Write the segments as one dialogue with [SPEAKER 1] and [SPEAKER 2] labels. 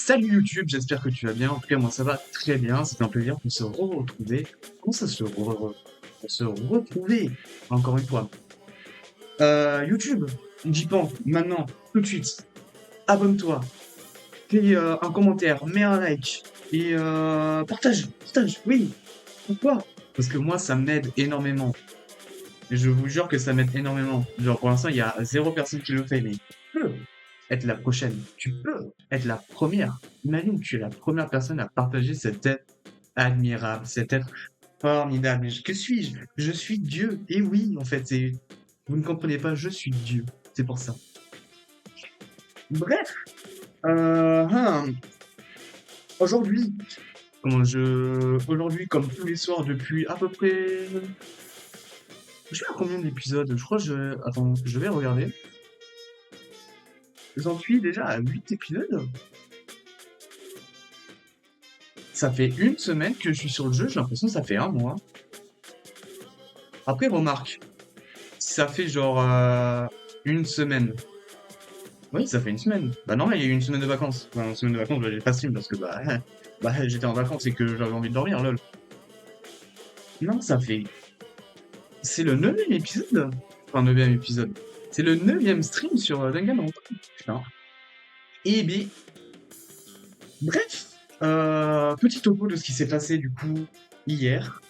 [SPEAKER 1] Salut YouTube, j'espère que tu vas bien. En tout cas, moi ça va très bien. C'est un plaisir de se retrouver. Comment ça se retrouver? Encore une fois. YouTube, j'y pense maintenant, tout de suite. Abonne-toi, fais un commentaire, mets un like et partage, oui. Pourquoi? Parce que moi ça m'aide énormément. Et je vous jure que ça m'aide énormément. Genre pour l'instant, il y a zéro personne qui le fait, mais tu peux être la prochaine. Tu peux être la première. Imagine que tu es la première personne à partager cet être admirable, cet être formidable. Mais que suis-je? Je suis Dieu. Et oui, en fait, vous ne comprenez pas, je suis Dieu. C'est pour ça. Bref, euh, hum, aujourd'hui, aujourd'hui, comme tous les soirs depuis à peu près, je sais pas combien d'épisodes. Je crois que attends, je vais regarder. J'en suis déjà à 8 épisodes. Ça fait une semaine que je suis sur le jeu, j'ai l'impression que ça fait un mois. Après, remarque, si ça fait genre une semaine. Oui, ça fait une semaine. Bah non, il y a eu une semaine de vacances. Enfin, une semaine de vacances, bah, j'ai pas stream parce que bah j'étais en vacances et que j'avais envie de dormir, lol. Non, ça fait. C'est le neuvième épisode. Enfin, neuvième épisode. C'est le neuvième stream sur Danganronpa. Putain. Et bien, bref, petit topo de ce qui s'est passé du coup hier.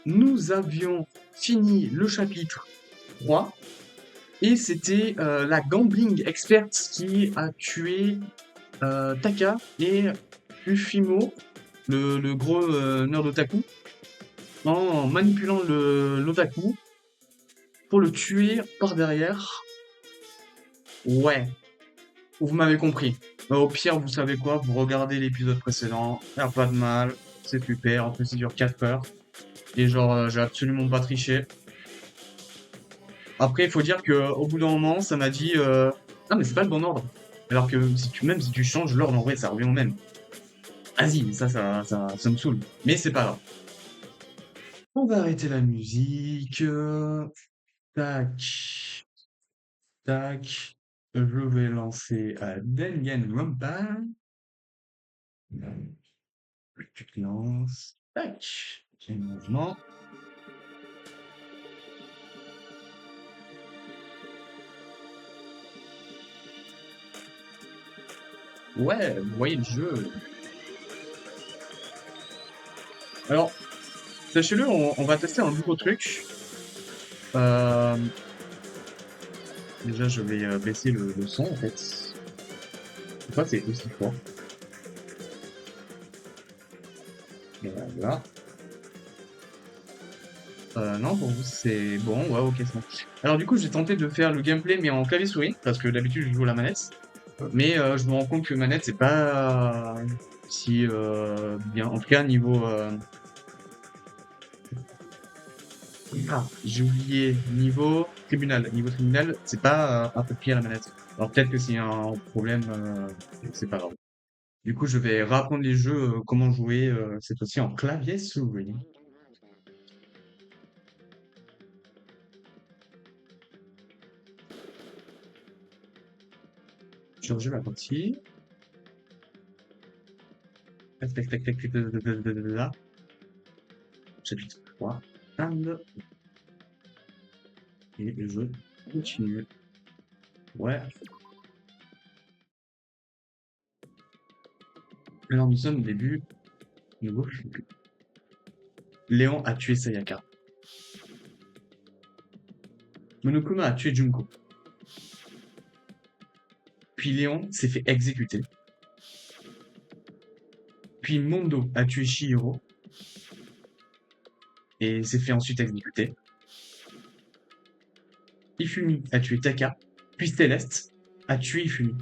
[SPEAKER 1] Nous avions fini le chapitre 3 et c'était la gambling expert qui a tué Taka et Ufimo, le gros nerd otaku, en manipulant l'otaku pour le tuer par derrière. Ouais, vous m'avez compris. Au pire, vous savez quoi, vous regardez l'épisode précédent, y a pas de mal, c'est super, en plus il dure 4 heures. Et genre, j'ai absolument pas triché. Après, il faut dire que au bout d'un moment, ça m'a dit ah mais c'est pas le bon ordre. Alors que même si tu changes l'ordre, en vrai, ça revient au même. Vas-y, ça me saoule. Mais c'est pas grave. On va arrêter la musique. Tac, tac. Je vais lancer Danganronpa. Tu te lances. Tac. J'ai le mouvement. Ouais, vous voyez le jeu. Alors, sachez-le, on va tester un nouveau truc. Euh, Déjà, je vais baisser le son, en fait. Pourquoi c'est aussi fort? Voilà. Non, pour vous, c'est bon. Ouais, ok, c'est bon. Alors, du coup, j'ai tenté de faire le gameplay, mais en clavier-souris, parce que d'habitude, je joue à la manette. Mais je me rends compte que manette, c'est pas si bien. En tout cas, niveau... Ah, j'ai oublié. Niveau tribunal. Niveau tribunal, c'est pas approprié à la manette. Alors, peut-être que c'est un problème, c'est pas grave. Du coup, je vais réapprendre les jeux, comment jouer cette fois-ci en clavier-souris. Changer la partie. Tac, tac, tac, tac, tac, tac, tac, tac, tac, tac, là. Chapitre 3. And... Et le jeu continue. Ouais. Alors, nous sommes au début. Nouveau. Léon a tué Sayaka. Monokuma a tué Junko. Puis Léon s'est fait exécuter. Puis Mondo a tué Shihiro. Et s'est fait ensuite exécuter. Ifumi a tué Taka. Puis Céleste a tué Ifumi.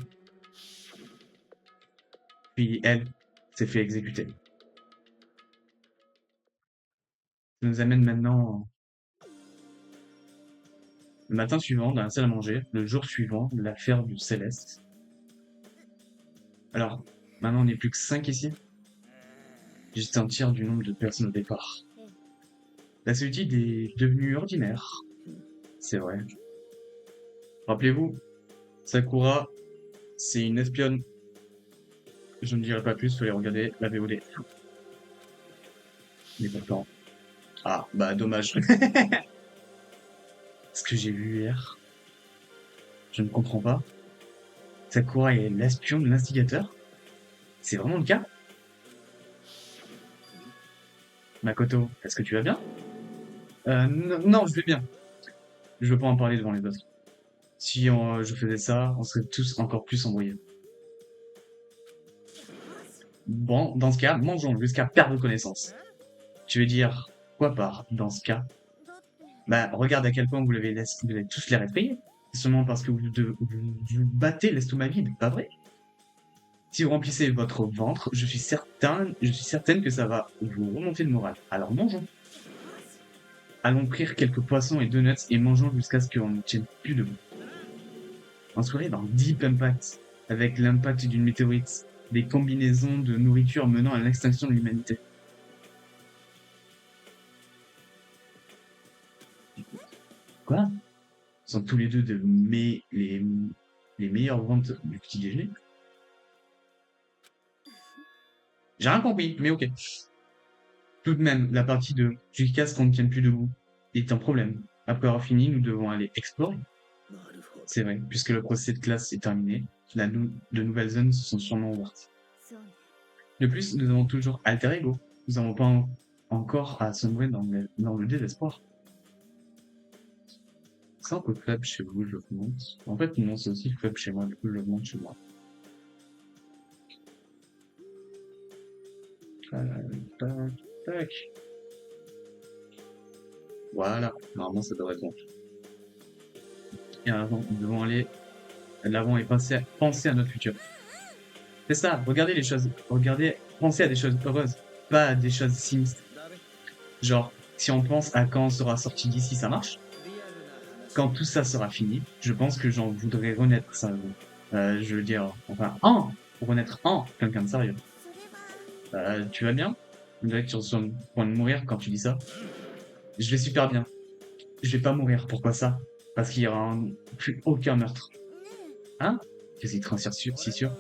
[SPEAKER 1] Puis elle s'est fait exécuter. Ça nous amène maintenant le matin suivant dans la salle à manger, le jour suivant, l'affaire du Céleste. Alors, maintenant on n'est plus que 5 ici. Juste un tiers du nombre de personnes au départ. La solitude est devenue ordinaire. C'est vrai. Rappelez-vous, Sakura, c'est une espionne. Je ne dirai pas plus, faut aller regarder la VOD. Mais pourtant. Ah, bah dommage. Ce que j'ai vu hier, je ne comprends pas. Sakura est l'espion de l'instigateur? C'est vraiment le cas? Makoto, est-ce que tu vas bien? Non, je vais bien. Je veux pas en parler devant les autres. Si je faisais ça, on serait tous encore plus embrouillés. Bon, dans ce cas, mangeons jusqu'à perdre connaissance. Tu veux dire quoi par dans ce cas? Bah, regarde à quel point vous avez tous l'air effrayés. C'est seulement parce que vous battez l'estomac vide, pas vrai? Si vous remplissez votre ventre, je suis certaine que ça va vous remonter le moral. Alors mangeons. Allons cuire quelques poissons et donuts et mangeons jusqu'à ce qu'on ne tienne plus debout. En soirée dans Deep Impact, avec l'impact d'une météorite, des combinaisons de nourriture menant à l'extinction de l'humanité. Quoi? Ils sont tous les deux les meilleures ventes du petit déjeuner. J'ai rien compris, mais ok. Tout de même, la partie de jusqu'à ce qu'on ne tienne plus debout est un problème. Après avoir fini, nous devons aller explorer. C'est vrai, puisque le procès de classe est terminé, de nouvelles zones se sont sûrement ouvertes. De plus, nous avons toujours Alter Ego. Nous n'avons pas encore à sombrer dans le désespoir. C'est un peu faible chez vous, je monte. En fait, non, c'est aussi faible chez moi, du coup, je monte chez moi. Tac, tac. Voilà, normalement ça devrait être bon. Et avant, nous devons aller de l'avant et penser à notre futur. C'est ça, pensez à des choses heureuses, pas à des choses sinistres. Genre, si on pense à quand on sera sorti d'ici, ça marche. Quand tout ça sera fini, je pense que j'en voudrais renaître, ça. Je veux dire, enfin, renaître en quelqu'un de sérieux. Tu vas bien? On dirait que tu es sur le point de mourir quand tu dis ça. Je vais super bien. Je vais pas mourir. Pourquoi ça? Parce qu'il y aura plus aucun meurtre. Hein? Qu'est-ce qui te rend si sûr?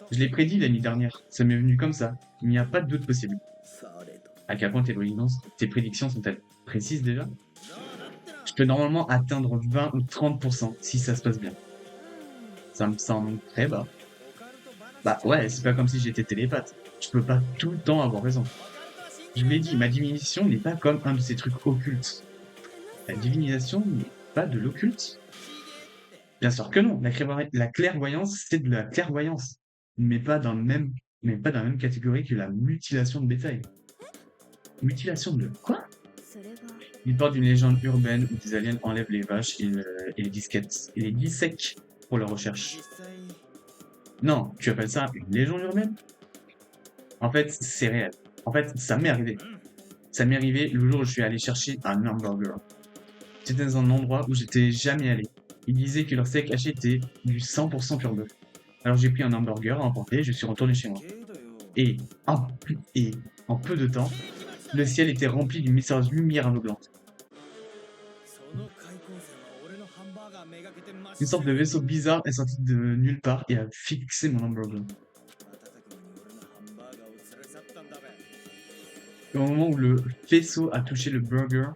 [SPEAKER 1] Je l'ai prédit l'année dernière. Ça m'est venu comme ça. Il n'y a pas de doute possible. À quel point tes prédictions sont-elles précises déjà? Je peux normalement atteindre 20 ou 30% si ça se passe bien. Ça me semble très bas. Bah ouais, c'est pas comme si j'étais télépathe. Je peux pas tout le temps avoir raison. Je vous l'ai dit, ma divination n'est pas comme un de ces trucs occultes. La divinisation n'est pas de l'occulte? Bien sûr que non. La clairvoyance, c'est de la clairvoyance. Mais pas dans la même catégorie que la mutilation de bétail. Mutilation de quoi? Il part d'une légende urbaine où des aliens enlèvent les vaches et les dissèquent pour leur recherche. Non, tu appelles ça une légende urbaine? En fait, c'est réel. En fait, ça m'est arrivé. Ça m'est arrivé le jour où je suis allé chercher un hamburger. C'était dans un endroit où j'étais jamais allé. Ils disaient que leur steak haché était du 100% pur bœuf. Alors j'ai pris un hamburger à emporter et je suis retourné chez moi. Et en peu de temps, le ciel était rempli d'une mystérieuse lumière aveuglante. Une sorte de vaisseau bizarre est sorti de nulle part et a fixé mon hamburger. Au moment où le vaisseau a touché le burger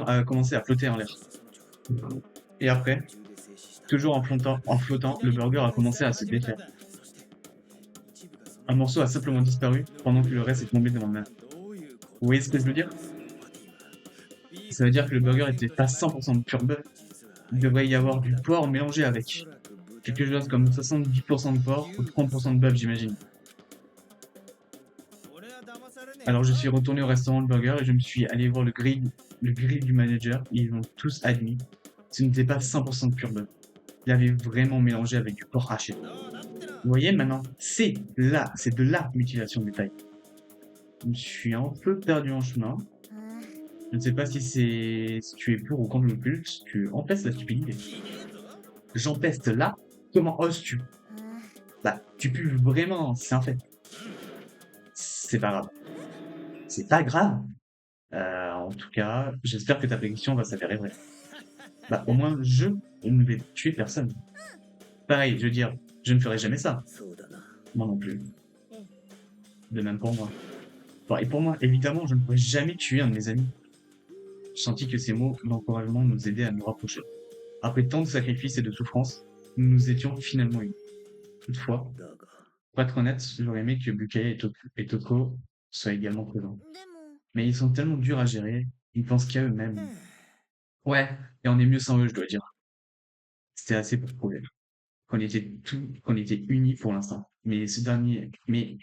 [SPEAKER 1] a commencé à flotter en l'air. Et après, toujours en flottant, le burger a commencé à se défaire. Un morceau a simplement disparu pendant que le reste est tombé devant ma main. Vous voyez ce que je veux dire? Ça veut dire que le burger était pas 100% de pur bœuf. Il devrait y avoir du porc mélangé avec. Quelque chose comme 70% de porc ou 30% de bœuf, j'imagine. Alors je suis retourné au restaurant de burger et je me suis allé voir le grill du manager et ils l'ont tous admis. Ce n'était pas 100% de pur bœuf. Il avait vraiment mélangé avec du porc haché. Vous voyez maintenant, c'est de la mutilation de bétail. Je me suis un peu perdu en chemin. Je ne sais pas si tu es pour ou contre le culte, tu empestes la stupidité. J'empeste là? Comment oses-tu? Bah, tu pues vraiment, c'est un fait. C'est pas grave. C'est pas grave. En tout cas, j'espère que ta prédiction va s'avérer vraie. Bah, au moins, je ne vais tuer personne. Pareil, je veux dire, je ne ferai jamais ça.
[SPEAKER 2] そうだな。
[SPEAKER 1] Moi non plus.
[SPEAKER 2] ええ。
[SPEAKER 1] De même pour moi. Bon, et pour moi, évidemment, je ne pourrais jamais tuer un de mes amis. Je sentis que ces mots d'encouragement nous aidaient à nous rapprocher. Après tant de sacrifices et de souffrances, nous étions finalement unis. Toutefois,
[SPEAKER 2] だが、
[SPEAKER 1] pour être honnête, j'aurais aimé que Bukai et Toko soient également présents.
[SPEAKER 2] でも、
[SPEAKER 1] Mais ils sont tellement durs à gérer, ils pensent qu'à
[SPEAKER 2] う
[SPEAKER 1] eux-mêmes.
[SPEAKER 2] ん。
[SPEAKER 1] Ouais, et on est mieux sans eux, je dois dire. C'était assez pour prouver qu'on était unis pour l'instant. Mais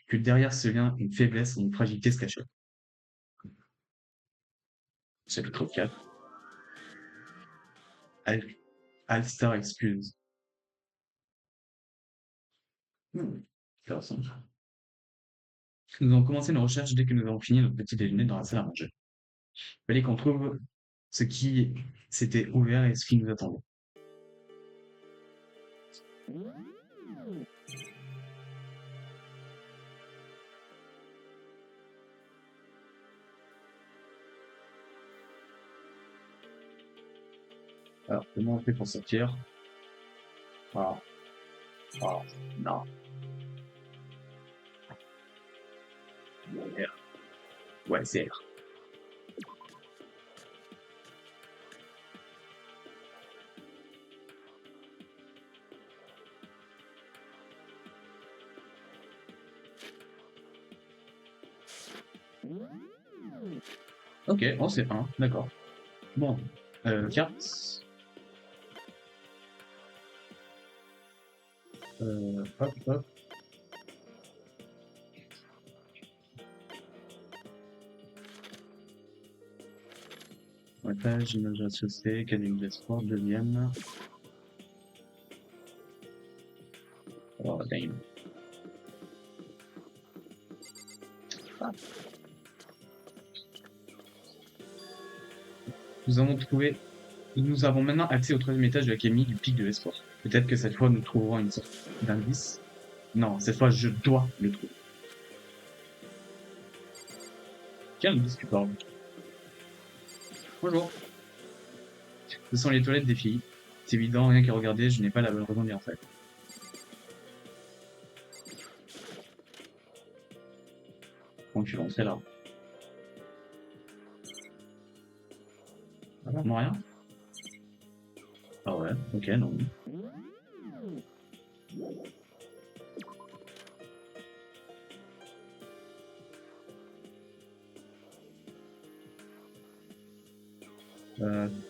[SPEAKER 1] que derrière ce lien, une faiblesse et une fragilité se cachaient. Chapitre 4. Al- Alstar Excuse. Intéressant. Nous avons commencé nos recherches dès que nous avons fini notre petit déjeuner dans la salle à manger. Il fallait qu'on trouve ce qui s'était ouvert et ce qui nous attendait. Alors, comment on fait pour sortir? Ah, ah, non. R. Ouais, c'est R. Ok, oh, c'est 1, d'accord. Bon, carte. Hop, hop. Ouais, page, image associée, Académie de sport, deuxième. Oh, damn. Ah. Nous avons maintenant accès au troisième étage de l'académie du pic de l'espoir. Peut-être que cette fois nous trouverons une sorte d'indice. Non, cette fois je dois le trouver. Quel indice tu parles? Bonjour. Ce sont les toilettes des filles. C'est évident, rien qu'à regarder, je n'ai pas la bonne raison d'y entrer. Comment tu vas entrer là? Ah, non, rien? Ah ouais, ok, non.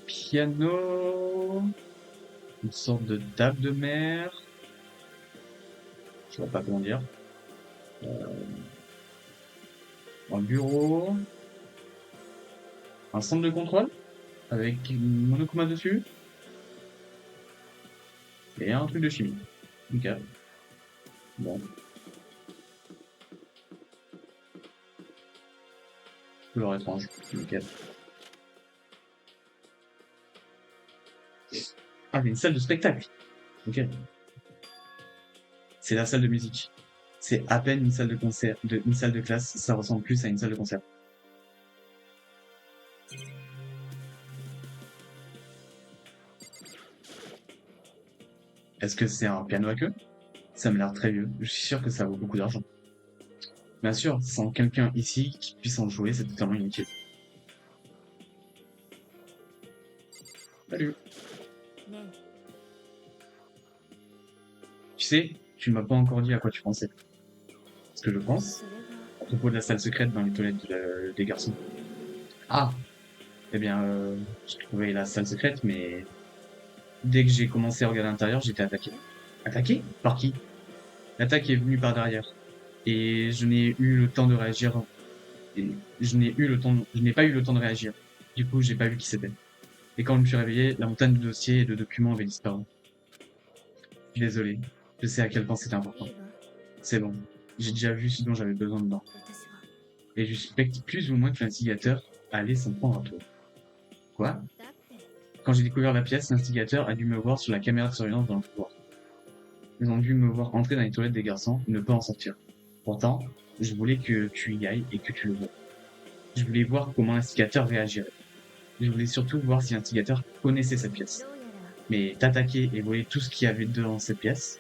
[SPEAKER 1] Piano... Une sorte de table de mer. Je vois pas comment dire. Un bureau. Un centre de contrôle. Avec une monokuma dessus. Et un truc de chimie. Ok. Bon. Toujours étrange. Ok. Ah, mais une salle de spectacle. Ok. C'est la salle de musique. C'est à peine une salle de concert, une salle de classe. Ça ressemble plus à une salle de concert. Est-ce que c'est un piano à queue? Ça me l'air très vieux. Je suis sûr que ça vaut beaucoup d'argent. Bien sûr, sans quelqu'un ici qui puisse en jouer, c'est totalement inutile. Salut.
[SPEAKER 2] ね
[SPEAKER 1] Tu sais, tu ne m'as pas encore dit à quoi tu pensais. Ce que je
[SPEAKER 2] え、
[SPEAKER 1] pense,
[SPEAKER 2] それは
[SPEAKER 1] à propos de la salle secrète dans les toilettes des garçons. Ah, eh bien, j'ai trouvé la salle secrète, mais dès que j'ai commencé à regarder à l'intérieur, j'étais attaqué. Attaqué? Par qui? L'attaque est venue par derrière. Et je n'ai eu le temps de réagir. Et je n'ai pas eu le temps de réagir. Du coup, j'ai pas vu qui c'était. Et quand je me suis réveillé, la montagne de dossiers et de documents avait disparu. Je suis désolé. Je sais à quel point c'était important.
[SPEAKER 2] いいわ
[SPEAKER 1] C'est bon. J'ai déjà vu ce dont j'avais besoin dedans.
[SPEAKER 2] 私は
[SPEAKER 1] Et je suspecte plus ou moins que l'instigateur allait s'en prendre à toi. Quoi?
[SPEAKER 2] だって
[SPEAKER 1] Quand j'ai découvert la pièce, l'instigateur a dû me voir sur la caméra de surveillance dans le couloir. Ils ont dû me voir entrer dans les toilettes des garçons et ne pas en sortir. Pourtant, je voulais que tu y ailles et que tu le vois. Je voulais voir comment l'instigateur réagirait. Je voulais surtout voir si l'instigateur connaissait cette pièce.
[SPEAKER 2] どうやら
[SPEAKER 1] mais t'attaquer et voler tout ce qu'il y avait dans cette pièce,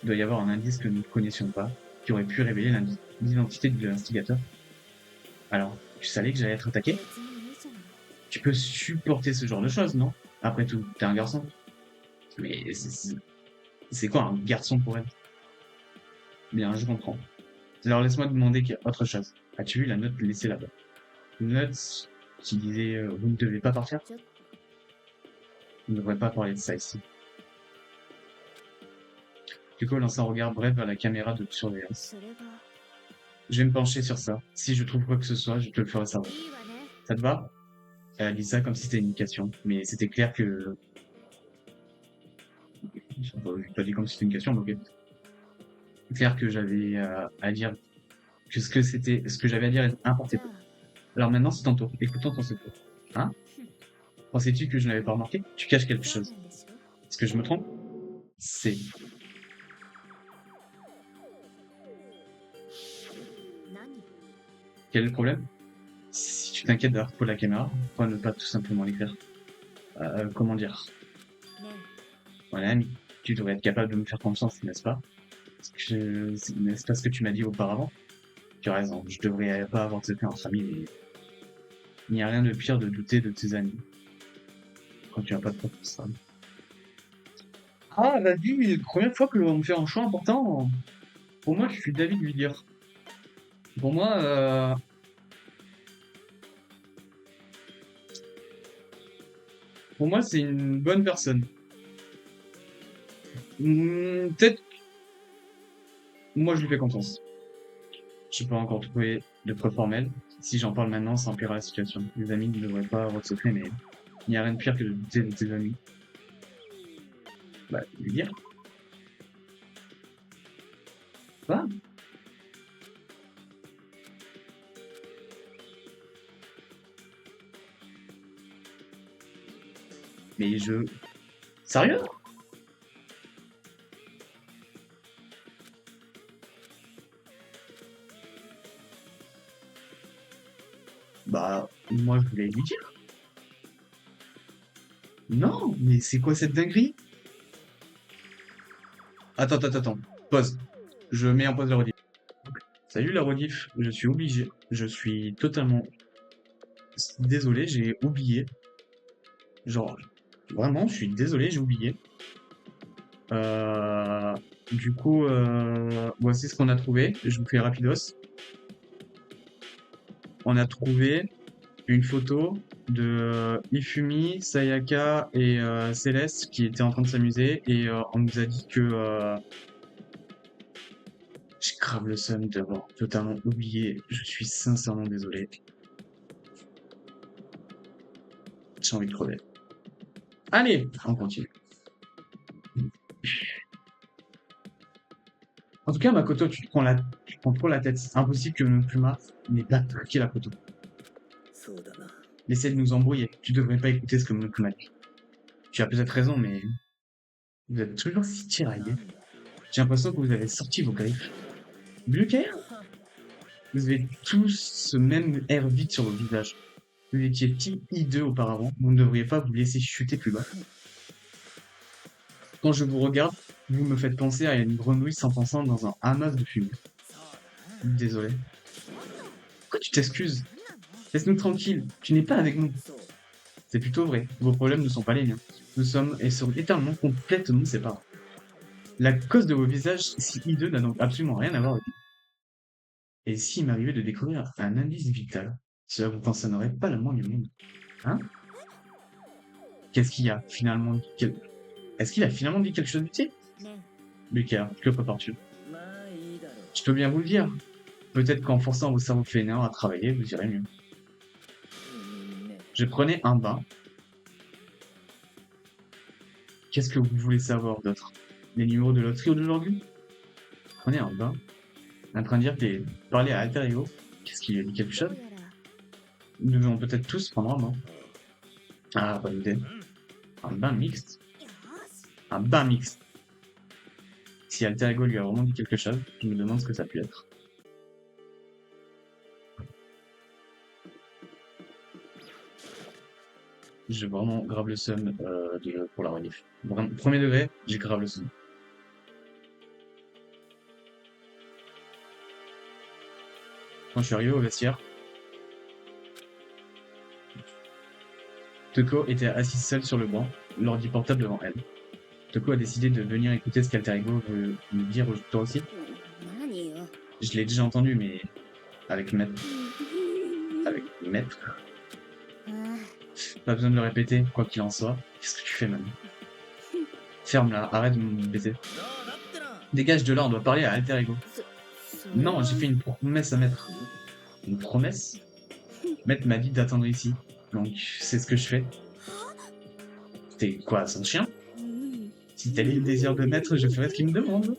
[SPEAKER 1] il doit y avoir un indice que nous ne connaissions pas, qui aurait pu révéler l'identité de l'instigateur. Alors, tu savais que j'allais être attaqué? Tu peux supporter ce genre de choses, non? Après tout, t'es un garçon. Mais c'est quoi un garçon pour elle? Bien, je comprends. Alors laisse-moi te demander qu'il y a autre chose. As-tu vu la note laissée là-bas? Une note qui disait vous ne devez pas partir? On ne devrait pas parler de ça ici. Tuko lance un regard bref vers la caméra de surveillance. Je vais me pencher sur ça. Si je trouve quoi que ce soit, je te le ferai savoir. Ça te va? Elle a dit ça comme si c'était une question, mais c'était clair que... Je pas dit comme si c'était une question, mais ok. Clair que j'avais à dire que ce que j'avais à dire importait peu. Alors maintenant, c'est ton tour. Écoutons ton secours. Hein? Pensais-tu que je n'avais pas remarqué? Tu caches quelque chose. Est-ce que je me trompe? C'est... Quel est le problème? Si tu t'inquiètes d'avoir trouvé la caméra, pourquoi ne pas tout simplement l'écrire? Comment dire? Voilà, tu devrais être capable de me faire confiance, n'est-ce pas? N'est-ce pas ce que tu m'as dit auparavant? Tu as raison, je devrais pas avoir de secret entre amis, mais il n'y a rien de pire de douter de tes amis quand tu n'as pas de preuve pour ça. Ah, vas-y, première fois que l'on me fait un choix important. Pour moi, je suis d'avis de lui dire. Pour moi, c'est une bonne personne. Peut-être, moi, je lui fais confiance. Je peux encore trouver de preuves formelles. Si j'en parle maintenant, ça empirera la situation. Les amis ne devraient pas avoir de secret, mais il n'y a rien de pire que de douter de tes amis. Bah, lui dire. Quoi? Mais je... Sérieux? Bah, moi, je voulais lui dire. Non, mais c'est quoi cette dinguerie? Attends. Pause. Je mets en pause la rediff. Salut la rediff, je suis obligé. Je suis totalement désolé, j'ai oublié. Genre, vraiment, je suis désolé, j'ai oublié. Euh, du coup, voici ce qu'on a trouvé. Je vous fais rapidos. On a trouvé une photo de Ifumi, Sayaka et Céleste qui étaient en train de s'amuser et on nous a dit que j'ai grave le seum d'avoir totalement oublié. Je suis sincèrement désolé. J'ai envie de crever. Allez, on continue. En tout cas, Makoto, tu te prends trop la tête. C'est impossible que Nokuma n'ait pas truqué la photo. Essaie de nous embrouiller. Tu devrais pas écouter ce que Nokuma dit. Tu as peut-être raison, mais vous êtes toujours si tiraillés. J'ai l'impression que vous avez sorti vos griffes. Bleuker? Vous avez tous ce même air vide sur vos visages. Vous étiez team I2 auparavant. Vous ne devriez pas vous laisser chuter plus bas. Quand je vous regarde, vous me faites penser à une grenouille s'enfonçant dans un hamas de fumée. Désolé. Pourquoi tu t'excuses? Laisse-nous tranquille. Tu n'es pas avec nous. C'est plutôt vrai. Vos problèmes ne sont pas les miens. Nous sommes et serons éternellement complètement séparés. La cause de vos visages si hideux n'a donc absolument rien à voir avec nous. Et s'il m'arrivait de découvrir un indice vital, cela vous concernerait pas le moins du monde. Hein? Qu'est-ce qu'il y a finalement Est-ce qu'il a finalement dit quelque chose d'utile? Lucas, que prépares-tu? Je peux bien vous le dire. Peut-être qu'en forçant vos cerveaux fainéants à travailler, vous irez mieux. Je prenais un bain. Qu'est-ce que vous voulez savoir d'autre? Les numéros de loterie d'aujourd'hui? Prenez un bain. En train de dire que t'es parlé à Alter Ego. Qu'est-ce qu'il a dit quelque chose? Nous devons peut-être tous prendre un bain. Ah, bonne idée. Un bain mixte. Un bain mixte. Si Alter Ego lui a vraiment dit quelque chose, je me demande ce que ça a pu être. J'ai vraiment grave le seum pour la relief. Vraiment, premier degré, j'ai grave le seum. Quand je suis arrivé au vestiaire, Toko était assise seule sur le banc, l'ordi portable devant elle. Toko a décidé de venir écouter ce qu'Alter Ego veut nous dire toi aussi. Je l'ai déjà entendu, mais avec maître. Avec maître. Pas besoin de le répéter, quoi qu'il en soit. Qu'est-ce que tu fais, man? Ferme-la, arrête de me baiser. Dégage de là, on doit parler à Alter Ego. Non, j'ai fait une promesse à Maître. Une promesse? Maître m'a dit d'attendre ici. Donc, c'est ce que je fais. T'es quoi, son chien? Si tel est le désir de Maître, je ferai ce qu'il me demande.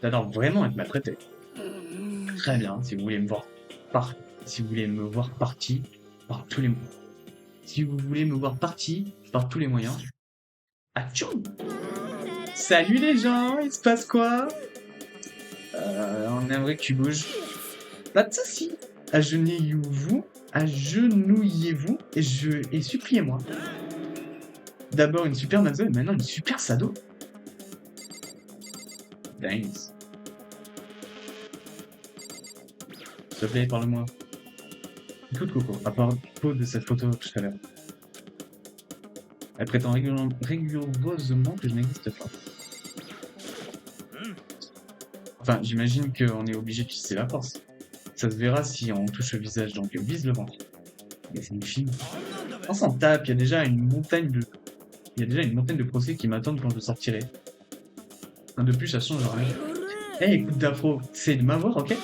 [SPEAKER 1] T'adores vraiment être maltraité. Très bien, si vous voulez me voir si vous voulez me voir parti par tous les si vous voulez me voir parti par tous les moyens. Atchoum! Salut les gens, il se passe quoi? On aimerait que tu bouges. Pas de soucis. Agenouillez-vous et suppliez-moi. D'abord une super nazo et maintenant une super sado. Thanks. S'il te plaît, parle-moi. Écoute Coco, à propos de cette photo tout à l'heure. Elle prétend rigoureusement que je n'existe pas. Enfin, j'imagine qu'on est obligé d'utiliser la force. Ça se verra si on touche le visage, donc vise le ventre. Mais c'est une fille. On s'en tape, il y a déjà une montagne de procès qui m'attendent quand je sortirai. Un de plus, ça change rien. Hey, écoute d'afro, c'est de m'avoir, ok?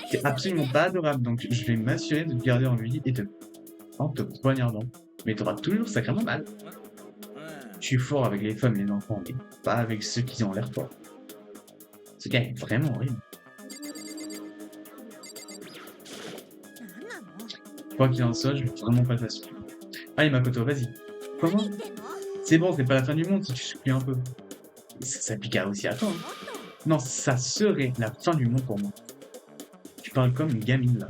[SPEAKER 1] T'es absolument pas adorable, donc je vais m'assurer de te garder en vie en te poignardant. Mais t'auras toujours sacrément mal. Je suis fort avec les femmes et les enfants, mais pas avec ceux qui ont l'air forts. Ce gars est vraiment horrible. Quoi qu'il en soit, je vais vraiment pas t'assurer. Allez Makoto, vas-y. Comment? C'est bon, c'est pas la fin du monde si tu supplies un peu. Ça s'appliquera aussi à toi. Hein. Non, ça serait la fin du monde pour moi. Tu parles comme une gamine là.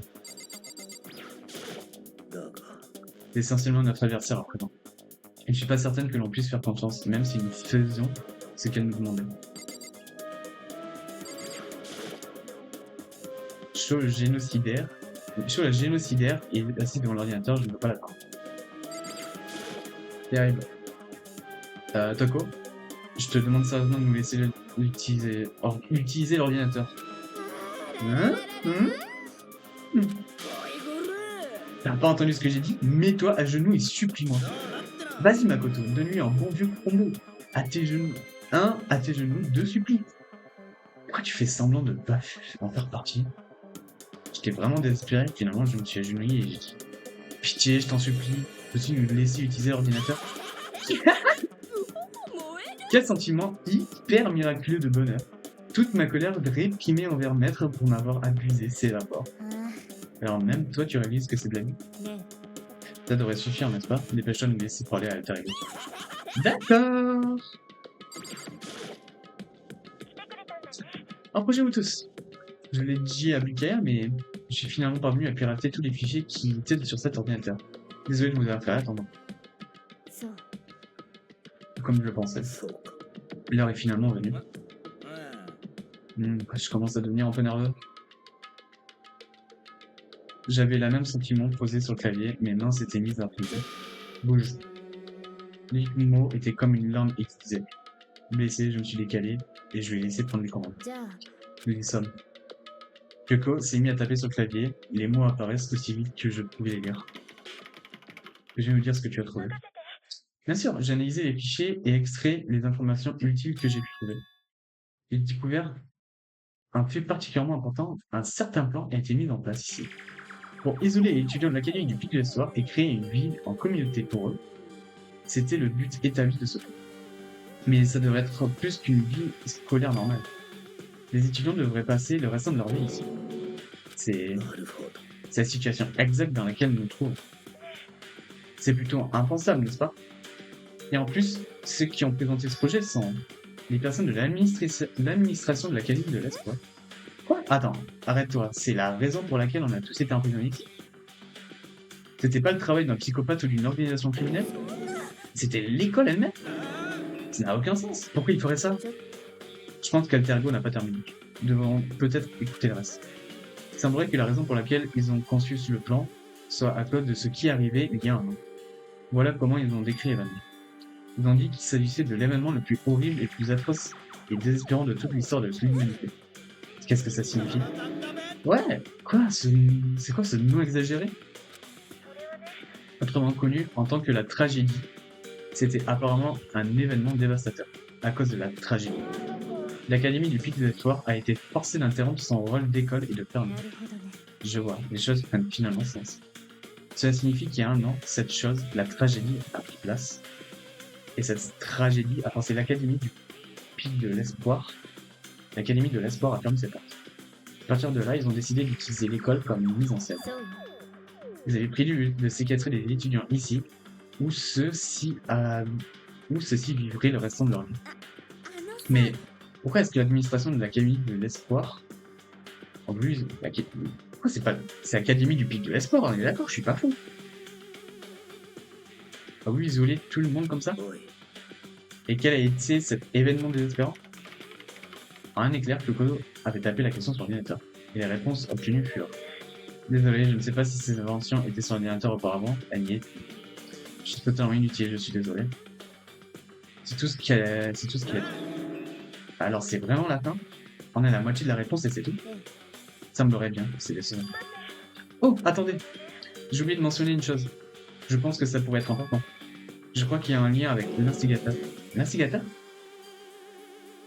[SPEAKER 1] C'est essentiellement notre adversaire à présent. Et je suis pas certaine que l'on puisse faire confiance, même si nous faisions ce qu'elle nous demandait. Chaud la génocidaire et assis devant l'ordinateur, je ne peux pas l'attendre. Terrible. Toko, je te demande sérieusement de nous laisser utiliser l'ordinateur. Hein? T'as pas entendu ce que j'ai dit? Mets-toi à genoux et supplie-moi. Vas-y Makoto, donne-lui un bon vieux combo. À tes genoux. 1, à tes genoux, 2, supplie. Pourquoi tu fais semblant de pas en faire partie? J'étais vraiment désespéré, finalement je me suis agenouillé et j'ai dit pitié, je t'en supplie, peux-tu nous laisser utiliser l'ordinateur? Quel sentiment hyper miraculeux de bonheur. Toute ma colère réprimée envers Maître pour m'avoir abusé s'évapore. Alors même toi tu réalises que c'est de la vie. Ça devrait suffire, n'est-ce pas? Dépêche-toi de me laisser parler à Alter Ego. D'accord. Approchez-vous tous. Je l'ai dit à Bukaya, mais je suis finalement parvenu à pirater tous les fichiers qui étaient sur cet ordinateur. Désolé de vous avoir fait attendre. Comme je le pensais. L'heure est finalement venue. Je commence à devenir un peu nerveux. J'avais le même sentiment posé sur le clavier, mes mains s'étaient mises à priser. Bouge. Les mots étaient comme une lame aiguisée. Blessé, je me suis décalé et je lui ai laissé prendre les commandes. Nous y sommes. Kyoko s'est mis à taper sur le clavier, les mots apparaissent aussi vite que je pouvais les lire. Je vais nous dire ce que tu as trouvé. Bien sûr, j'ai analysé les fichiers et extrait les informations utiles que j'ai pu trouver. J'ai découvert un fait particulièrement important, un certain plan a été mis en place ici. Pour isoler les étudiants de l'académie du Pic de l'Histoire et créer une ville en communauté pour eux, c'était le but établi de ce plan. Mais ça devrait être plus qu'une vie scolaire normale. Les étudiants devraient passer le restant de leur vie ici. C'est la situation exacte dans laquelle nous nous trouvons. C'est plutôt impensable, n'est-ce pas? Et en plus, ceux qui ont présenté ce projet sont les personnes de l'administration de l'Académie de l'Est, quoi. Quoi? Attends, arrête-toi. C'est la raison pour laquelle on a tous été emprisonnés ici. C'était pas le travail d'un psychopathe ou d'une organisation criminelle. C'était l'école elle-même. Ça n'a aucun sens. Pourquoi il ferait ça? Je pense qu'Alter Ego n'a pas terminé. Nous devons peut-être écouter le reste. Il semblerait que la raison pour laquelle ils ont conçu le plan soit à cause de ce qui arrivait il y a un an. Voilà comment ils ont décrit l'événement. Ils ont dit qu'il s'agissait de l'événement le plus horrible et le plus atroce et désespérant de toute l'histoire de l'humanité. Qu'est-ce que ça signifie? Ouais, quoi? C'est quoi ce nom exagéré? Autrement connu en tant que la tragédie. C'était apparemment un événement dévastateur, à cause de la tragédie. L'Académie du Pic des Espoirs a été forcée d'interrompre son rôle d'école et de fermer. Je vois, les choses prennent finalement sens. Cela signifie qu'il y a un an, cette chose, la tragédie, a pris place. Et cette tragédie a forcé l'Académie du Pic de l'Espoir. L'Académie de l'Espoir a fermé ses portes. À partir de là, ils ont décidé d'utiliser l'école comme une mise en scène. Ils avaient prévu de séquestrer les étudiants ici, où ceux-ci vivraient le restant de leur vie. Mais pourquoi est-ce que l'administration de l'Académie de l'Espoir en plus, pourquoi c'est l'Académie du Pic de l'Espoir, on est d'accord, je suis pas fou. Ah oui, isoler tout le monde comme ça? Et quel a été cet événement désespérant? En un éclair, Kyoko avait tapé la question sur l'ordinateur, et les réponses obtenues furent: désolé, je ne sais pas si ces inventions étaient sur l'ordinateur auparavant, elle y est. Je suis totalement inutile, je suis désolé. C'est tout ce qu'il y a. Alors c'est vraiment la fin? On a la moitié de la réponse et c'est tout? Ça me l'aurait bien, c'est décevant. Oh, attendez! J'ai oublié de mentionner une chose. Je pense que ça pourrait être important. Je crois qu'il y a un lien avec l'instigateur. L'instigateur?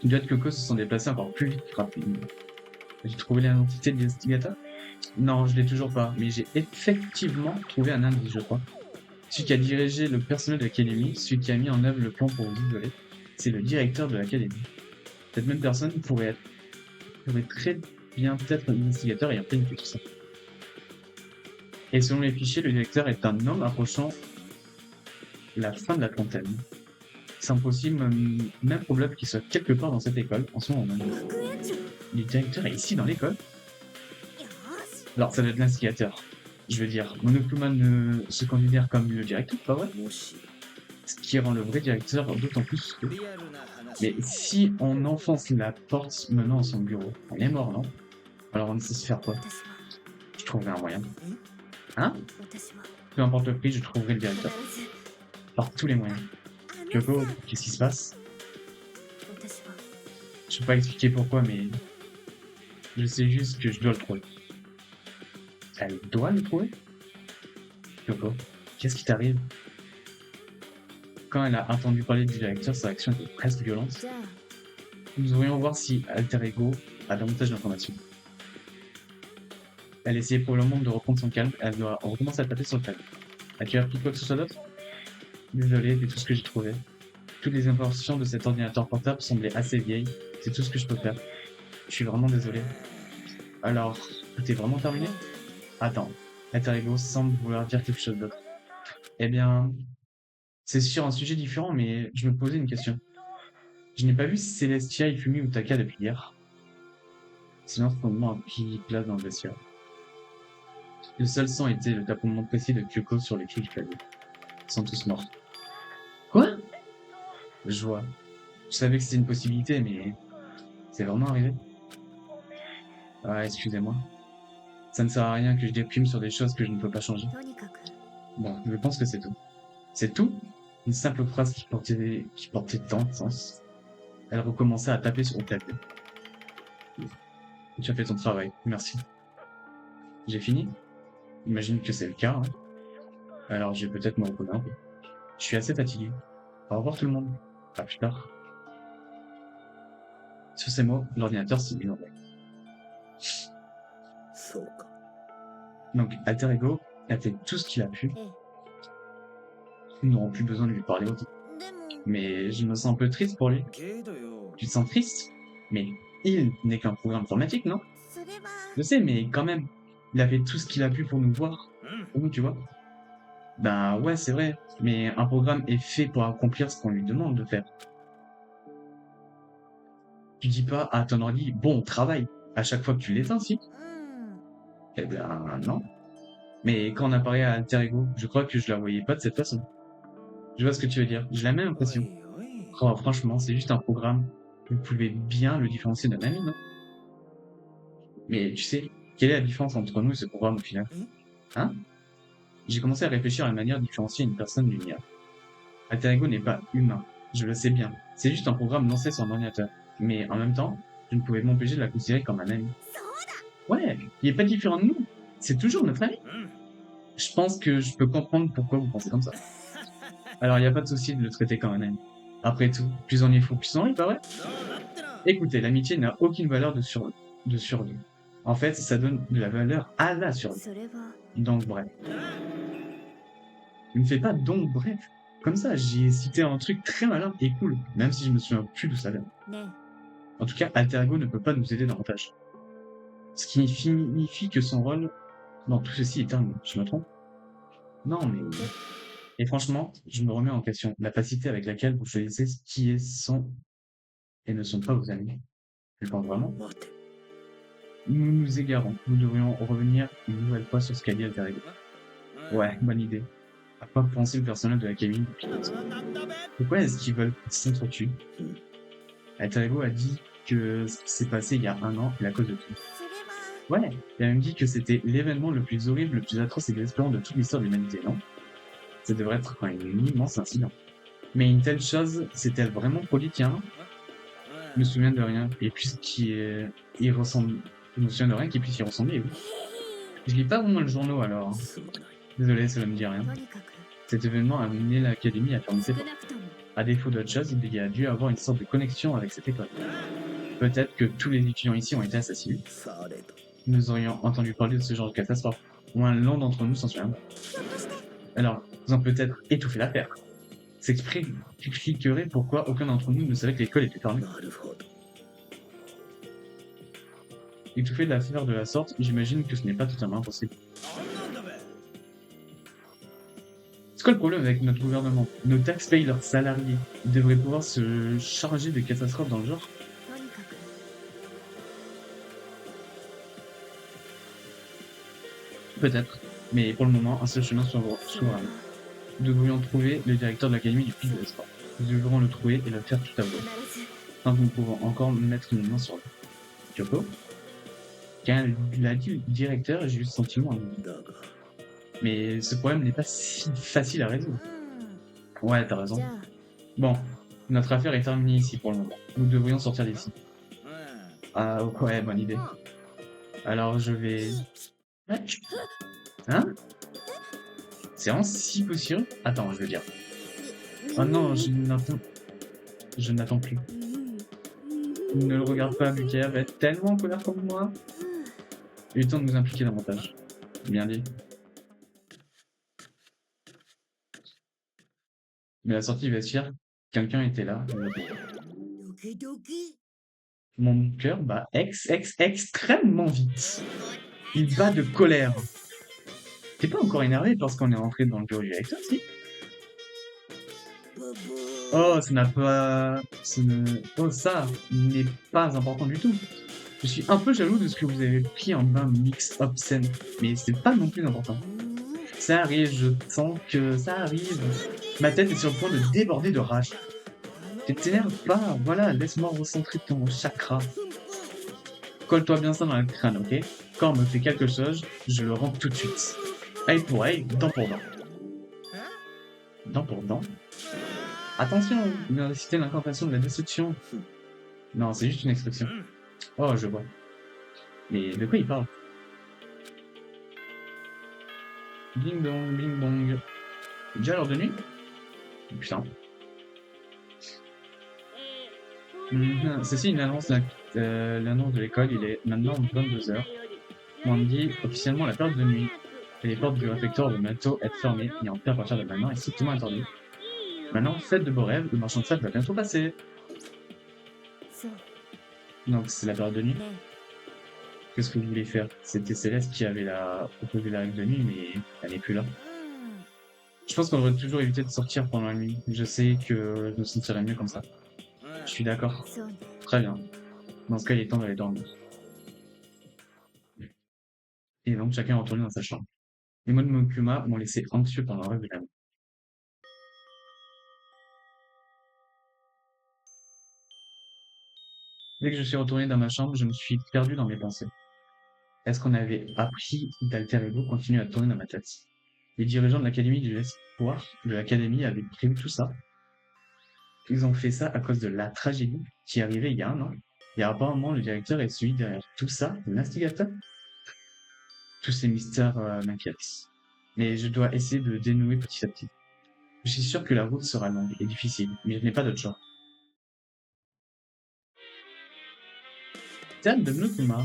[SPEAKER 1] Duo et Kyoko se sont déplacés encore plus vite rapidement. J'ai trouvé l'identité de l'instigateur? Non, je l'ai toujours pas, mais j'ai effectivement trouvé un indice, je crois. Celui qui a dirigé le personnel de l'Académie, celui qui a mis en œuvre le plan pour vous isoler, c'est le directeur de l'Académie. Cette même personne pourrait très bien être l'instigateur ayant planifié tout ça. Et selon les fichiers, le directeur est un homme approchant la fin de la trentaine. C'est impossible, même probable qu'il soit quelque part dans cette école en ce moment même. Le directeur est ici dans l'école? Alors ça doit être l'instigateur. Je veux dire, Monokuma se considère comme le directeur, pas vrai? Ce qui rend le vrai directeur d'autant plus que... Mais si on enfonce la porte menant à son bureau, on est mort, non? Alors on ne sait se faire quoi? Je trouverai un moyen. Hein? Peu importe le prix, je trouverai le directeur. Par tous les moyens. Kyoko, qu'est-ce qui se passe? Je peux pas expliquer pourquoi, mais... je sais juste que je dois le trouver. Elle doit le trouver? Kyoko, qu'est-ce qui t'arrive? Quand elle a entendu parler du directeur, sa réaction était presque violente. Nous devrions voir si Alter Ego a davantage d'informations. Elle essayait probablement de reprendre son calme, elle doit recommencer à taper sur le clavier. As-tu appris quoi que ce soit d'autre? Désolé, c'est tout ce que j'ai trouvé. Toutes les informations de cet ordinateur portable semblaient assez vieilles, c'est tout ce que je peux faire. Je suis vraiment désolé. Alors, tout est vraiment terminé? Attends, Alter Ego semble vouloir dire quelque chose d'autre. Eh bien, c'est sur un sujet différent, mais je me posais une question. Je n'ai pas vu Celestia, Ifumi ou Taka depuis hier. Sinon, ce fondement a pris place dans le vestiaire. Le seul son était le tapement précis de Kyoko sur les clés du clavier. Ils sont tous morts. Quoi? Je vois. Je savais que c'était une possibilité, mais c'est vraiment arrivé? Ah, excusez-moi. Ça ne sert à rien que je déprime sur des choses que je ne peux pas changer. Bon, je pense que c'est tout. C'est tout? Une simple phrase qui portait tant de sens. Elle recommença à taper sur le clavier. Tu as fait ton travail, merci. J'ai fini? Imagine que c'est le cas, hein. Alors je vais peut-être me reposer un peu. Je suis assez fatigué. Au revoir tout le monde. À plus tard. Sur ces mots, l'ordinateur s'est mis en veille. Donc, Alter Ego a fait tout ce qu'il a pu. Nous n'aurons plus besoin de lui parler autant. Mais je me sens un peu triste pour lui. Tu te sens triste? Mais il n'est qu'un programme informatique, non? Je sais, mais quand même, il a fait tout ce qu'il a pu pour nous voir. Pour nous, tu vois? Ben ouais, c'est vrai. Mais un programme est fait pour accomplir ce qu'on lui demande de faire. Tu dis pas à ton ordi, bon, travaille, à chaque fois que tu l'éteins, si? Eh bien, non. Mais quand on apparaît à Alter Ego, je crois que je la voyais pas de cette façon. Je vois ce que tu veux dire. J'ai la même impression. Oh, franchement, c'est juste un programme. Vous pouvez bien le différencier d'un ami, non? Mais tu sais, quelle est la différence entre nous et ce programme au final? Hein? J'ai commencé à réfléchir à la manière de différencier une personne d'une IA. Alter Ego n'est pas humain, je le sais bien. C'est juste un programme lancé sur un ordinateur. Mais en même temps, je ne pouvais m'empêcher de la considérer comme un ami. Ouais, il est pas différent de nous. C'est toujours notre ami. Je pense que je peux comprendre pourquoi vous pensez comme ça. Alors, il n'y a pas de souci de le traiter comme un ami. Après tout, plus on est fou, plus on rit, pas vrai? Écoutez, l'amitié n'a aucune valeur de survie. En fait, ça donne de la valeur à la survie. Donc, bref. Ne me fais pas donc, bref. Comme ça, j'ai cité un truc très malin et cool, même si je me souviens plus d'où ça vient. En tout cas, Alter Ego ne peut pas nous aider davantage. Ce qui signifie que son rôle dans tout ceci est terminé. Je me trompe? Non, mais... Et franchement, je me remets en question. La facilité avec laquelle vous choisissez qui est sont et ne sont pas vos amis. Je pense vraiment. Nous nous égarons. Nous devrions revenir une nouvelle fois sur ce qu'a dit Alter Ego. Ouais, bonne idée. À quoi penser le personnel de la cabine de pilote? Pourquoi est-ce qu'ils veulent s'entretuer? Alter Ego a dit que ce qui s'est passé il y a un an est la cause de tout. Ouais, il a même dit que c'était l'événement le plus horrible, le plus atroce et désespérant de toute l'histoire de l'humanité, non? Ça devrait être un immense incident. Mais une telle chose s'est-elle vraiment produite il y a un an? Je me souviens de rien. Et puisqu'il y ressemble... Je me souviens de rien qui puisse y ressembler, oui. Je lis pas vraiment le journal alors. Hein. Désolé, ça ne me dit rien. Cet événement a amené l'académie à fermer ses portes. À défaut d'autre chose, il y a dû avoir une sorte de connexion avec cette école. Peut-être que tous les étudiants ici ont été assassinés. Nous aurions entendu parler de ce genre de catastrophe. Au moins l'un d'entre nous s'en souvient. Alors, ils ont peut-être étouffé l'affaire. S'expliquerait pourquoi aucun d'entre nous ne savait que l'école était fermée. Étouffer l'affaire de la sorte, j'imagine que ce n'est pas totalement impossible. C'est quoi le problème avec notre gouvernement? Nos taxpayers, leurs salariés, ils devraient pouvoir se charger de catastrophes dans le genre. Peut-être, mais pour le moment, un seul chemin s'ouvre à nous. Nous devrions trouver le directeur de l'académie du Pic de l'Espoir. Nous devrons le trouver et le faire tout à vous. Tant que nous pouvons encore mettre une main sur lui. Kyoko? Quand il a dit le directeur, j'ai eu ce sentiment. Mais ce problème n'est pas si facile à résoudre. Ouais, t'as raison. Bon, notre affaire est terminée ici pour le moment. Nous devrions sortir d'ici. Ah ouais, bonne idée. Alors je vais... Hein? C'est vraiment si possible? Attends, je veux dire. Oh non, je n'attends plus. Ne le regarde pas, Buker, va être tellement en colère comme moi. Il est temps de nous impliquer davantage. Bien dit. Mais à la sortie du vestiaire, quelqu'un était là. Mon cœur bat extrêmement vite. Il bat de colère. T'es pas encore énervé parce qu'on est rentré dans le bureau du directeur, si? Oh, ça n'a pas... Oh, ça n'est pas important du tout. Je suis un peu jaloux de ce que vous avez pris en bain mix obscène, mais c'est pas non plus important. Ça arrive, je sens que ça arrive. Ma tête est sur le point de déborder de rage. Tu t'énerves pas, voilà, laisse-moi recentrer ton chakra. Colle-toi bien ça dans le crâne, ok? Quand on me fait quelque chose, je le rends tout de suite. Œil pour œil, dent pour dent. Dent pour dent? Attention, il vient de citer l'incantation de la destruction. Non, c'est juste une expression. Oh, je vois. Mais de quoi il parle? Bing dong, bing bong. Déjà l'heure de nuit? Putain. Ceci est une annonce de l'école, il est maintenant 22h. On dit officiellement la période de nuit. Et les portes du réfectoire vont bientôt être fermées et en paix à partir de maintenant est strictement interdit. Maintenant, faites de beaux rêves, le marchand de fête va bientôt passer. Donc c'est la période de nuit. Qu'est-ce que vous voulez faire? C'était Céleste qui avait proposé la règle de nuit, mais elle n'est plus là. Je pense qu'on devrait toujours éviter de sortir pendant la nuit. Je sais que je me sentirais mieux comme ça. Je suis d'accord. Très bien. Dans ce cas, il est temps d'aller dormir. Et donc chacun est retourné dans sa chambre. Les mots de Mokuma m'ont laissé anxieux pendant le reste de la nuit. Dès que je suis retourné dans ma chambre, je me suis perdu dans mes pensées. Est-ce qu'on avait appris d'Alter Ego continue à tourner dans ma tête? Les dirigeants de l'Académie de l'Espoir de l'Académie avaient prévu tout ça. Ils ont fait ça à cause de la tragédie qui est arrivée il y a un an. Et apparemment, le directeur est celui derrière tout ça, l'instigateur. Tous ces mystères m'inquiètent. Mais je dois essayer de dénouer petit à petit. Je suis sûr que la route sera longue et difficile, mais je n'ai pas d'autre choix. Tiens, de Mokuma.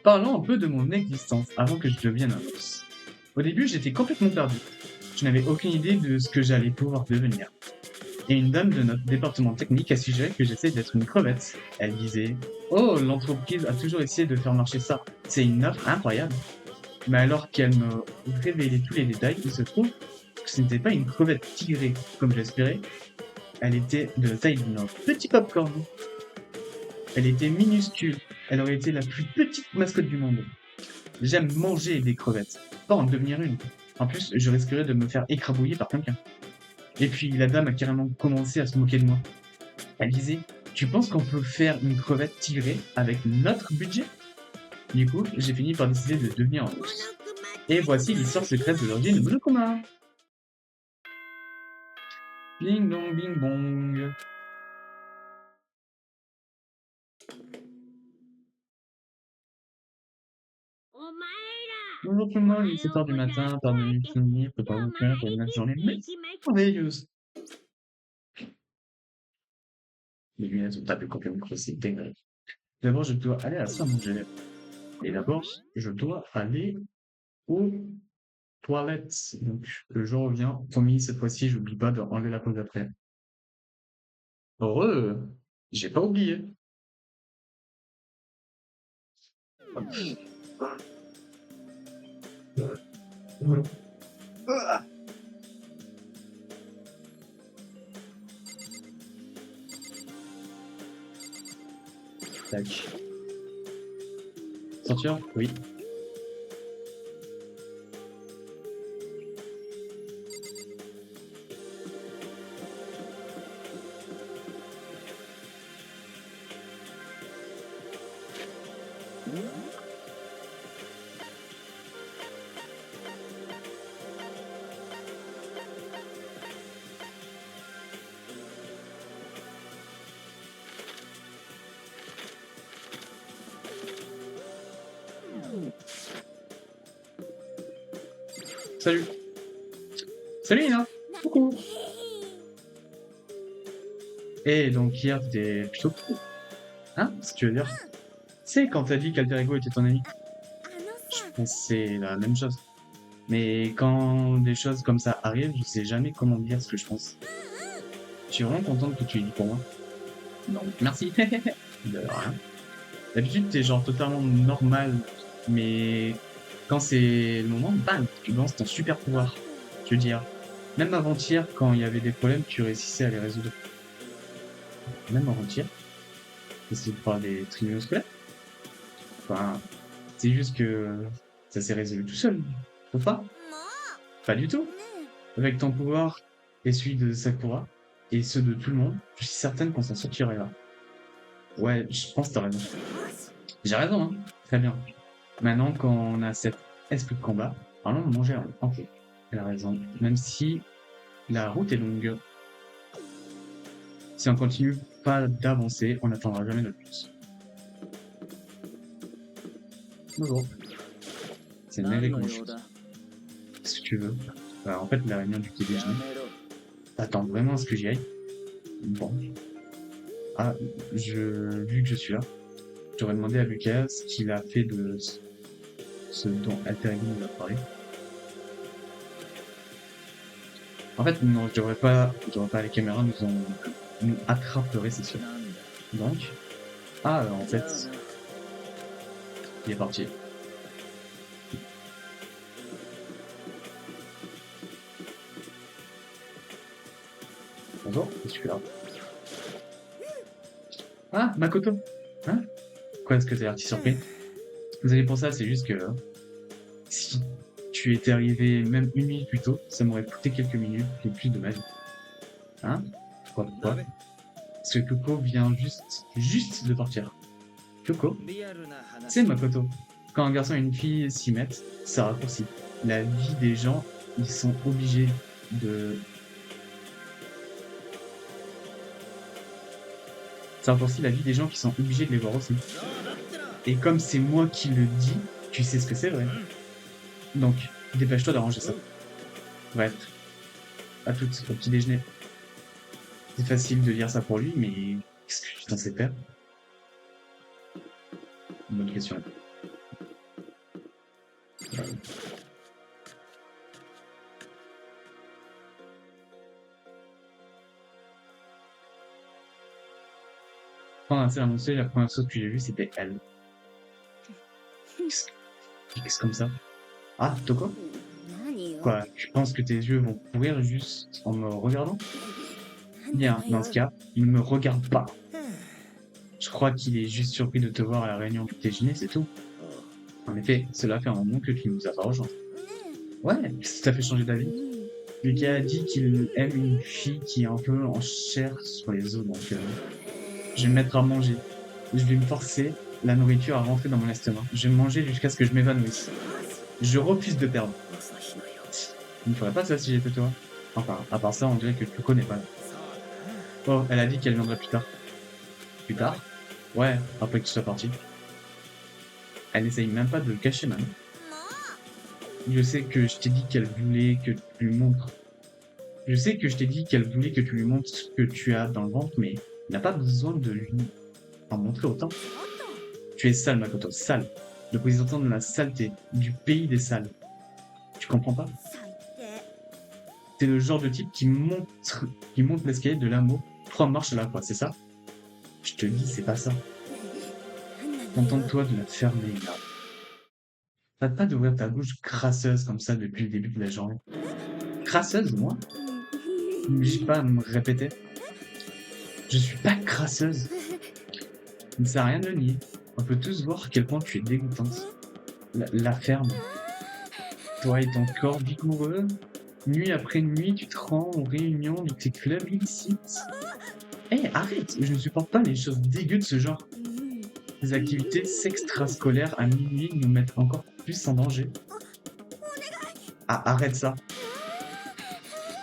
[SPEAKER 1] Parlons un peu de mon existence avant que je devienne un ours. Au début, j'étais complètement perdu. Je n'avais aucune idée de ce que j'allais pouvoir devenir. Et une dame de notre département technique a suggéré que j'essaie d'être une crevette. Elle disait: «Oh, l'entreprise a toujours essayé de faire marcher ça. C'est une offre incroyable.» Mais alors qu'elle me révélait tous les détails, il se trouve que ce n'était pas une crevette tigrée comme j'espérais. Elle était de la taille de notre petit popcorn. Elle était minuscule. Elle aurait été la plus petite mascotte du monde. J'aime manger des crevettes, pas en devenir une. En plus, je risquerais de me faire écrabouiller par quelqu'un. Et puis la dame a carrément commencé à se moquer de moi. Elle disait: «Tu penses qu'on peut faire une crevette tigrée avec notre budget?» Du coup, j'ai fini par décider de devenir un ours. Et voici l'histoire secrète de l'origine de Monokuma. Bing dong bing bong. Bonjour tout le monde, il est 7h du matin, par de nuit finie, préparez-vous pour une journée merveilleuse. Les lunettes ont tapé contre le micro, c'est dégueulasse. D'abord, je dois aller à la salle à manger. Et d'abord, je dois aller aux toilettes. Donc, je reviens. Promis, cette fois-ci, j'oublie pas de enlever la pause après. Heureux, j'ai pas oublié. Tac. Sortir? Oui. Salut. Salut Nina. Coucou. Et donc hier, t'étais plutôt cool. Hein? Ce que tu veux dire? C'est quand t'as dit qu'Alter Ego était ton ami. Je pense que c'est la même chose. Mais quand des choses comme ça arrivent, je sais jamais comment dire ce que je pense. Je suis vraiment contente que tu le dis pour moi. Donc, merci. De rien. D'habitude, t'es genre totalement normal, mais quand c'est le moment, bam, tu lances ton super pouvoir. Je veux dire, même avant-hier, quand il y avait des problèmes, tu réussissais à les résoudre. Même avant-hier, c'est pas des tribunaux scolaires. Enfin, c'est juste que ça s'est résolu tout seul. Faut pas? Pas du tout. Avec ton pouvoir et celui de Sakura, et ceux de tout le monde, je suis certaine qu'on s'en sortirait là. Ouais, je pense que t'as raison. J'ai raison, hein. Très bien. Maintenant qu'on a cet esprit de combat, allons manger en paix. Elle a raison. Même si la route est longue, si on continue pas d'avancer, on n'atteindra jamais notre but. Bonjour. C'est Neri Gauche. Qu'est-ce que tu veux? En fait, la réunion du petit déjeuner. T'attends vraiment à ce que j'y aille? Bon. Ah, vu que je suis là, j'aurais demandé à Lucas ce qu'il a fait de ce dont Alter Ego nous a parlé. En fait, non, je devrais pas, les caméras nous attraperaient, c'est sûr. Donc, en fait, il est parti. Bonjour, je suis là. Ah, Makoto. Hein? Pourquoi est-ce que t'as l'air si surpris? Vous avez pour ça, c'est juste que si tu étais arrivé même une minute plus tôt, ça m'aurait coûté quelques minutes et plus de ma vie. Hein? Je crois pas. Parce que Coco vient juste de partir. Coco? C'est Makoto. Quand un garçon et une fille s'y mettent, ça raccourcit. La vie des gens, ils sont obligés de... Ça raccourcit la vie des gens qui sont obligés de les voir aussi. Et comme c'est moi qui le dis, tu sais ce que c'est vrai. Donc, dépêche-toi d'arranger ça. Bref, à toutes, au petit déjeuner. C'est facile de dire ça pour lui, mais qu'est-ce que tu t'en sais faire? Bonne question. Quand on a annoncé, la première chose que j'ai vue, c'était elle. Qu'est-ce comme ça? Ah, Toko? Quoi, tu penses que tes yeux vont courir juste en me regardant? Bien, dans ce cas, il ne me regarde pas. Je crois qu'il est juste surpris de te voir à la réunion du déjeuner, c'est tout. En effet, cela fait un moment que tu nous as pas rejoint. Ouais, qu'est-ce qui t'a fait changer d'avis? Lucas a dit qu'il aime une fille qui est un peu en chair sur les os, donc je vais me mettre à manger. Je vais me forcer la nourriture à rentrer dans mon estomac. Je vais manger jusqu'à ce que je m'évanouisse. Je refuse de perdre. Je ne ferais pas ça si j'étais toi. Enfin, à part ça, on dirait que tu connais pas. Oh, elle a dit qu'elle viendrait plus tard. Plus tard? Ouais, après que tu sois parti. Elle n'essaye même pas de le cacher maintenant. Je sais que je t'ai dit qu'elle voulait que tu lui montres. Je sais que je t'ai dit qu'elle voulait que tu lui montres ce que tu as dans le ventre, mais il n'a pas besoin de lui en montrer autant. Tu es sale, Makoto, sale. Le représentant de la saleté, du pays des sales. Tu comprends pas? T'es le genre de type qui monte l'escalier de l'amour 3 marches à la fois, c'est ça? Je te dis, c'est pas ça. Contente-toi de la fermer, là. T'as pas d'ouvrir ta bouche crasseuse comme ça depuis le début de la journée. Crasseuse, moi? N'oblige pas à me répéter. Je suis pas crasseuse. Il ne sert à rien de le nier. On peut tous voir à quel point tu es dégoûtante. La ferme. Toi et ton corps vigoureux, nuit après nuit, tu te rends aux réunions de tes clubs illicites. Hé, arrête! Je ne supporte pas les choses dégueu de ce genre. Les activités sextrascolaires à minuit nous mettent encore plus en danger. Ah, arrête ça.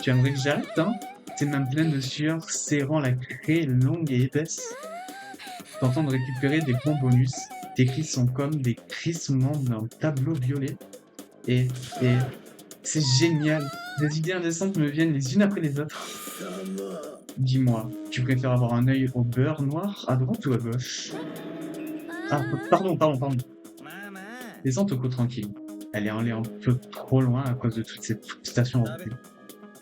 [SPEAKER 1] Tu aimerais que j'arrête, hein? Tes mains pleines de sueur serrant la craie longue et épaisse. Tentant de récupérer des bons bonus. Tes cris sont comme des crissements d'un tableau violet. Et, c'est génial. Des idées indécentes me viennent les unes après les autres. Dis-moi, tu préfères avoir un œil au beurre noir à droite ou à gauche? Ah, pardon. Descends Toko tranquille. Elle est allée un peu trop loin à cause de toutes ces stations au recul.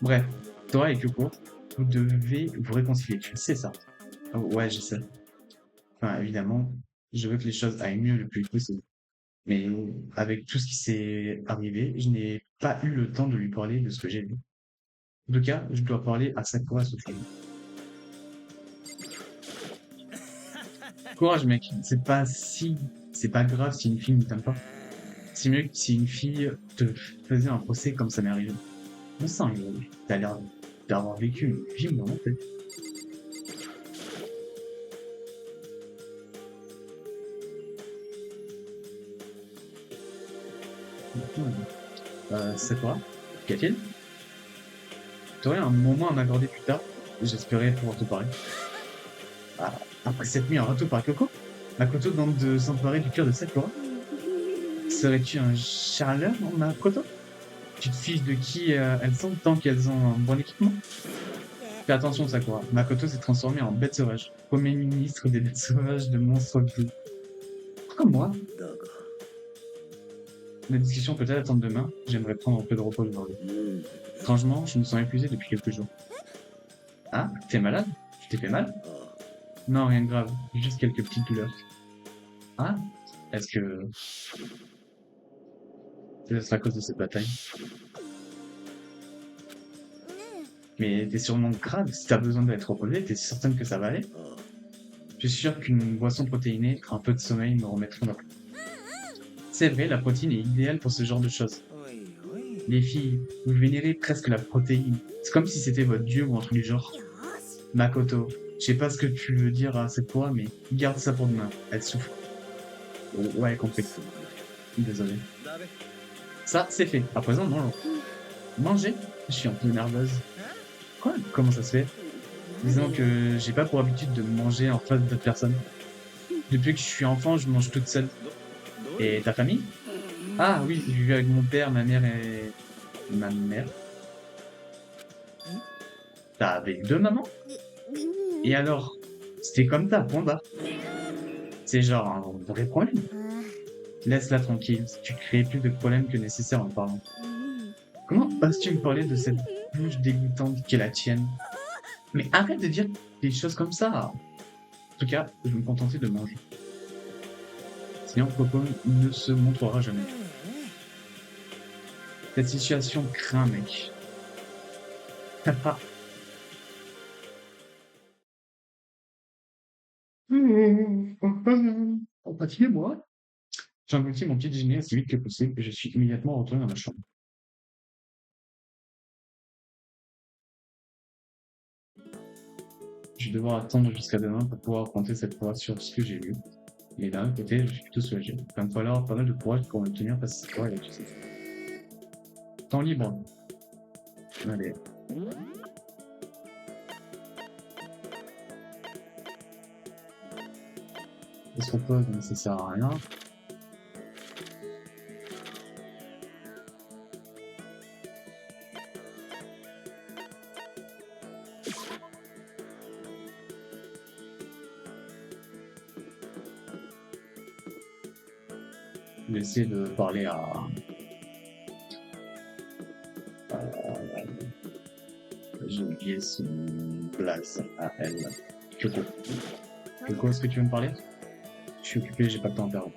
[SPEAKER 1] Bref, toi et Kyoko, vous devez vous réconcilier, tu sais ça. Oh, ouais, je sais. Enfin, évidemment, je veux que les choses aillent mieux le plus vite possible. Mais avec tout ce qui s'est arrivé, je n'ai pas eu le temps de lui parler de ce que j'ai vu. En tout cas, je dois parler à Sakura Sofie. Courage, mec. C'est pas grave si une fille ne t'aime pas. C'est mieux que si une fille te faisait un procès comme ça m'est arrivé. Non, ça, t'as l'air d'avoir vécu une vie momentée. Sakura, qu'y a-t-il? T'aurais un moment à m'accorder plus tard? J'espérais pouvoir te parler. Ah, après cette nuit en retour par Kyoko? Makoto tente de s'emparer du cœur de Sakura? Serais-tu un charleur, Makoto? Tu te fiches de qui elles sont tant qu'elles ont un bon équipement? Fais attention, Sakura. Makoto s'est transformé en bête sauvage. Premier ministre des bêtes sauvages de monstres bleu. Pourquoi moi? La discussion peut-être attendre demain. J'aimerais prendre un peu de repos aujourd'hui. Étrangement, je me sens épuisé depuis quelques jours. Ah, t'es malade? Tu t'es fait mal? Non, rien de grave. Juste quelques petites douleurs. Ah? Est-ce que c'est à cause de cette bataille? Mais t'es sûrement grave. Si t'as besoin d'être reposé, t'es certaine que ça va aller? Je suis sûr qu'une boisson protéinée, un peu de sommeil me remettrait ma. C'est vrai, la protéine est idéale pour ce genre de choses. Les filles, vous vénérez presque la protéine. C'est comme si c'était votre dieu ou un truc du genre. Makoto, je sais pas ce que tu veux dire à cette fois, mais garde ça pour demain. Elle souffre. Oh, ouais, compris. Désolé. Ça, c'est fait. À présent, mangeons. Manger? Je suis un peu nerveuse. Quoi? Comment ça se fait? Disons que j'ai pas pour habitude de manger en face d'autres personnes. Depuis que je suis enfant, je mange toute seule. Et ta famille? Ah oui, je vis avec mon père, ma mère et... Ma mère? T'as avec deux mamans? Et alors? C'était comme ça, point barre. C'est genre un vrai problème. Laisse-la tranquille, tu crées plus de problèmes que nécessaire en parlant. Comment oses-tu me parler de cette bouche dégoûtante qu'est la tienne? Mais arrête de dire des choses comme ça. En tout cas, je vais me contenter de manger. Sinon, Coco ne se montrera jamais. Cette situation craint, mec. Oh, fatiguez-moi. J'ai englouti mon petit déjeuner aussi vite que possible et je suis immédiatement retourné dans ma chambre. Je vais devoir attendre jusqu'à demain pour pouvoir compter cette fois sur ce que j'ai lu. Mais d'un autre côté, je suis plutôt soulagé. Il va me falloir pas mal de courage pour me tenir face à cette fois et tu sais. Temps libre. Allez. On se repose, mais ça sert à rien. Je vais essayer de parler à... J'ai oublié son place à elle. Kyoko. Kyoko, est-ce que tu veux me parler? Je suis occupé, j'ai pas le temps à perdre.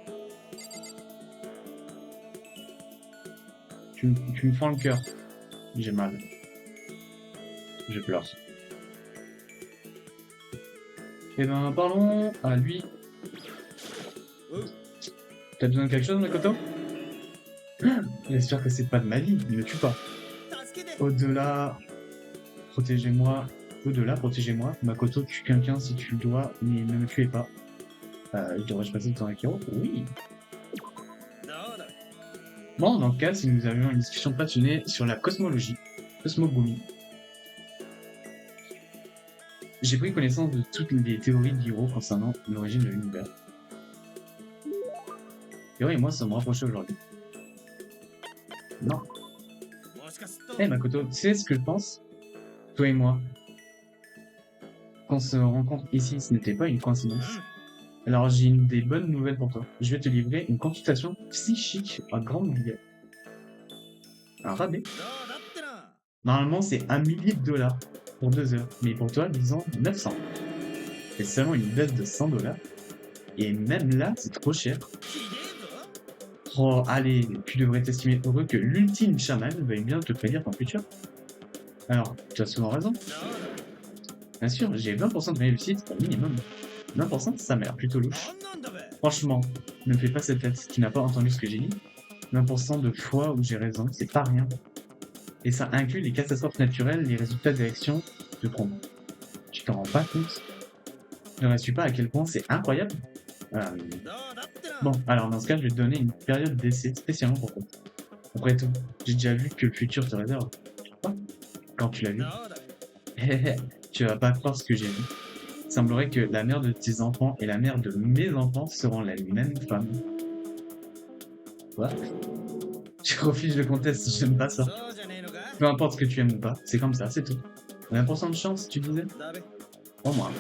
[SPEAKER 1] Tu me fends le cœur. J'ai mal. Je pleure. Eh ben, parlons à lui. T'as besoin de quelque chose, Makoto? J'espère que c'est pas de ma vie, ne me tue pas. Au-delà, protégez-moi. Au-delà, protégez-moi. Makoto, tue quelqu'un si tu le dois, mais ne me tuez pas. Devrais-je passer le temps avec Hiro? Oui. Bon, dans le cas, si nous avions une discussion passionnée sur la cosmologie, cosmogonie, j'ai pris connaissance de toutes les théories d'Hiro concernant l'origine de l'univers. Hiro et moi sommes rapprochés aujourd'hui. Non. Eh Makoto, tu sais ce que je pense? Toi et moi, qu'on se rencontre ici, ce n'était pas une coïncidence. Alors j'ai des bonnes nouvelles pour toi. Je vais te livrer une consultation psychique à grande billet. Un rabais. Normalement c'est 1 millier de dollars pour 2 heures, mais pour toi disons 900. C'est seulement une baisse de 100 dollars. Et même là c'est trop cher. Oh allez, tu devrais t'estimer heureux que l'ultime chaman veuille bien te prédire ton futur. Alors, tu as souvent raison. Bien sûr, j'ai 20% de réussite au minimum. 20%, ça m'a l'air plutôt louche. Franchement, ne me fais pas cette tête, tu n'as pas entendu ce que j'ai dit. 20% de fois où j'ai raison, c'est pas rien. Et ça inclut les catastrophes naturelles, les résultats d'élection de promo. Tu t'en rends pas compte? Je ne réussis pas à quel point c'est incroyable. Bon, alors dans ce cas, je vais te donner une période d'essai spécialement pour toi. Après tout, j'ai déjà vu que le futur te réserve. Quoi? Quand tu l'as vu? Tu vas pas croire ce que j'ai vu. Il semblerait que la mère de tes enfants et la mère de mes enfants seront la même femme. Quoi? Je refuse le conteste, j'aime pas ça. Peu importe ce que tu aimes ou pas, c'est comme ça, c'est tout. 20% de chance, tu disais? Au moins.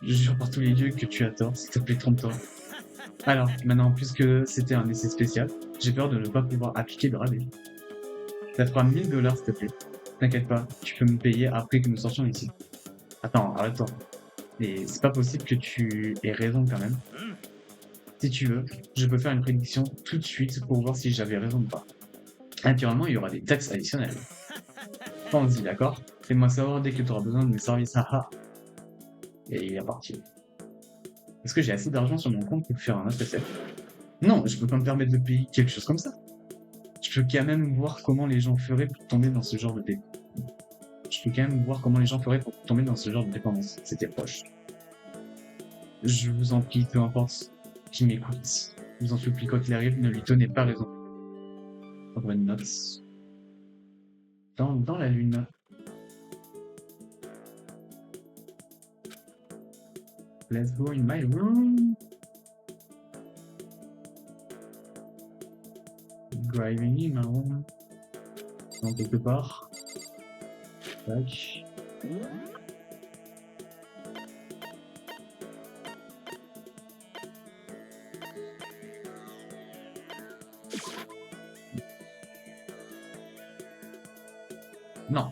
[SPEAKER 1] Je jure par tous les dieux que tu as tort, s'il te plaît, trompe-toi. Alors, maintenant, puisque c'était un essai spécial, j'ai peur de ne pas pouvoir appliquer le rabais. Ça fera 1000 dollars, s'il te plaît. T'inquiète pas, tu peux me payer après que nous sortions d'ici. Attends, arrête-toi. Et c'est pas possible que tu aies raison quand même. Si tu veux, je peux faire une prédiction tout de suite pour voir si j'avais raison ou pas. Naturellement, il y aura des taxes additionnelles. Pense-y, d'accord? Fais-moi savoir dès que tu auras besoin de mes services. Haha. Et il est parti. Est-ce que j'ai assez d'argent sur mon compte pour faire un autre SF? Non, je peux pas me permettre de payer quelque chose comme ça. Je peux quand même voir comment les gens feraient pour tomber dans ce genre de Je peux quand même voir comment les gens feraient pour tomber dans ce genre de dépendance. C'était proche. Je vous en prie, peu importe qui m'écoute. Je vous en supplie, quoi qu'il arrive, ne lui tenez pas raison. Encore une note. Dans la lune. Let's go in my room. Driving in my room. Dans quelque part. Tac. Non.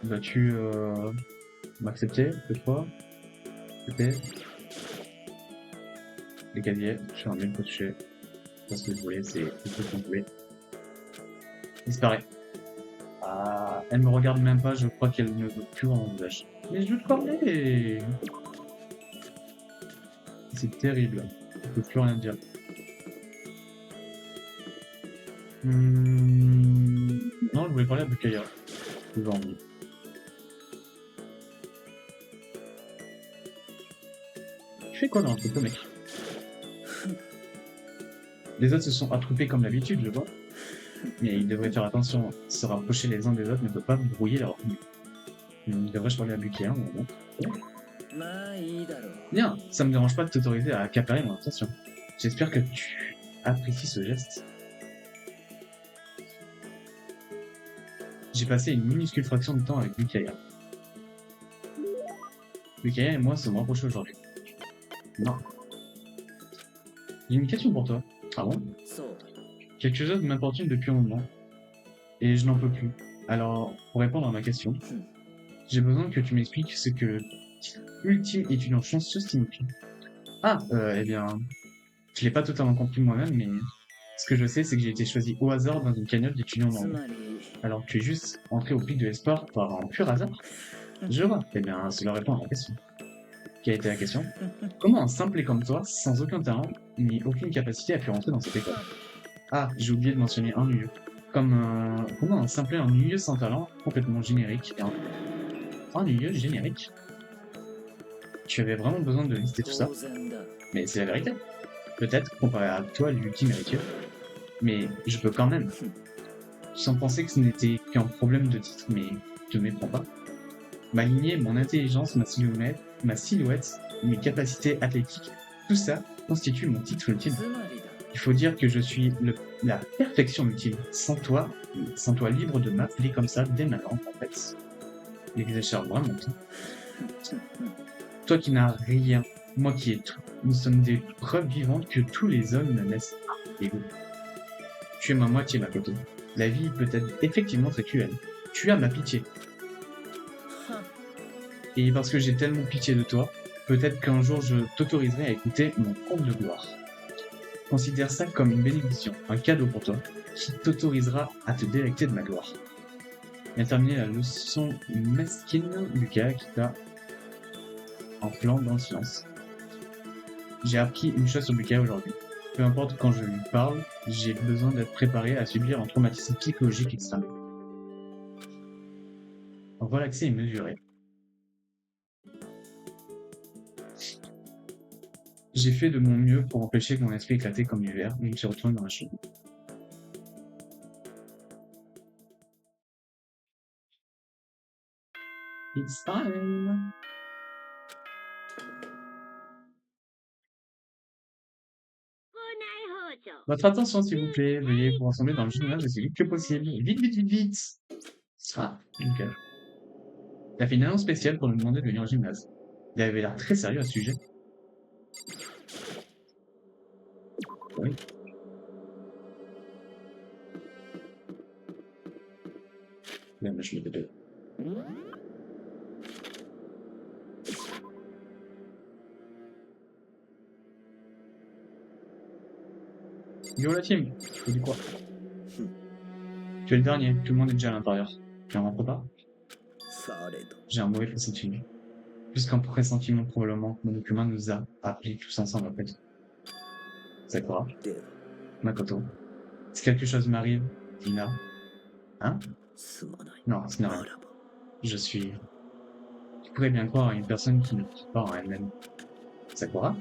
[SPEAKER 1] Vas-tu m'accepter cette fois? Peut-être. Les casiers, je suis un bien coaché. Parce que je voulais, c'est tout ce que je voulais. Disparaît. Ah, elle me regarde même pas, je crois qu'elle ne veut plus voir mon visage. Mais je veux te parler! C'est terrible. Je peux plus rien dire. Non, je voulais parler à Bukaya. J'ai envie. Tu fais quoi dans le truc, mec? Les autres se sont attroupés comme d'habitude, je vois. Mais ils devraient faire attention. Se rapprocher les uns des autres ne peut pas brouiller leur vue. Devrais-je parler à Bukaya? Bien, ça me dérange pas de t'autoriser à accaparer mon attention. J'espère que tu apprécies ce geste. J'ai passé une minuscule fraction de temps avec Bukaya. Bukaya et moi sommes rapprochés aujourd'hui. Non. J'ai une question pour toi. Ah bon? Quelque chose m'importune depuis un moment. Et je n'en peux plus. Alors, pour répondre à ma question, j'ai besoin que tu m'expliques ce que le titre ultime étudiant chanceux signifie. Ah, eh bien, je l'ai pas totalement compris moi-même, mais ce que je sais, c'est que j'ai été choisi au hasard dans une cagnotte d'étudiants normaux. Alors tu es juste entré au pic de l'espoir par un pur hasard? Je vois. Eh bien, cela répond à la question. Quelle a été la question? Comment un simplet comme toi, sans aucun talent, ni aucune capacité, a pu rentrer dans cette école? Ah, j'ai oublié de mentionner ennuyeux. Comment un simplet ennuyeux sans talent, complètement générique, et ennuyeux générique? Tu avais vraiment besoin de lister tout ça? Mais c'est la vérité. Peut-être, comparé à toi, l'ultime héritier. Mais je peux quand même. Sans penser que ce n'était qu'un problème de titre, mais te méprends pas. Ma lignée, mon intelligence, ma silhouette, mes capacités athlétiques, tout ça constitue mon titre ultime. Il faut dire que je suis la perfection ultime. Sans toi libre de m'appeler comme ça dès maintenant, en fait. Il exagère vraiment tout. Toi qui n'as rien, moi qui ai tout. Nous sommes des preuves vivantes que tous les hommes ne naissent pas égaux. Tu es ma moitié, ma copine. La vie peut être effectivement très cruelle. Tu as ma pitié. Et parce que j'ai tellement pitié de toi, peut-être qu'un jour je t'autoriserai à écouter mon conte de gloire. Considère ça comme une bénédiction, un cadeau pour toi, qui t'autorisera à te délecter de ma gloire. Bien terminé la leçon mesquine, Lucas quitta en plan dans le silence. J'ai appris une chose sur Lucas aujourd'hui. Peu importe quand je lui parle, j'ai besoin d'être préparé à subir un traumatisme psychologique extrême. Relaxé et mesuré. J'ai fait de mon mieux pour empêcher que mon esprit éclatait comme l'hiver, mais je me suis retourné dans la chambre. It's time! Votre attention, s'il vous plaît. Veuillez vous rassembler dans le gymnase aussi vite que possible. Vite, vite, vite, vite! Ah, nickel. Il a fait une annonce spéciale pour nous demander de venir au gymnase. Il avait l'air très sérieux à ce sujet. Oui. Là, je me débrouille. Yo la team, tu dis quoi? Tu es le dernier, tout le monde est déjà à l'intérieur. Tu en rentres pas? J'ai un mauvais pressentiment. Puisqu'un pressentiment probablement que Monokuma nous a appelés tous ensemble après. Sakura, Makoto. Si quelque chose m'arrive, Tina. Hein? Non, ce n'est rien. Je suis... Tu pourrais bien croire à une personne qui ne croit pas en elle-même. Sakura?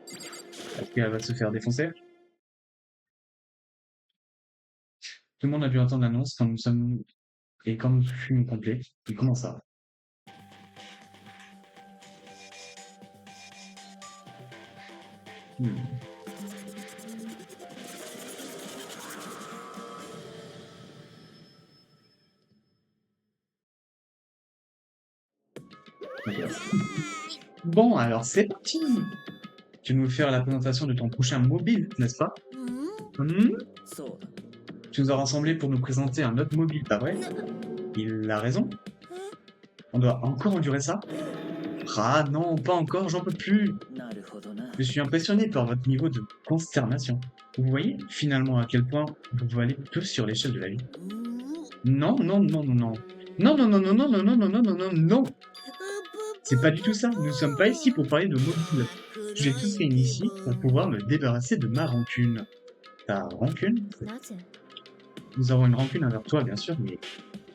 [SPEAKER 1] Est-ce qu'elle va se faire défoncer? Tout le monde a dû entendre l'annonce quand nous sommes... Et quand nous fûmes complets, il commença. Hmm. Bon, alors c'est parti! Tu veux nous faire la présentation de ton prochain mobile, n'est-ce pas? Hmm? Tu nous as rassemblés pour nous présenter un autre mobile, pas vrai? Il a raison? On doit encore endurer ça? Ah non, pas encore, j'en peux plus! Je suis impressionné par votre niveau de consternation. Vous voyez finalement à quel point vous valez peu sur l'échelle de la vie. Non, non, non, non, non. Non, non, non, non, non, non, non, non, non, non, non, non. C'est pas du tout ça. Nous ne sommes pas ici pour parler de mobile. J'ai tous réuni ici pour pouvoir me débarrasser de ma rancune. Ta rancune? Nous avons une rancune envers toi, bien sûr, mais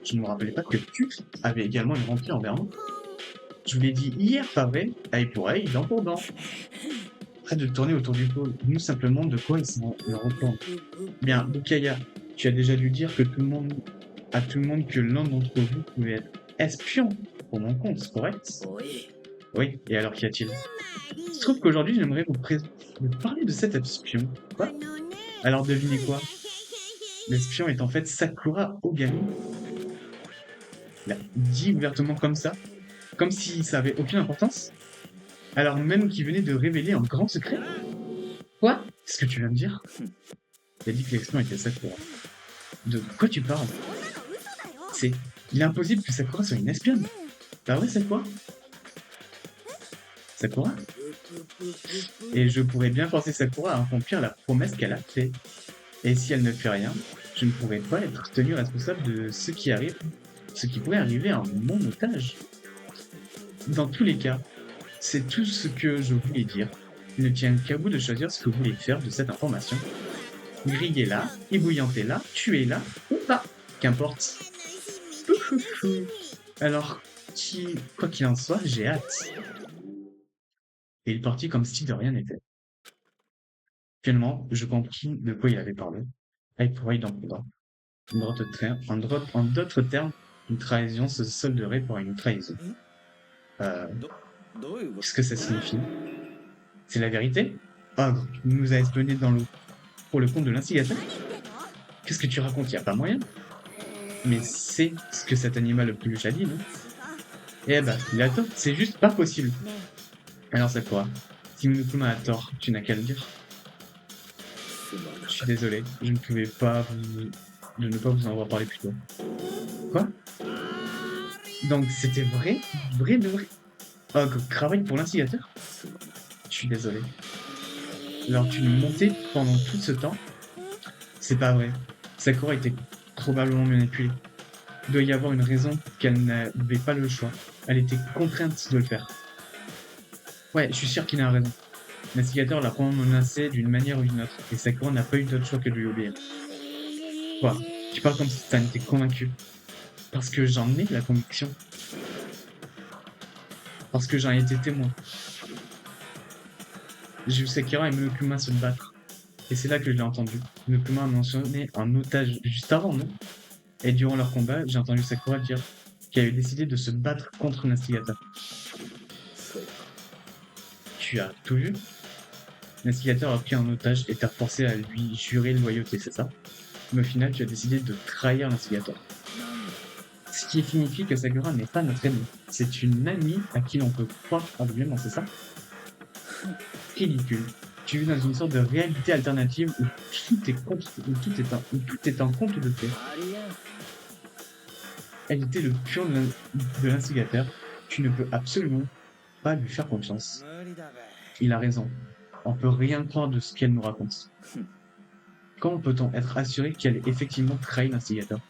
[SPEAKER 1] je ne me rappelais pas que tu avais également une rancune envers nous. Je vous l'ai dit hier, pas vrai? Œil pour œil, dent pour dent. Arrête de tourner autour du pot. Dis-nous simplement de quoi ils sont le reprendre. Bien, Bukaya, tu as déjà dû dire que à tout le monde que l'un d'entre vous pouvait être espion pour mon compte, correct? Oui, et alors qu'y a-t-il? Il se trouve qu'aujourd'hui, j'aimerais vous parler de cet espion. Quoi? Alors devinez quoi? L'espion est en fait Sakura Ogami. Il a dit ouvertement comme ça, comme si ça avait aucune importance. Alors même qu'il venait de révéler un grand secret. Quoi? Qu'est-ce que tu viens de dire? Il a dit que l'espion était Sakura. De quoi tu parles? Il est impossible que Sakura soit une espionne. Pas vrai, Sakura? Sakura? Et je pourrais bien forcer Sakura à accomplir la promesse qu'elle a faite. Et si elle ne fait rien, je ne pourrais pas être tenu responsable de ce qui arrive, ce qui pourrait arriver à mon otage. Dans tous les cas, c'est tout ce que je voulais dire. Il ne tient qu'à vous de choisir ce que vous voulez faire de cette information. Grille est là, ébouillante est là, tu es là, ou pas. Qu'importe. Alors, quoi qu'il en soit, j'ai hâte. Et il partit comme si de rien n'était. Finalement, je compris de quoi il avait parlé. Œil pour œil, dent pour dent. En d'autres termes, une trahison se solderait par une trahison. Qu'est-ce que ça signifie? C'est la vérité? Ogre, il nous a espionnés pour le compte de l'instigateur? Qu'est-ce que tu racontes? Y a pas moyen? Mais c'est ce que cet animal le plus a dit, non? Eh ben, il a tort, c'est juste pas possible. Alors c'est quoi? Si Monokuma a tort, tu n'as qu'à le dire. Je suis désolé, je ne pouvais pas de ne pas vous en avoir parlé plus tôt. Quoi? Donc c'était vrai? Vrai de vrai? Ogre travaille pour l'instigateur? Je suis désolé. Alors tu nous montais pendant tout ce temps? C'est pas vrai. Sakura était probablement manipulée. Il doit y avoir une raison qu'elle n'avait pas le choix. Elle était contrainte de le faire. Ouais, je suis sûr qu'il a raison. L'instigateur l'a probablement menacé d'une manière ou d'une autre, et Sakura n'a pas eu d'autre choix que de lui obéir. Quoi? Tu parles comme si t'en étais convaincu. Parce que j'en ai la conviction. Parce que j'en ai été témoin. J'ai vu Sakura et Monokuma se battre. Et c'est là que je l'ai entendu. Monokuma a mentionné un otage juste avant, non? Et durant leur combat, j'ai entendu Sakura dire qu'elle avait décidé de se battre contre l'instigateur. Tu as tout vu? L'instigateur a pris un otage et t'a forcé à lui jurer loyauté, c'est ça? Mais au final, tu as décidé de trahir l'instigateur. Ce qui signifie que Sakura n'est pas notre ennemi. C'est une amie à qui l'on peut croire aveuglément, c'est ça? Ridicule. Tu vis dans une sorte de réalité alternative où tout est un conte de fées. Elle était le pion de l'instigateur. Tu ne peux absolument pas lui faire confiance. Il a raison. On peut rien croire de ce qu'elle nous raconte. Comment peut-on être assuré qu'elle ait effectivement trahi l'instigateur?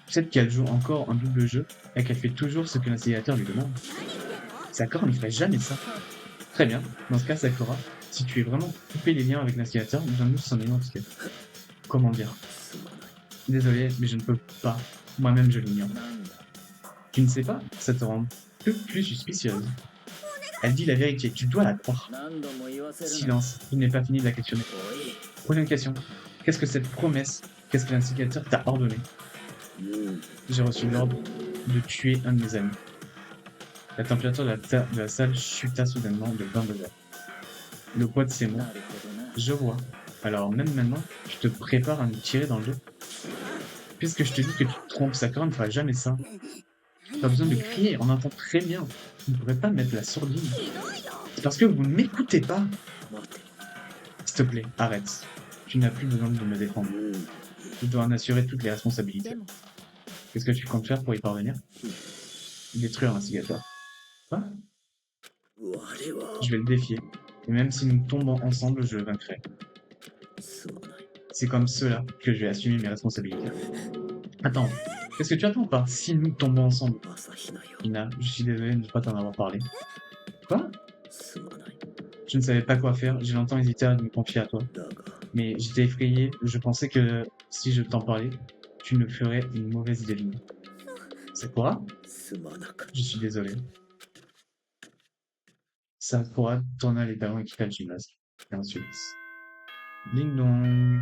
[SPEAKER 1] Peut-être qu'elle joue encore un double jeu et qu'elle fait toujours ce que l'instigateur lui demande. Sakura ne ferait jamais ça. Très bien. Dans ce cas, Sakura, si tu es vraiment coupé les liens avec l'instigateur, donne-nous son identité. Comment dire? Désolé, mais je ne peux pas. Moi-même, je l'ignore. Tu ne sais pas? Ça te rend que plus suspicieuse. Elle dit la vérité, tu dois la croire. Silence, il n'est pas fini de la questionner. Prochaine question. Qu'est-ce que cette promesse, qu'est-ce que l'instigateur t'a ordonné? J'ai reçu l'ordre de tuer un de mes amis. La température de la salle chuta soudainement de 20 degrés. Le poids de ces mots. Je vois. Alors même maintenant, je te prépare à nous tirer dans le dos. Puisque je te dis que tu te trompes, Sakura ne fera jamais ça. Pas besoin de crier, on entend très bien. Vous ne pourrez pas mettre la sourdine. C'est parce que vous ne m'écoutez pas. S'il te plaît, arrête. Tu n'as plus besoin de me défendre. Je dois en assurer toutes les responsabilités. Qu'est-ce que tu comptes faire pour y parvenir? Détruire l'instigateur. Quoi? Je vais le défier. Et même si nous tombons ensemble, je le vaincrai. C'est comme cela que je vais assumer mes responsabilités. Attends, qu'est-ce que tu attends par si nous tombons ensemble? Ina, je suis désolé de ne pas t'en avoir parlé. Quoi? Je ne savais pas quoi faire, j'ai longtemps hésité à me confier à toi. Mais j'étais effrayé, je pensais que si je t'en parlais, tu me ferais une mauvaise idée de moi. Sakura? Je suis désolé. Sakura tourna les talons et quitta le gymnase. Et ensuite... Ding dong.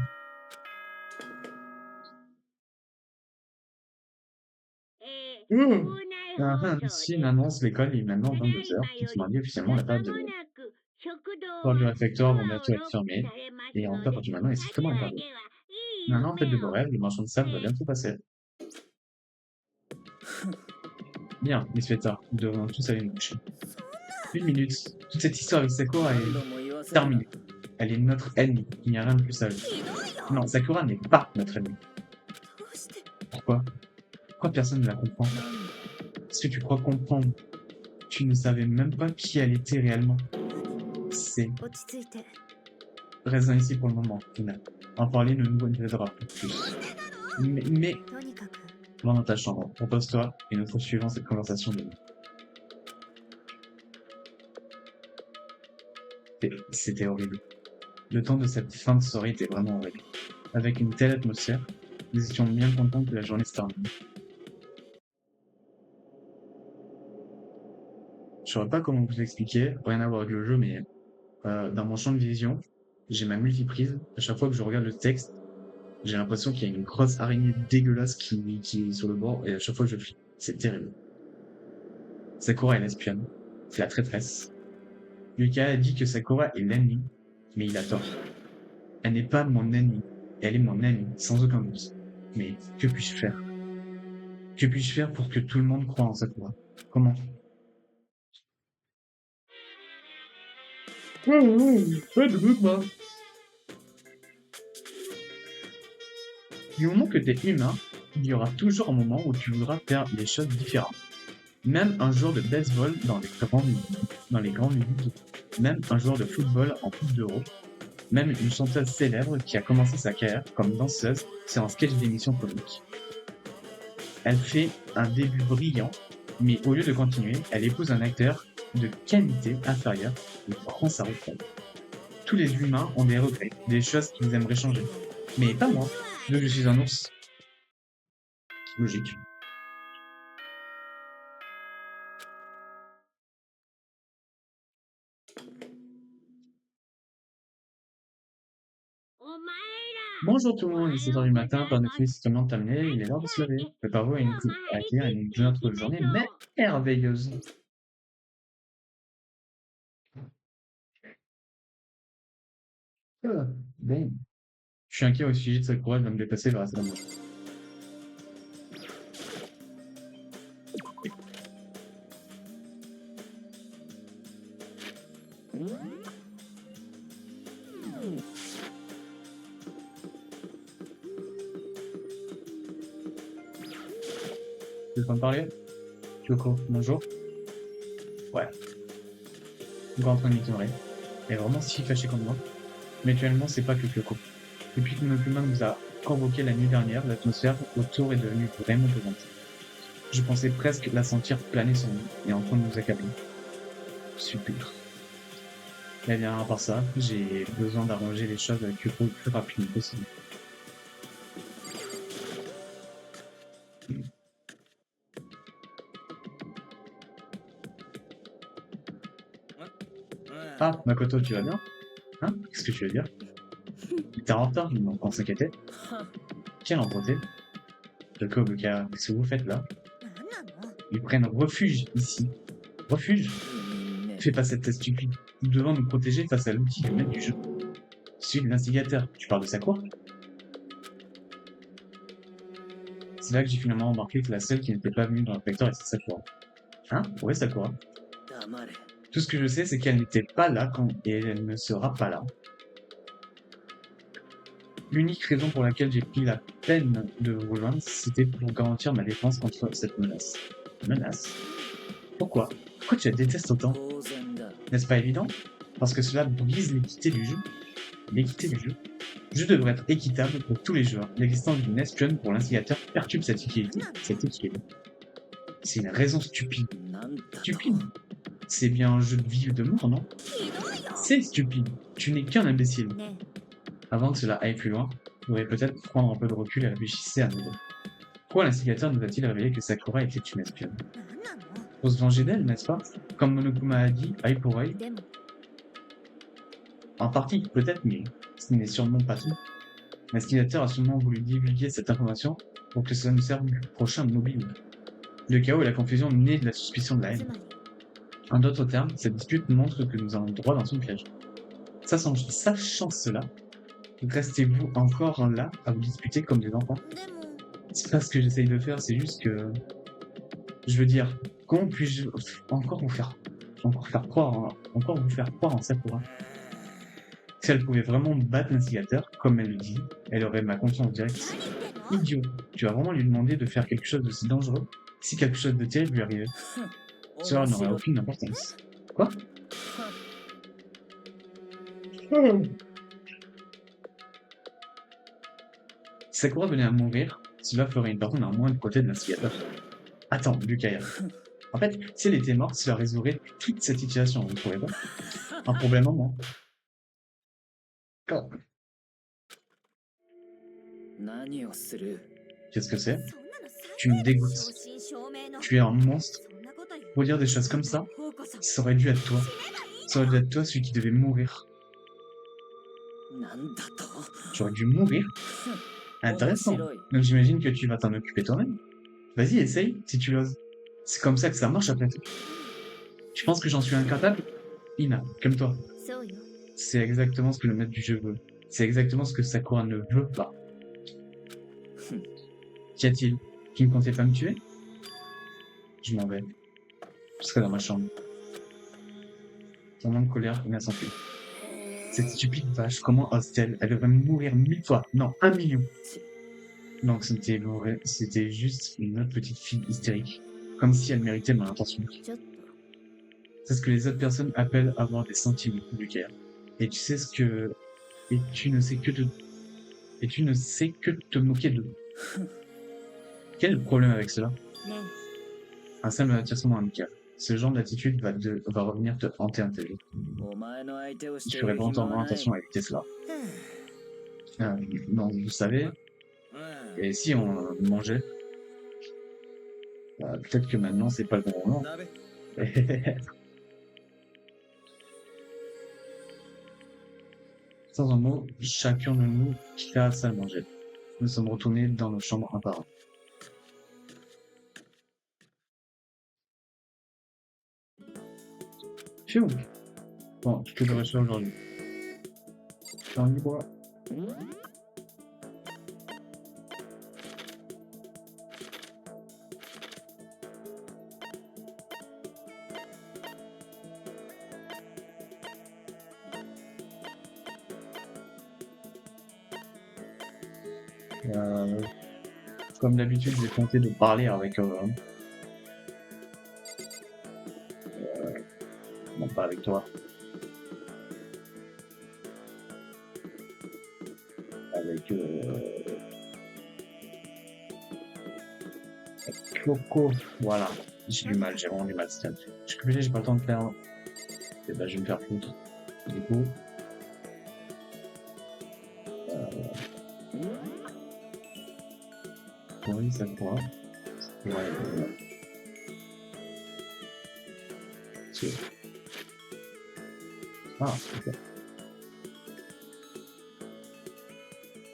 [SPEAKER 1] Si annonce l'école est maintenant 22h, qui se marque officiellement la période de Noël. Portes du réfectoire vont bientôt être fermées, et rentrer à partir du maintenant est strictement interdit. Maintenant, faites de vos rêves, le marchand de sable va bientôt passer. Bien, il se fait tard, nous devons tous aller nous coucher. Une minute, toute cette histoire avec Sakura est terminée. Elle est notre ennemie, il n'y a rien de plus sage. Non, Sakura n'est pas notre ennemie. Pourquoi? Pourquoi personne ne la comprend? Est-ce que tu crois comprendre? Tu ne savais même pas qui elle était réellement. C'est... Reste ici pour le moment, Tina. En parler ne nous aidera pas plus. Mais... Va dans ta chambre, repose-toi et nous poursuivons cette conversation de nuit. C'était horrible. Le temps de cette fin de soirée était vraiment horrible. Avec une telle atmosphère, nous étions bien contents que la journée se termine. Je saurais pas comment vous expliquer, rien à voir avec le jeu, mais dans mon champ de vision, j'ai ma multiprise. À chaque fois que je regarde le texte, j'ai l'impression qu'il y a une grosse araignée dégueulasse qui est sur le bord, et à chaque fois je flippe. C'est terrible. Sakura est l'espion. C'est la traîtresse. Yuka a dit que Sakura est l'ennemi, mais il a tort. Elle n'est pas mon ennemie. Elle est mon amie, sans aucun doute. Mais que puis-je faire? Que puis-je faire pour que tout le monde croie en Sakura? Comment? Pas de doute, moi. Du moment que t'es humain, il y aura toujours un moment où tu voudras faire les choses différemment. Même un joueur de baseball dans les grandes ligues, même un joueur de football en Coupe d'Euro, même une chanteuse célèbre qui a commencé sa carrière comme danseuse sur un sketch d'émission comique. Elle fait un début brillant, mais au lieu de continuer, elle épouse un acteur de qualité inférieure et prend sa retraite. Tous les humains ont des regrets, des choses qu'ils aimeraient changer. Mais pas moi, vu que je suis un ours. Logique. Bonjour tout le monde, il est 7h du matin, par notre c'est seulement terminé, il est l'heure de se lever. Préparez-vous à accueillir une autre journée merveilleuse. Ben. Je suis inquiet au sujet de Sakura, je vais me déplacer vers la salle à manger. Tu veux pas me parler? Kyoko, bonjour. Ouais. Encore en train de m'ignorer. Elle est vraiment si fâchée contre moi. Mais actuellement, c'est pas que Kyoko. Depuis que Monokuma nous a convoqué la nuit dernière, l'atmosphère autour est devenue vraiment pesante. Je pensais presque la sentir planer sur nous et en train de nous accabler. Super. Eh bien, à part ça, j'ai besoin d'arranger les choses avec le plus rapidement possible. Ah, Makoto, tu vas bien? Hein? Qu'est-ce que tu veux dire? T'es en retard, donc on s'inquiétait. Quelle embrouille. Jacob, qu'est-ce que vous faites là? Ils prennent refuge ici. Refuge? Fais pas cette test stupide. Nous devons nous protéger face à l'outil du maître du jeu. Celui de l'instigateur. Tu parles de Sakura? C'est là que j'ai finalement remarqué que la seule qui n'était pas venue dans le vecteur était Sakura. Hein? Ouais, Sakura. Tout ce que je sais, c'est qu'elle n'était pas là et elle ne sera pas là. L'unique raison pour laquelle j'ai pris la peine de vous rejoindre, c'était pour garantir ma défense contre cette menace. Menace? Pourquoi? Pourquoi tu la détestes autant? N'est-ce pas évident? Parce que cela brise l'équité du jeu. L'équité du jeu. Le jeu devrait être équitable pour tous les joueurs. L'existence d'une espionne pour l'instigateur perturbe cette équité. C'est une raison stupide. Stupide? C'est bien un jeu de vie ou de mort, non? C'est stupide. Tu n'es qu'un imbécile. Avant que cela aille plus loin, vous devriez peut-être prendre un peu de recul et réfléchir à nouveau. Pourquoi l'instigateur nous a-t-il révélé que Sakura était une espionne? Pour se venger d'elle, n'est-ce pas? Comme Monokuma a dit, œil pour œil. En partie, peut-être, mais ce n'est sûrement pas tout. L'instigateur a sûrement voulu divulguer cette information pour que cela nous serve du prochain mobile. Le chaos et la confusion naît de la suspicion de la haine. En d'autres termes, cette dispute montre que nous avons droit dans son piège. Sachant cela, restez-vous encore là à vous disputer comme des enfants? C'est pas ce que j'essaye de faire, c'est juste que... Je veux dire, comment puis-je encore vous faire croire en Sakura? Si elle pouvait vraiment battre l'instigateur, comme elle le dit, elle aurait ma confiance directe. Idiot, tu vas vraiment lui demander de faire quelque chose de si dangereux si quelque chose de terrible lui arrivait. Cela n'aurait aucune importance. Quoi? Si Sakura venait à mourir, cela ferait une personne en moins du côté de l'instigateur. Attends, Lukaya. En fait, si elle était morte, cela résoudrait toute cette situation, vous ne trouvez pas? Un problème en moins. Qu'est-ce que c'est? Tu me dégoûtes. Tu es un monstre. Pour dire des choses comme ça, ça aurait dû être toi. Ça aurait dû être toi celui qui devait mourir. Tu aurais dû mourir? Intéressant. Donc j'imagine que tu vas t'en occuper toi-même. Vas-y, essaye, si tu l'oses. C'est comme ça que ça marche après tout. Tu penses que j'en suis incapable? Ina, calme-toi. C'est exactement ce que le maître du jeu veut. C'est exactement ce que Sakura ne veut pas. Qu'y a-t-il? Qui ne comptait pas me tuer? Je m'en vais. Je serai dans ma chambre. Tournant de colère, Ina s'enfuit. Cette stupide vache, comment ose-t-elle? Elle devrait mourir 1000 fois. Non, 1 million. Donc c'était juste une autre petite fille hystérique. Comme si elle méritait mon attention. C'est ce que les autres personnes appellent avoir des sentiments du cœur. Et tu sais ce que... Et tu ne sais que te moquer d'eux. Quel est le problème avec cela? Un simple avertissement amical. Ce genre d'attitude va revenir te hanter un tel jour. Je ferai vraiment attention à éviter cela. Non, vous savez, et si on mangeait? Peut-être que maintenant c'est pas le bon moment. Sans un mot, chacun de nous quitta la salle à manger. Nous sommes retournés dans nos chambres un par un. Phew. Bon, que devrais-je faire aujourd'hui? J'ai envie de boire. Comme d'habitude, j'ai tenté de parler avec... non, pas avec toi. Avec... Coco, voilà. J'ai du mal, j'ai vraiment du mal, c'est Je suis obligé, j'ai pas le temps de faire. Et bah, je vais me faire foutre. Du coup, oui, ça pourra. Ouais, c'est- Ah, ok.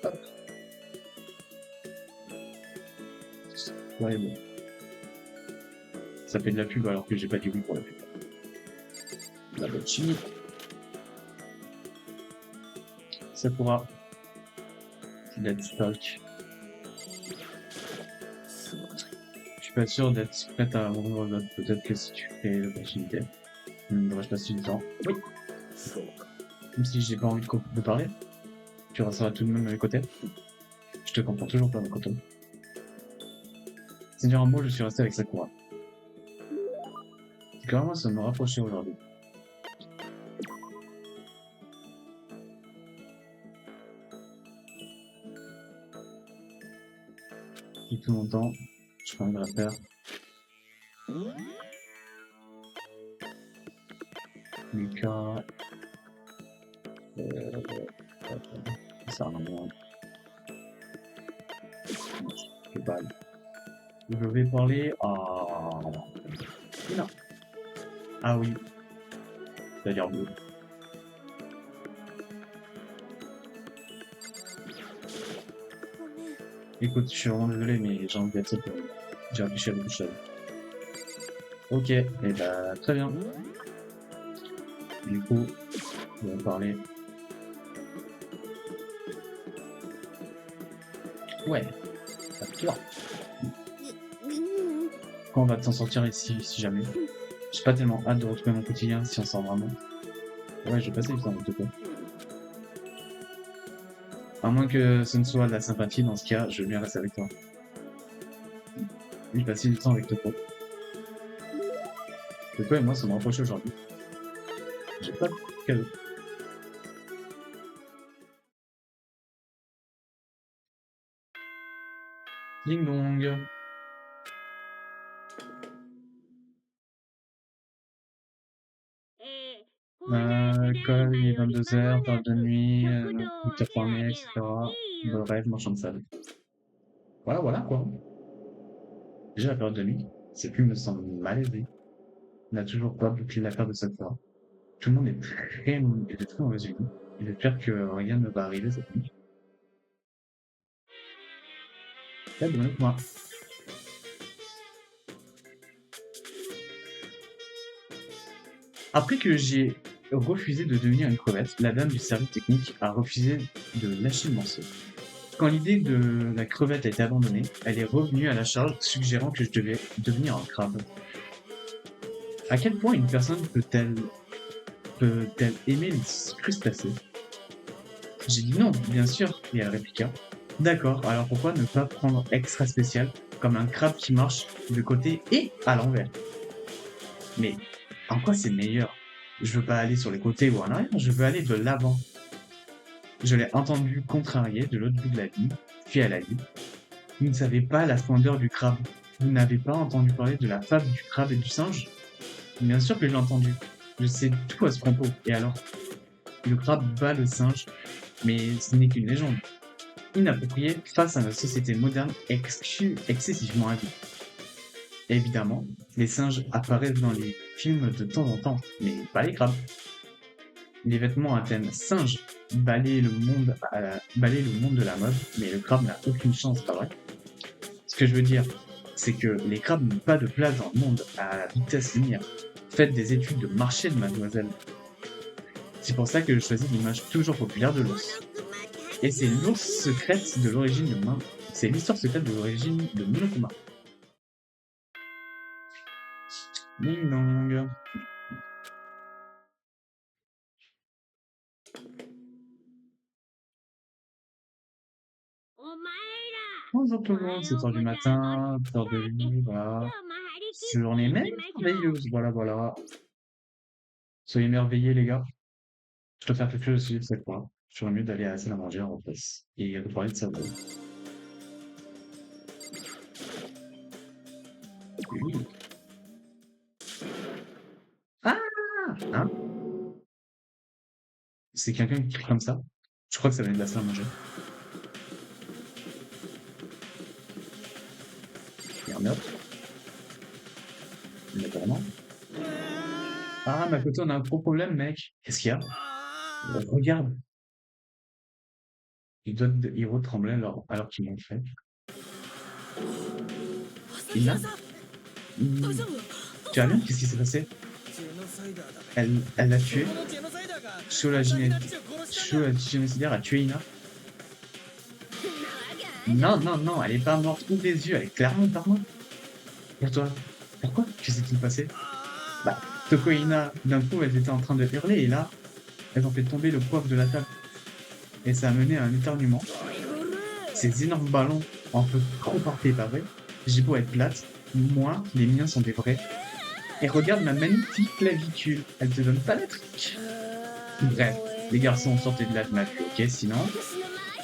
[SPEAKER 1] Hop. Ouais, bon. Ça fait de la pub alors que j'ai pas dit oui pour la pub. La bonne chimie, ça pourra. Let's talk. Je suis pas sûr d'être prête à ouvrir le vote. Peut-être que si tu fais l'opportunité, devrais-je passer du temps. Oui. Même si j'ai pas envie de parler, tu resteras tout de même à mes côtés. Je te comprends toujours pas, mon coton. C'est dire un mot, je suis resté avec Sakura. Clairement, ça me rapprochait aujourd'hui. Depuis tout longtemps, je peux rien faire. Lucas, ça a rien. Je sais pas. Je vais parler à... Non. Ah oui, c'est-à-dire bleu. Écoute, je suis vraiment désolé, mais j'ai envie d'être que j'ai réfléchi à beaucoup de choses. Ok, et bah très bien. Du coup, on va parler. Ouais, toi. Quand on va t'en sortir ici, si jamais. J'ai pas tellement hâte de retrouver mon quotidien si on sort vraiment. Ouais, je vais passer du temps avec toi. À moins que ce ne soit de la sympathie, dans ce cas, je veux bien rester avec toi. Oui, passer du temps avec Topo. Topo et moi sommes rapprochés aujourd'hui. J'ai pas de cadeau. Ding dong. Call, il est 22h, période de nuit, Victor Cornet, etc. Bref, marchand de sable. Voilà, voilà, quoi. Déjà, la période de nuit, ces plumes me semblent malaisées. On n'a toujours pas bouclé l'affaire de cette fois. Tout le monde est de très mauvaise humeur. J'espère que rien ne va arriver cette nuit. Moi. Après que j'ai refusé de devenir une crevette, la dame du service technique a refusé de lâcher le morceau. Quand l'idée de la crevette a été abandonnée, elle est revenue à la charge, suggérant que je devais devenir un crabe. À quel point une personne peut-elle aimer les crustacés? J'ai dit non, bien sûr, et elle répliqua. D'accord, alors pourquoi ne pas prendre extra spécial, comme un crabe qui marche de côté et à l'envers? Mais en quoi c'est meilleur? Je veux pas aller sur les côtés ou en arrière, je veux aller de l'avant. Je l'ai entendu contrarié de l'autre bout de la ligne, puis à la ligne. Vous ne savez pas la splendeur du crabe. Vous n'avez pas entendu parler de la fable du crabe et du singe? Bien sûr que je l'ai entendu. Je sais tout à ce propos. Et alors? Le crabe bat le singe, mais ce n'est qu'une légende. Inappropriée face à notre société moderne excessivement avide. Évidemment, les singes apparaissent dans les films de temps en temps, mais pas les crabes. Les vêtements à thème singe balayent le monde de la mode, mais le crabe n'a aucune chance, pas vrai? Ce que je veux dire, c'est que les crabes n'ont pas de place dans le monde à la vitesse lumière. Faites des études de marché, mademoiselle. C'est pour ça que je choisis l'image toujours populaire de l'ours. Et c'est l'ours secrète de l'origine de Main. C'est l'histoire secrète de l'origine de Monokuma. Ding dong. Bonjour tout le monde, c'est heure du matin, heure de nuit, voilà. Journée merveilleuse, voilà, voilà. Soyez merveilleux, les gars. Je dois faire quelque chose aussi cette fois. Je ferais mieux d'aller à la salle à manger en place et de parler de ça. Oui. Ah! Hein? C'est quelqu'un qui crie comme ça? Je crois que ça vient de la salle à manger. Merde, vraiment. Ah, Makoto, on a un gros problème, mec. Qu'est-ce qu'il y a? Regarde. Les doigts de Hiro tremblaient alors qu'ils l'ont fait. Et là, tu vas bien? Qu'est-ce qui s'est passé? Elle l'a tué. Shola génocidaire a tué Ina. Non, non, non, elle est pas morte. Ouvre les yeux, elle est clairement pas morte. Pour toi, pourquoi? Que s'est-il passé? Bah, Toko et Ina, d'un coup, elles étaient en train de hurler et là, elles ont fait tomber le coiffe de la table. Et ça a mené à un éternuement. Ces énormes ballons en feu trop portés, pas vrai? J'ai beau être plate, moi, les miens sont des vrais. Et regarde ma magnifique clavicule, elle te donne pas la trique. Bref, les garçons, sortez de là de ma vue, ok? Sinon,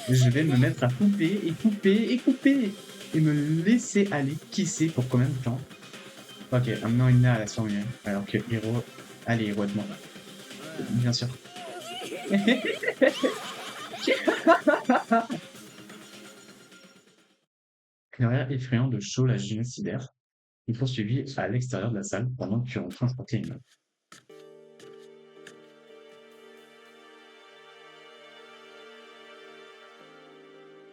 [SPEAKER 1] je vais me mettre à couper et couper et couper et me laisser aller. Qui sait pour combien de temps? Ok, maintenant Ina à la surveillance, alors que Hiro... Allez, Hiro, demande. Bien sûr. Un rire effrayant de Sho, la génocidaire, il poursuivit à l'extérieur de la salle pendant que on transportait une meuf.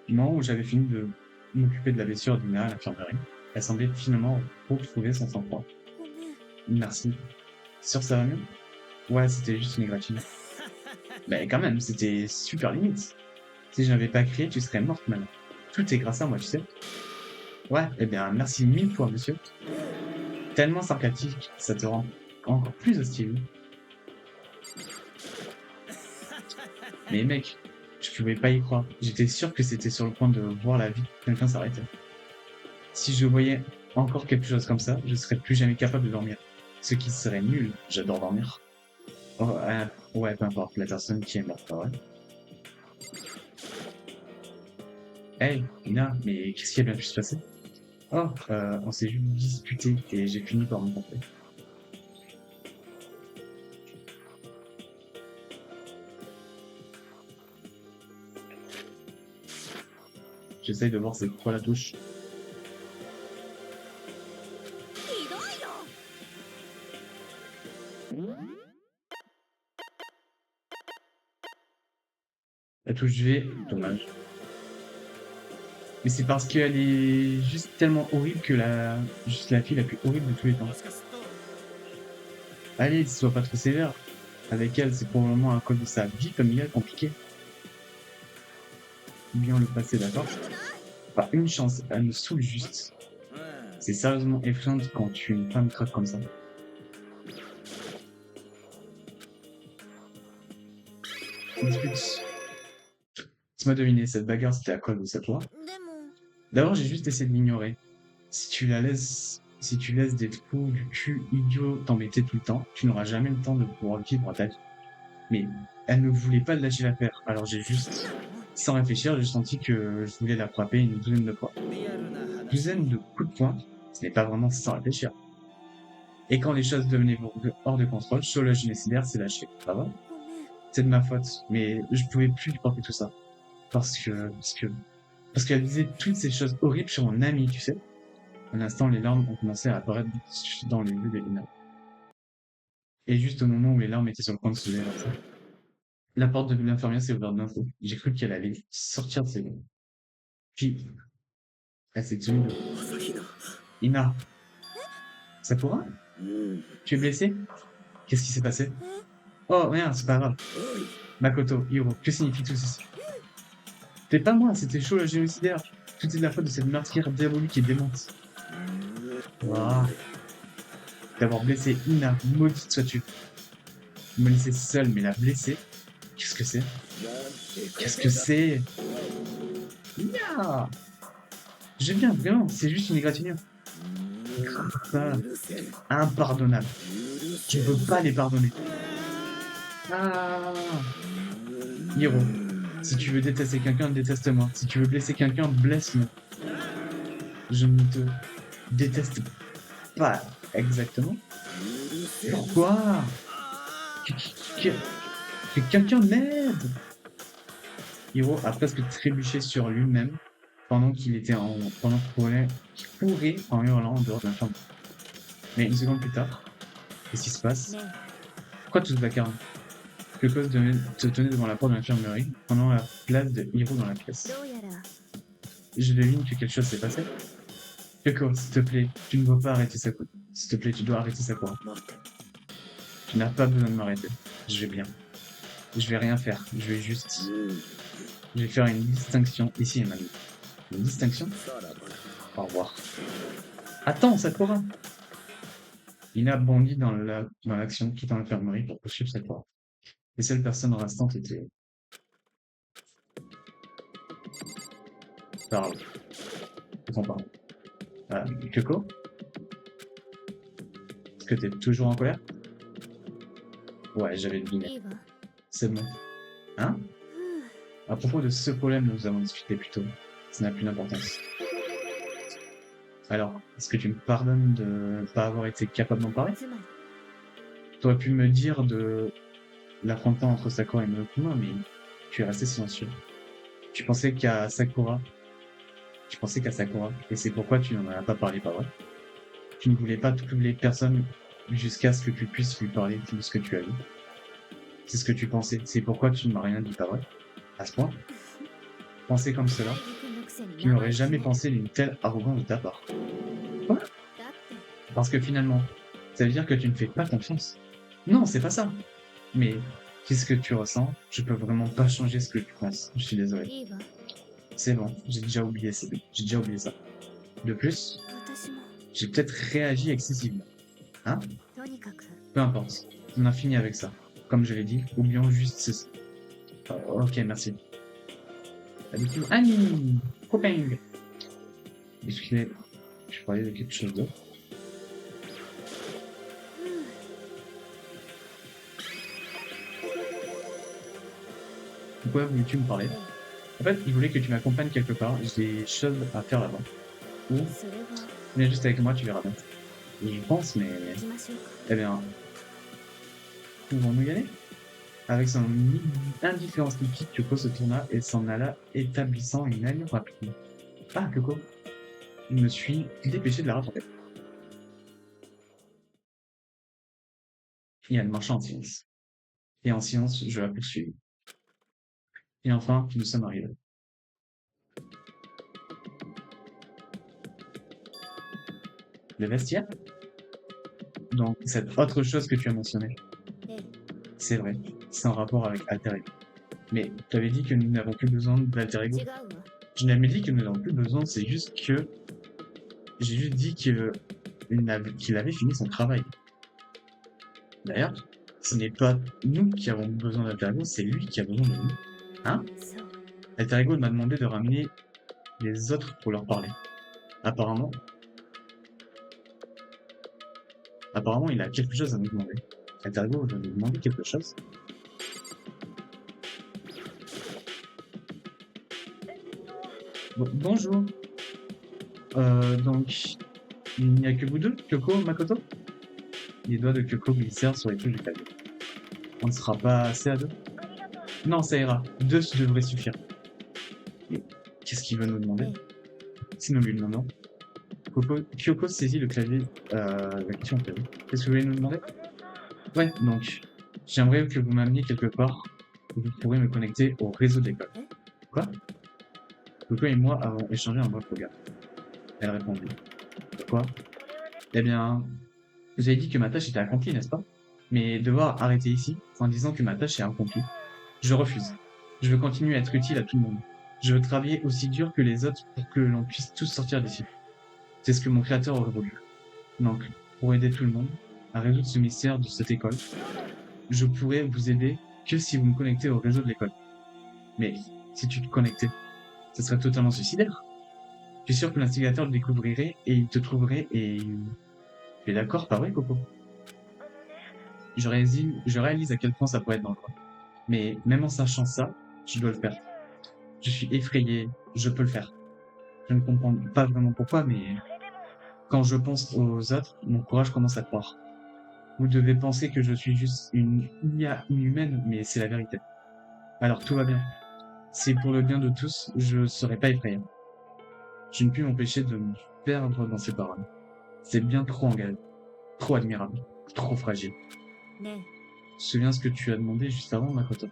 [SPEAKER 1] Du moment où j'avais fini de m'occuper de la blessure d'Ina à l'infirmerie, elle semblait finalement retrouver son sang-froid. Merci. Sûr, ça va mieux? Ouais, c'était juste une égratignure. Mais quand même, c'était super limite. Si je n'avais pas crié, tu serais morte maintenant. Tout est grâce à moi, tu sais. Ouais, eh bien, merci 1000 fois, monsieur. Tellement sympathique, ça te rend encore plus hostile. Mais mec, je pouvais pas y croire. J'étais sûr que c'était sur le point de voir la vie de quelqu'un s'arrêter. Si je voyais encore quelque chose comme ça, je serais plus jamais capable de dormir. Ce qui serait nul. J'adore dormir. Oh, ouais, peu importe, la personne qui est morte, ouais. Hey, Ina, mais qu'est-ce qui a bien pu se passer? Oh, on s'est juste disputé et j'ai fini par me tromper. J'essaye de voir c'est quoi la touche. La touche V, dommage. Mais c'est parce qu'elle est juste tellement horrible que juste la fille la plus horrible de tous les temps. Allez, sois pas trop sévère. Avec elle, c'est probablement à cause de sa vie familiale compliquée. Bien le passé, d'accord? Pas une chance, elle me saoule juste. C'est sérieusement effrayant quand tu es une femme craque comme ça. Dispute. Laisse-moi deviner, cette bagarre c'était à cause de cette loi? D'abord, j'ai juste essayé de l'ignorer. Si tu laisses des trous du cul idiots t'embêter tout le temps, tu n'auras jamais le temps de pouvoir vivre ta vie. Mais elle ne voulait pas lâcher l'affaire, alors j'ai juste, sans réfléchir, j'ai senti que je voulais la frapper une douzaine de fois. Une douzaine de coups de poing, ce n'est pas vraiment sans réfléchir. Et quand les choses devenaient hors de contrôle, Shola Génocidaire s'est lâché. Ça va? C'est de ma faute, mais je pouvais plus supporter tout ça. Parce qu'elle disait toutes ces choses horribles sur mon ami, tu sais. Un instant, les larmes ont commencé à apparaître dans les yeux d'Elina. Et juste au moment où les larmes étaient sur le point de se déverser, la porte de l'infirmière s'est ouverte d'un coup. J'ai cru qu'elle allait sortir de ses gonds. Puis, elle s'est tenue debout. Ina, Sakura? Tu es blessée? Qu'est-ce qui s'est passé? Oh merde, c'est pas grave. Makoto, Hiro, que signifie tout ceci? C'était pas moi, c'était chaud le génocidaire. Tout est de la faute de cette meurtrière diabolique et démente. Waouh. D'avoir blessé Ina, maudite sois-tu. Me laisser seule, mais la blesser? Qu'est-ce que c'est? Qu'est-ce que c'est? Ina! J'aime bien, vraiment, c'est juste une égratignure. Ça, impardonnable. Tu ne peux pas les pardonner. Ah! Hiro, si tu veux détester quelqu'un, déteste-moi. Si tu veux blesser quelqu'un, blesse-moi. Je ne te déteste pas. Pas exactement. Pourquoi? Que, que- que quelqu'un m'aide! Hiro a presque trébuché sur lui-même pendant qu'il courait en hurlant en dehors de l'infirmerie. Mais une seconde plus tard, qu'est-ce qui se passe? Pourquoi tu te vacarmes? Kyoko se tenait devant la porte de l'infirmerie, prenant la place de Hiro dans la pièce. Je devine que quelque chose s'est passé. Kyoko, s'il te plaît, tu ne dois pas arrêter ça. S'il te plaît, tu dois arrêter ça quoi. Tu n'as pas besoin de m'arrêter. Je vais bien. Je vais rien faire. Je vais faire une distinction ici et maintenant. Une distinction? Au revoir. Attends, Sakura! Ina bondit dans l'action, quittant l'infirmerie pour poursuivre Sakura. Les seules personnes restantes étaient... Parle. On parle. Kyoko? Est-ce que t'es toujours en colère? Ouais, j'avais deviné. C'est bon. Hein? À propos de ce problème dont nous avons discuté plus tôt, ça n'a plus d'importance. Alors, est-ce que tu me pardonnes de ne pas avoir été capable d'en parler? Tu aurais pu me dire de l'affrontement entre Sakura et Monokuma, mais tu es resté silencieux. Tu pensais qu'à Sakura, et c'est pourquoi tu n'en as pas parlé, pas vrai? Tu ne voulais pas troubler personne jusqu'à ce que tu puisses lui parler de ce que tu as vu. C'est ce que tu pensais, c'est pourquoi tu ne m'as rien dit, pas vrai? À ce point? Penser comme cela, tu n'aurais jamais pensé d'une telle arrogance de ta part. Quoi? Parce que finalement, ça veut dire que tu ne fais pas confiance. Non, c'est pas ça. Mais qu'est-ce que tu ressens? Je peux vraiment pas changer ce que tu penses. Je suis désolé. C'est bon, j'ai déjà oublié ça. De plus, j'ai peut-être réagi excessivement. Hein? Peu importe. On a fini avec ça. Comme je l'ai dit, oublions juste ceci. Ok, merci. Du coup, Annie! Copain! Excusez, je parlais de quelque chose d'autre. Pourquoi voulais-tu me parler? En fait, il voulait que tu m'accompagnes quelque part. J'ai des choses à faire là-bas. Ou, viens juste avec moi, tu verras bien. J'y pense, mais... Eh bien, pouvons-nous y aller? Avec son indifférence liquide, Kyoko se tourna et s'en alla, établissant une allure rapide. Ah, Kyoko! Je me suis dépêché de la rattraper. Et elle marcha en silence. Et en silence, je la poursuivis. Et enfin, nous sommes arrivés. Le vestiaire? Donc, cette autre chose que tu as mentionnée. C'est vrai, c'est en rapport avec Alter Ego. Mais tu avais dit que nous n'avons plus besoin d'Alter Ego. Je n'ai jamais dit que nous n'avons plus besoin, c'est juste que... J'ai juste dit qu'il avait fini son travail. D'ailleurs, ce n'est pas nous qui avons besoin d'Alter Ego, c'est lui qui a besoin de nous. Hein? Alter Ego m'a demandé de ramener les autres pour leur parler. Apparemment, il a quelque chose à nous demander. Alter Ego veut nous demander quelque chose. Bon, bonjour. Donc, il n'y a que vous deux, Kyoko, Makoto? Les doigts de Kyoko glissèrent sur les touches du clavier. On ne sera pas assez à deux? Non, ça ira. Deux devrait suffire. Mais qu'est-ce qu'il veut nous demander? Si nous lui demandons. Kyoko saisit le clavier. La question est qu'est-ce que vous voulez nous demander? Ouais, donc, j'aimerais que vous m'ameniez quelque part où vous pourrez me connecter au réseau de l'école. Quoi? Kyoko et moi avons échangé un bref regard. Elle répondit. Quoi? Eh bien, vous avez dit que ma tâche était accomplie, n'est-ce pas? Mais devoir arrêter ici, en disant que ma tâche est accomplie, je refuse. Je veux continuer à être utile à tout le monde. Je veux travailler aussi dur que les autres pour que l'on puisse tous sortir d'ici. C'est ce que mon créateur aurait voulu. Donc, pour aider tout le monde à résoudre ce mystère de cette école, je pourrais vous aider que si vous me connectez au réseau de l'école. Mais si tu te connectais, ce serait totalement suicidaire. Je suis sûr que l'instigateur le découvrirait et il te trouverait et... Tu es d'accord, pas vrai, Coco? Je réalise à quel point ça pourrait être dangereux. Mais même en sachant ça, je dois le faire. Je suis effrayé, je peux le faire. Je ne comprends pas vraiment pourquoi, mais Quand je pense aux autres, mon courage commence à croire. Vous devez penser que je suis juste une IA inhumaine, mais c'est la vérité. Alors tout va bien. C'est pour le bien de tous, je ne serai pas effrayant. Je ne puis m'empêcher de me perdre dans ces paroles. C'est bien trop engagé, trop admirable, trop fragile.
[SPEAKER 2] ね
[SPEAKER 1] Tu te souviens ce que tu as demandé juste avant, Makoto?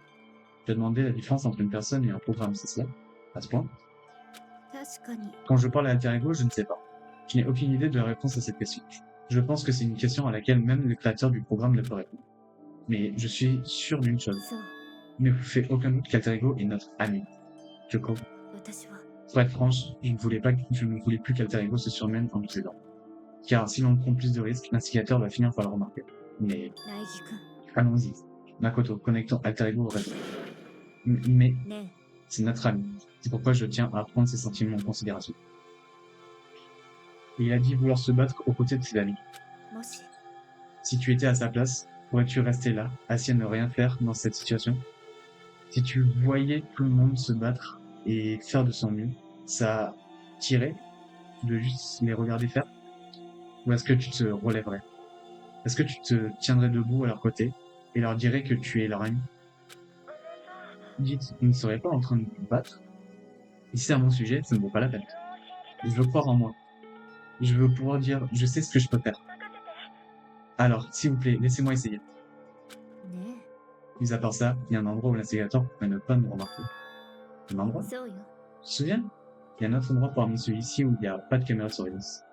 [SPEAKER 1] Tu as demandé la différence entre une personne et un programme, c'est cela? À ce point?
[SPEAKER 2] え確かに
[SPEAKER 1] Quand je parle à Alter Ego, je ne sais pas. Je n'ai aucune idée de la réponse à cette question. Je pense que c'est une question à laquelle même le créateur du programme ne peut répondre. Mais je suis sûr d'une chose.
[SPEAKER 2] そう
[SPEAKER 1] Il ne vous fait aucun doute qu'Alter Ego est notre ami. Kyoko.
[SPEAKER 2] 私は
[SPEAKER 1] Pour être franche, je ne voulais plus qu'Alter Ego se surmène en nous aidant. Car si l'on prend plus de risques, l'instigateur va finir par le remarquer. Mais
[SPEAKER 2] 苗木くん
[SPEAKER 1] allons-y. Makoto, connectons Alter Ego au réseau. Mais
[SPEAKER 2] ね
[SPEAKER 1] c'est notre ami. C'est pourquoi je tiens à prendre ses sentiments en considération. Et il a dit vouloir se battre aux côtés de ses amis.
[SPEAKER 2] えもし
[SPEAKER 1] Si tu étais à sa place, pourrais-tu rester là, assis à ne rien faire dans cette situation? Si tu voyais tout le monde se battre et faire de son mieux, ça tirait de juste les regarder faire? Ou est-ce que tu te relèverais? Est-ce que tu te tiendrais debout à leur côté et leur dirais que tu es leur ami? Dites, vous ne serez pas en train de vous battre? Et si c'est à mon sujet, ça ne vaut pas la peine. Je veux croire en moi. Je veux pouvoir dire, je sais ce que je peux faire. Alors, s'il vous plaît, laissez-moi essayer.
[SPEAKER 2] ね
[SPEAKER 1] Mis à part ça, il y a un endroit où l'instigateur pourrait ne pas nous remarquer. Un endroit?
[SPEAKER 2] えそうよ
[SPEAKER 1] Tu te souviens? Il y a un autre endroit parmi celui-ci où il n'y a pas de caméra de surveillance.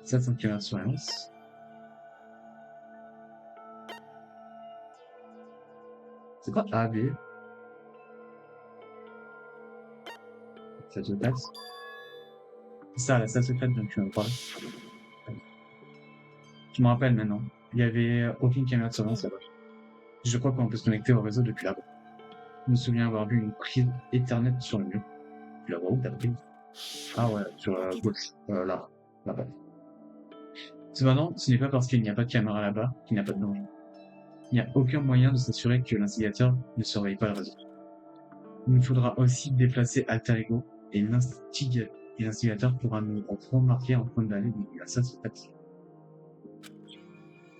[SPEAKER 1] Ça, c'est une caméra de surveillance. C'est quoi A, B? Salle secrète. C'est ça, la salle secrète dont tu m'as parlé. Je me rappelle maintenant. Il y avait aucune caméra de surveillance là-bas. Je crois qu'on peut se connecter au réseau depuis là-bas. Je me souviens avoir vu une prise Ethernet sur le mur. Tu la vois où, ta prise? Ah ouais, sur la gauche. Là. Là-bas. Cependant, ce n'est pas parce qu'il n'y a pas de caméra là-bas qu'il n'y a pas de danger. Il n'y a aucun moyen de s'assurer que l'instigateur ne surveille pas le réseau. Il nous faudra aussi déplacer Alter Ego et l'instigateur pourra nous remarquer en train d'aller dans la salle secrète.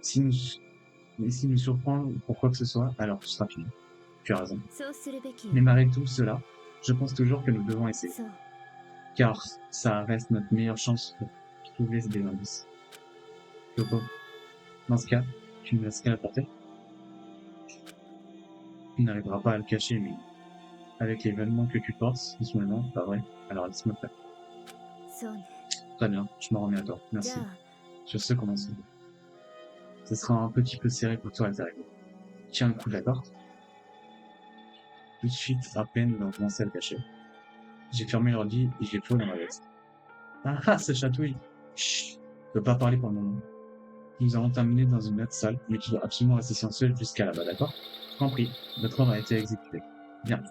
[SPEAKER 1] S'il nous surprend pour quoi que ce soit, alors ce sera fini. Tu as raison.
[SPEAKER 2] そうするべきよ
[SPEAKER 1] Mais malgré tout cela, je pense toujours que nous devons essayer.
[SPEAKER 2] そう
[SPEAKER 1] Car ça reste notre meilleure chance pour trouver des indices. Kyoko, dans ce cas, tu me laisserais la porter? Tu n'arriveras pas à le cacher, mais avec les vêtements que tu portes, en ce moment, pas vrai? Alors laisse-moi faire.
[SPEAKER 2] そうね
[SPEAKER 1] Très bien, je m'en remets à toi.
[SPEAKER 2] じ
[SPEAKER 1] Merci.
[SPEAKER 2] ゃあ
[SPEAKER 1] Je sais comment c'est. Ce sera un petit peu serré pour toi, Alter Ego. Tiens le coup, d'accord? Tout de suite, à peine d'en commencer à le cacher. J'ai fermé l'ordi et je l'ai posé dans ma veste. Ah ah, ça chatouille! Chut! Je peux pas parler pour le moment. Nous allons t'amener dans une autre salle, mais tu dois absolument rester silencieux jusqu'à là-bas, d'accord? Compris. Notre ordre a été exécuté. Bien.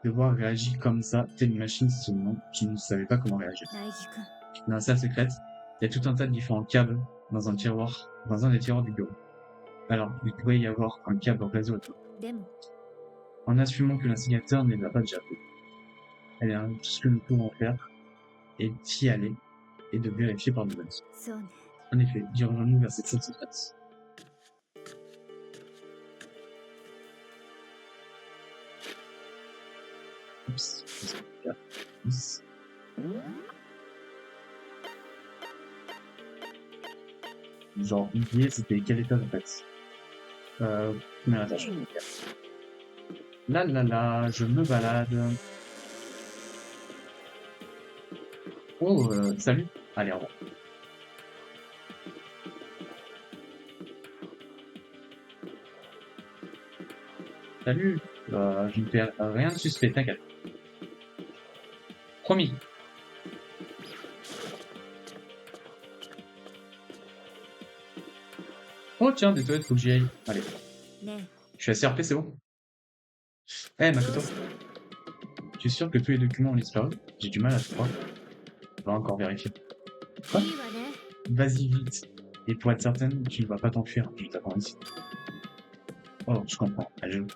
[SPEAKER 1] De voir réagir comme ça, telle une machine seulement, je ne savais pas comment réagir.
[SPEAKER 2] 苗木くん
[SPEAKER 1] Dans la salle secrète, il y a tout un tas de différents câbles dans un des tiroirs du bureau. Alors, il pourrait y avoir un câble réseau.
[SPEAKER 2] でも
[SPEAKER 1] En assumant que l'instigateur ne l'a pas déjà fait. Eh bien, tout ce que nous pouvons faire est d'y aller et de vérifier par nous-mêmes.
[SPEAKER 2] そうね
[SPEAKER 1] En effet, dirigeons-nous vers cette salle secrète. Oups. Oups. Genre, oublier c'était quel étage en fait. Premier étage. Là là là, je me balade. Oh, salut. Allez, au revoir. Salut. Je ne fais rien de suspect, t'inquiète. Promis. Oh tiens, des toilettes, faut que j'y aille. Allez.
[SPEAKER 2] ね
[SPEAKER 1] Je suis à CRP, c'est bon? Eh, Makoto. Tu es sûr que tous les documents ont disparu? J'ai du mal à te croire. On va encore vérifier.
[SPEAKER 2] えいいわね
[SPEAKER 1] Vas-y vite. Et pour être certaine, tu ne vas pas t'enfuir. Je t'attends ici. Oh, je comprends. Elle joue.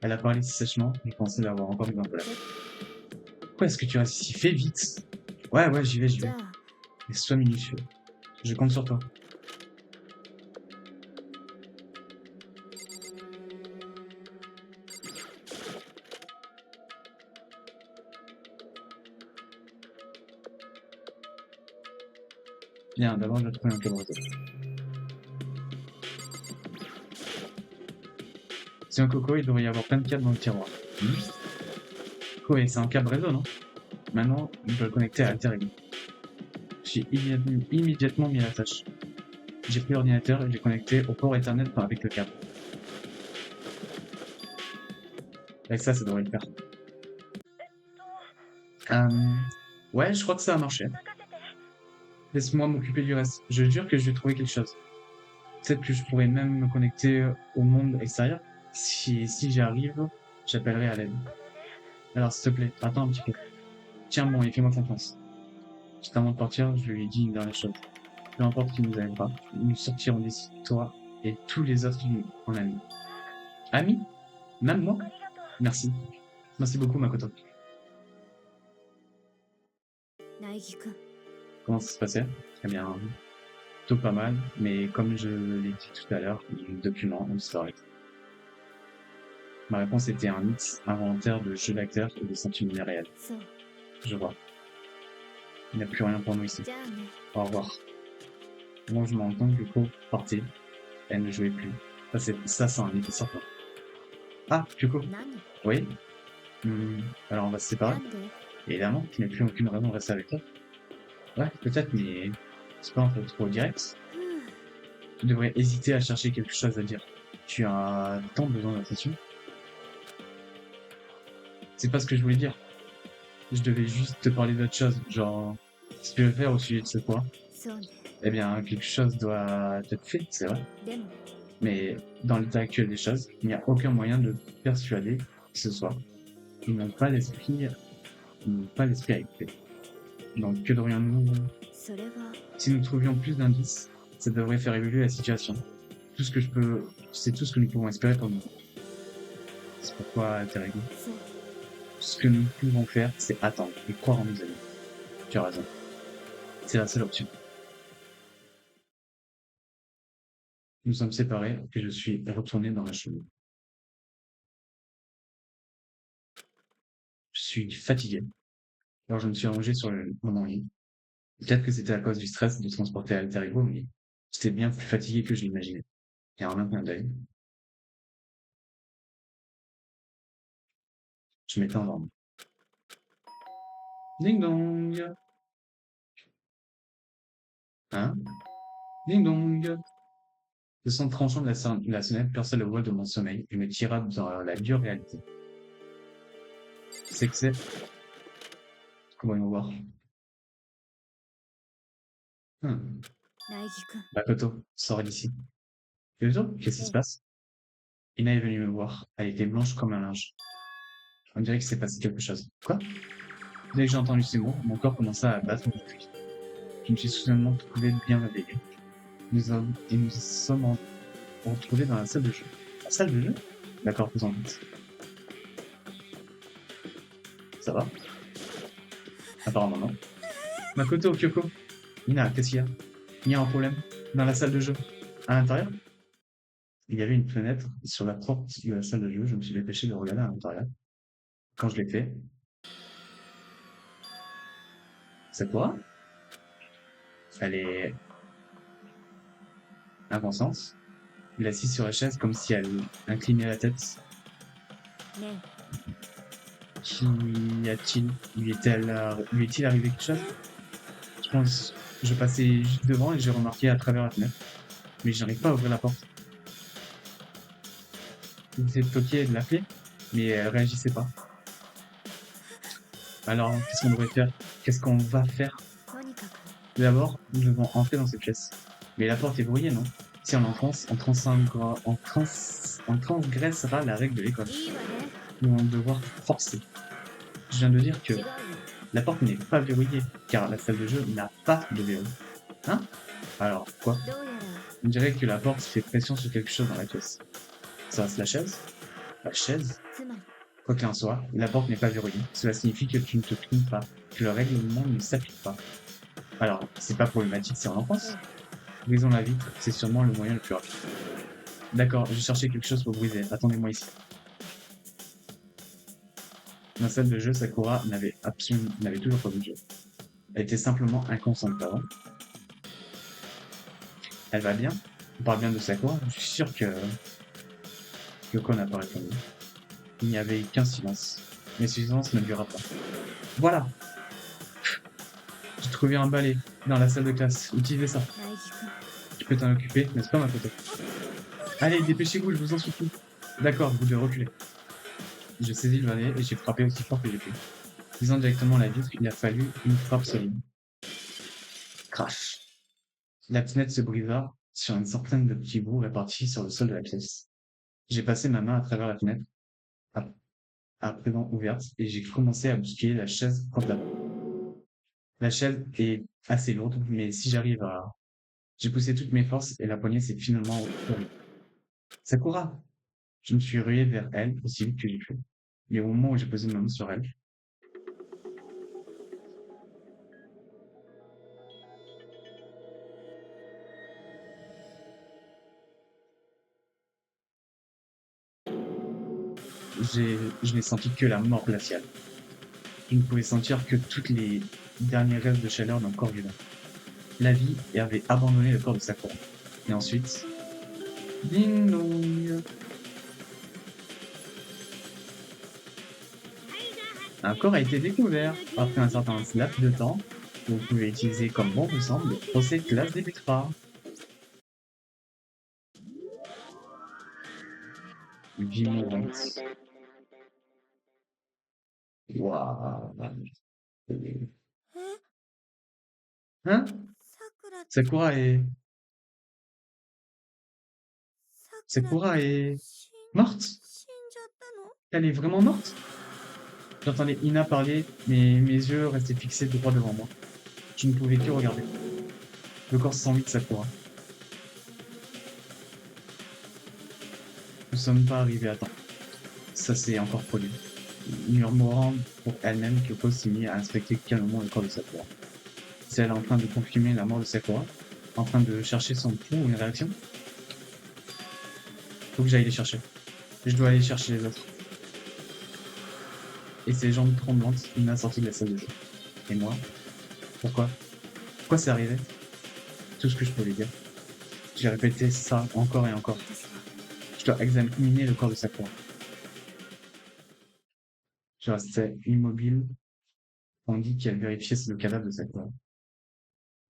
[SPEAKER 1] Elle a parlé si sèchement, je pensais l'avoir encore mis en colère. Pourquoi est-ce que tu restes ici? Fais vite. Ouais, j'y vais.
[SPEAKER 2] じゃあ
[SPEAKER 1] et sois minutieux. Je compte sur toi. Bien, d'abord je vais trouver un cobre-réseau. C'est un coco, il devrait y avoir plein de câbles dans le tiroir. Oui, c'est un câble réseau, non? Maintenant, je dois le connecter à Alter Ego. J'ai immédiatement mis à la tâche. J'ai pris l'ordinateur et j'ai connecté au port Ethernet avec le câble. Avec ça devrait le faire. Ouais, je crois que ça a marché. Laisse-moi m'occuper du reste. Je jure que je vais trouver quelque chose. Peut-être que je pourrais même me connecter au monde extérieur. Si j'y arrive, j'appellerai à l'aide. Alors, s'il te plaît, attends un petit peu. Tiens bon et fais-moi confiance. Juste avant de partir, je lui ai dit une dernière chose. Peu importe qui nous aime pas, nous sortirons d'ici, toi et tous les autres en amis. Amis? Même moi? Merci. Merci beaucoup, Makoto.
[SPEAKER 2] 苗木君
[SPEAKER 1] Comment ça se passait? Très bien. Plutôt pas mal, mais comme je l'ai dit tout à l'heure, le document historique. Ma réponse était un mix inventaire de jeux d'acteurs et de sentiments réels.
[SPEAKER 2] そう
[SPEAKER 1] Je vois. Il n'y a plus rien pour nous ici.
[SPEAKER 2] じゃあね
[SPEAKER 1] Au revoir. Moi, je me rends compte que Ko partait. Elle ne jouait plus. Ça, c'est un effet certain. Ah, Kyoko.
[SPEAKER 2] 何
[SPEAKER 1] Oui. Alors, on va se séparer.
[SPEAKER 2] なんで
[SPEAKER 1] Évidemment, tu n'as plus aucune raison de rester avec toi. Ouais, peut-être, mais c'est pas un peu trop direct.
[SPEAKER 2] ふう
[SPEAKER 1] Tu devrais hésiter à chercher quelque chose à dire. Tu as tant besoin d'attention. C'est pas ce que je voulais dire. Je devais juste te parler d'autre chose, genre ce que tu veux faire au sujet de ce point.
[SPEAKER 2] そうね
[SPEAKER 1] Eh bien, quelque chose doit être fait, c'est vrai.
[SPEAKER 2] でも
[SPEAKER 1] Mais dans l'état actuel des choses, il n'y a aucun moyen de persuader que ce soit. Ils n'ont pas l'esprit, à écouter. Donc, que devrions-nous,
[SPEAKER 2] それは
[SPEAKER 1] si nous trouvions plus d'indices, ça devrait faire évoluer la situation. C'est tout ce que nous pouvons espérer pour nous. C'est pourquoi, Alter Ego,
[SPEAKER 2] そう
[SPEAKER 1] ce que nous pouvons faire, c'est attendre et croire en nos amis. Tu as raison. C'est la seule option. Nous sommes séparés et je suis retourné dans la chambre. Je suis fatigué. Alors je me suis allongé sur mon lit. Peut-être que c'était à cause du stress de transporter Alter Ego, mais j'étais bien plus fatigué que je l'imaginais. Et en un clin d'œil, je m'étais endormi. Ding dong! Hein? Ding dong! Le son tranchant de la sonnette perça le voile de mon sommeil et me tira dans la dure réalité. C'est que c'est... Comment ils vont voir?
[SPEAKER 2] 苗木君
[SPEAKER 1] Makoto, sors d'ici. Qu'est-ce qui se passe? Ina est venue me voir. Elle était blanche comme un linge. On dirait qu'il s'est passé quelque chose. Quoi? Dès que j'ai entendu ces mots, mon corps commença à battre depuis. Je me suis soudainement trouvé bien réveillé. Nous sommes retrouvés dans la salle de jeu. La salle de jeu? D'accord, faisons vite. Ça va? Apparemment non. Makoto, Kyoko. Ina, qu'est-ce qu'il y a? Il y a un problème? Dans la salle de jeu? À l'intérieur? Il y avait une fenêtre sur la porte de la salle de jeu. Je me suis dépêché de regarder à l'intérieur. Quand je l'ai fait, c'est quoi? Elle est inconsciente. Il est assis sur la chaise comme si elle inclinait la tête.
[SPEAKER 2] ね
[SPEAKER 1] Qu'y a-t-il? Lui est-il arrivé quelque chose? Je pense, je passais juste devant et j'ai remarqué à travers la fenêtre. Mais j'arrive pas à ouvrir la porte. J'ai toqué de l'appeler, mais elle réagissait pas. Alors, qu'est-ce qu'on devrait faire? Qu'est-ce qu'on va faire?
[SPEAKER 2] とにかく
[SPEAKER 1] D'abord, nous devons entrer dans cette pièce. Mais la porte est verrouillée, non? Si on enfonce, on transgressera la règle de l'école.
[SPEAKER 2] いいわね
[SPEAKER 1] Nous allons devoir forcer. Je viens de dire que
[SPEAKER 2] 違うよ
[SPEAKER 1] la porte n'est pas verrouillée, car la salle de jeu n'a pas de verrou. Hein? Alors, quoi?
[SPEAKER 2] どうやら
[SPEAKER 1] On dirait que la porte fait pression sur quelque chose dans la pièce. Ça reste la chaise? La chaise?
[SPEAKER 2] つまり
[SPEAKER 1] Quoi qu'il en soit, la porte n'est pas verrouillée. Cela signifie que tu ne te trompes pas, que le règlement ne s'applique pas. Alors, c'est pas problématique si on en pense. Brisons la vitre, c'est sûrement le moyen le plus rapide. D'accord, je cherchais quelque chose pour briser. Attendez-moi ici. Dans la salle de jeu, Sakura n'avait toujours pas bougé. Elle était simplement inconsciente avant. Elle va bien. On parle bien de Sakura. Je suis sûr que Yoko n'a pas répondu. Il n'y avait qu'un silence. Mais ce silence ne dura pas. Voilà. J'ai trouvé un balai dans la salle de classe. Utilisez ça.
[SPEAKER 2] 苗木君
[SPEAKER 1] Tu peux t'en occuper, n'est-ce pas, ma pote? Allez, dépêchez-vous, je vous en supplie. D'accord, vous devez reculer. Je saisis le balai et j'ai frappé aussi fort que j'ai pu. Visant directement la vitre, il a fallu une frappe solide. Crash. La fenêtre se brisa sur une centaine de petits bouts répartis sur le sol de la pièce. J'ai passé ma main à travers la fenêtre, à présent ouverte, et j'ai commencé à bousculer la chaise contre la porte. La chaise est assez lourde, mais si j'arrive à... J'ai poussé toutes mes forces et la poignée s'est finalement retournée. Sakura! Je me suis rué vers elle aussi vite que j'ai pu. Mais au moment où j'ai posé ma main sur elle, je n'ai senti que la mort glaciale. Je ne pouvais sentir que toutes les derniers restes de chaleur d'un corps vivant. La vie avait abandonné le corps de Sakura. Et ensuite, ding dong. Un corps a été découvert. Après un certain laps de temps, vous pouvez utiliser comme bon vous semble, le procès de classe débutera. Vie mourante. Waouh.
[SPEAKER 2] え
[SPEAKER 1] Hein?
[SPEAKER 2] さくら
[SPEAKER 1] Sakura est...
[SPEAKER 2] さくら
[SPEAKER 1] Sakura est
[SPEAKER 2] 死ん
[SPEAKER 1] morte?
[SPEAKER 2] 死んじゃったの
[SPEAKER 1] Elle est vraiment morte? J'entendais Ina parler, mais mes yeux restaient fixés droit devant moi. Je ne pouvais que regarder. Le corps sans vie de Sakura. Nous ne sommes pas arrivés à temps. Ça s'est encore produit. Murmurant pour elle-même, Kyoko s'est mise à inspecter calmement le corps de Sakura. C'est elle en train de confirmer la mort de Sakura, en train de chercher son pouls ou une réaction. Faut que j'aille les chercher. Je dois aller chercher les autres. Et ses jambes tremblantes, il m'a sorti de la salle de jeu. Et moi? Pourquoi? Pourquoi c'est arrivé? Tout ce que je pouvais dire. J'ai répété ça encore et encore.
[SPEAKER 2] 私は
[SPEAKER 1] Je dois examiner le corps de Sakura. Je restais immobile, tandis qu'elle vérifiait le cadavre de Sakura.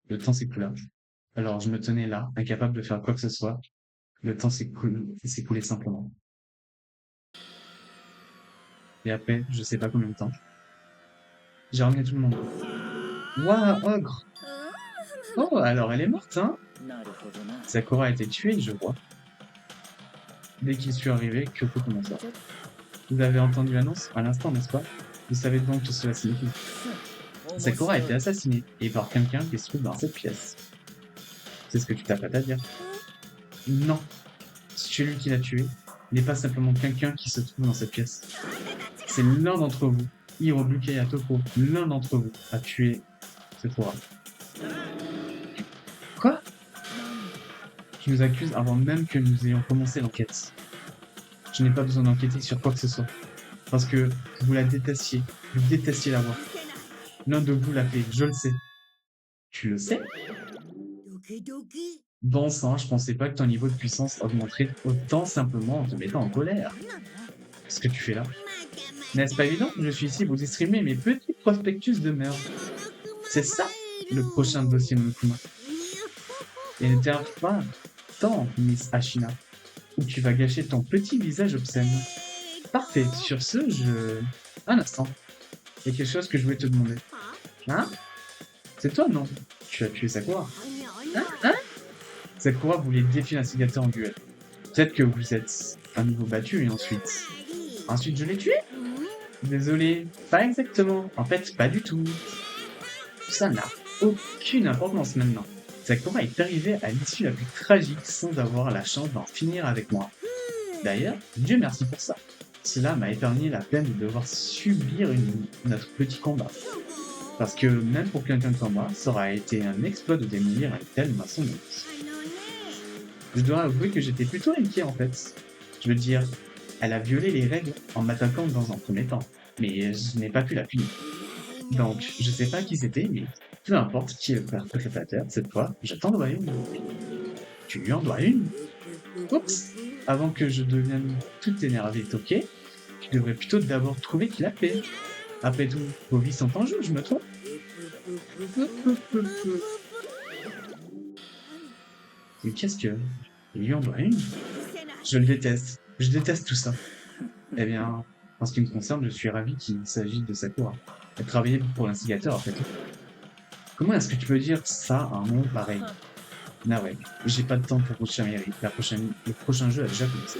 [SPEAKER 1] Le temps s'écoula. Alors je me tenais là, incapable de faire quoi que ce soit. Le temps s'écoulait simplement. Et après, je sais pas combien de temps, j'ai ramené tout le monde. Waouh, ogre! Oh, alors elle est morte, hein?
[SPEAKER 3] なるほどな。
[SPEAKER 1] Sakura a été tuée, je vois. Dès qu'il suis arrivé, Kyoko commença. Vous avez entendu l'annonce à l'instant, n'est-ce pas? Vous savez donc que cela signifie. Sakura a été assassinée, et par quelqu'un qui se trouve dans cette pièce. C'est ce que tu t'apprêtes à dire. Non. Celui qui l'a tué n'est pas simplement quelqu'un qui se trouve dans cette pièce. C'est l'un d'entre vous, Hirobuke Yatoko, l'un d'entre vous a tué Sakura. Quoi? Tu nous accuses avant même que nous ayons commencé l'enquête. Je n'ai pas besoin d'enquêter sur quoi que ce soit. Parce que vous la détestiez. Vous détestiez la voir. L'un de vous l'a fait, je le sais. Tu le sais?
[SPEAKER 2] ドキドキ
[SPEAKER 1] Bon sang, je pensais pas que ton niveau de puissance augmenterait autant simplement en te mettant en colère.
[SPEAKER 2] 何なの
[SPEAKER 1] Qu'est-ce que tu fais là? N'est-ce pas évident? Je suis ici pour distribuer mes petits prospectus de meurtre. C'est ça, le prochain dossier de Mukuma. Et ne t'énerve pas tant, Miss Ashina, ou tu vas gâcher ton petit visage obscène. Parfait, sur ce, Un instant. Il y a quelque chose que je voulais te demander. Hein? C'est toi, non? Tu as tué Sakura. Hein? Sakura voulait défier l'instigateur en duel. Peut-être que vous êtes un niveau battu et ensuite... Ensuite, je l'ai tué? Désolé, pas exactement. En fait, pas du tout. Ça n'a aucune importance maintenant. Sakura est arrivée à l'issue la plus tragique sans avoir la chance d'en finir avec moi. D'ailleurs, Dieu merci pour ça. Cela m'a épargné la peine de devoir subir notre petit combat. Parce que même pour quelqu'un comme moi, ça aurait été un exploit de démolir une telle maçonnerie.
[SPEAKER 2] あのね
[SPEAKER 1] Je dois avouer que j'étais plutôt inquiet en fait. Je veux dire, elle a violé les règles en m'attaquant dans un premier temps, mais je n'ai pas pu la punir. Donc, je sais pas qui c'était, mais peu importe qui est le perpétrateur, cette fois, je t'en dois une. Tu lui en dois une? Oups! Avant que je devienne tout énervé et toqué, tu devrais plutôt d'abord trouver qui l'a fait. Après tout, vos vies sont en jeu, je me trompe? Mais qu'est-ce que... Il lui en doit une?
[SPEAKER 2] せない
[SPEAKER 1] Je le déteste. Je déteste tout ça. Eh bien, en ce qui me concerne, je suis ravi qu'il s'agisse de Sakura. Elle travaillait pour l'instigateur, après tout. Comment est-ce que tu peux dire ça à un nom pareil? Nawek, j'ai pas de temps pour Rochaméry. Le prochain jeu a déjà commencé.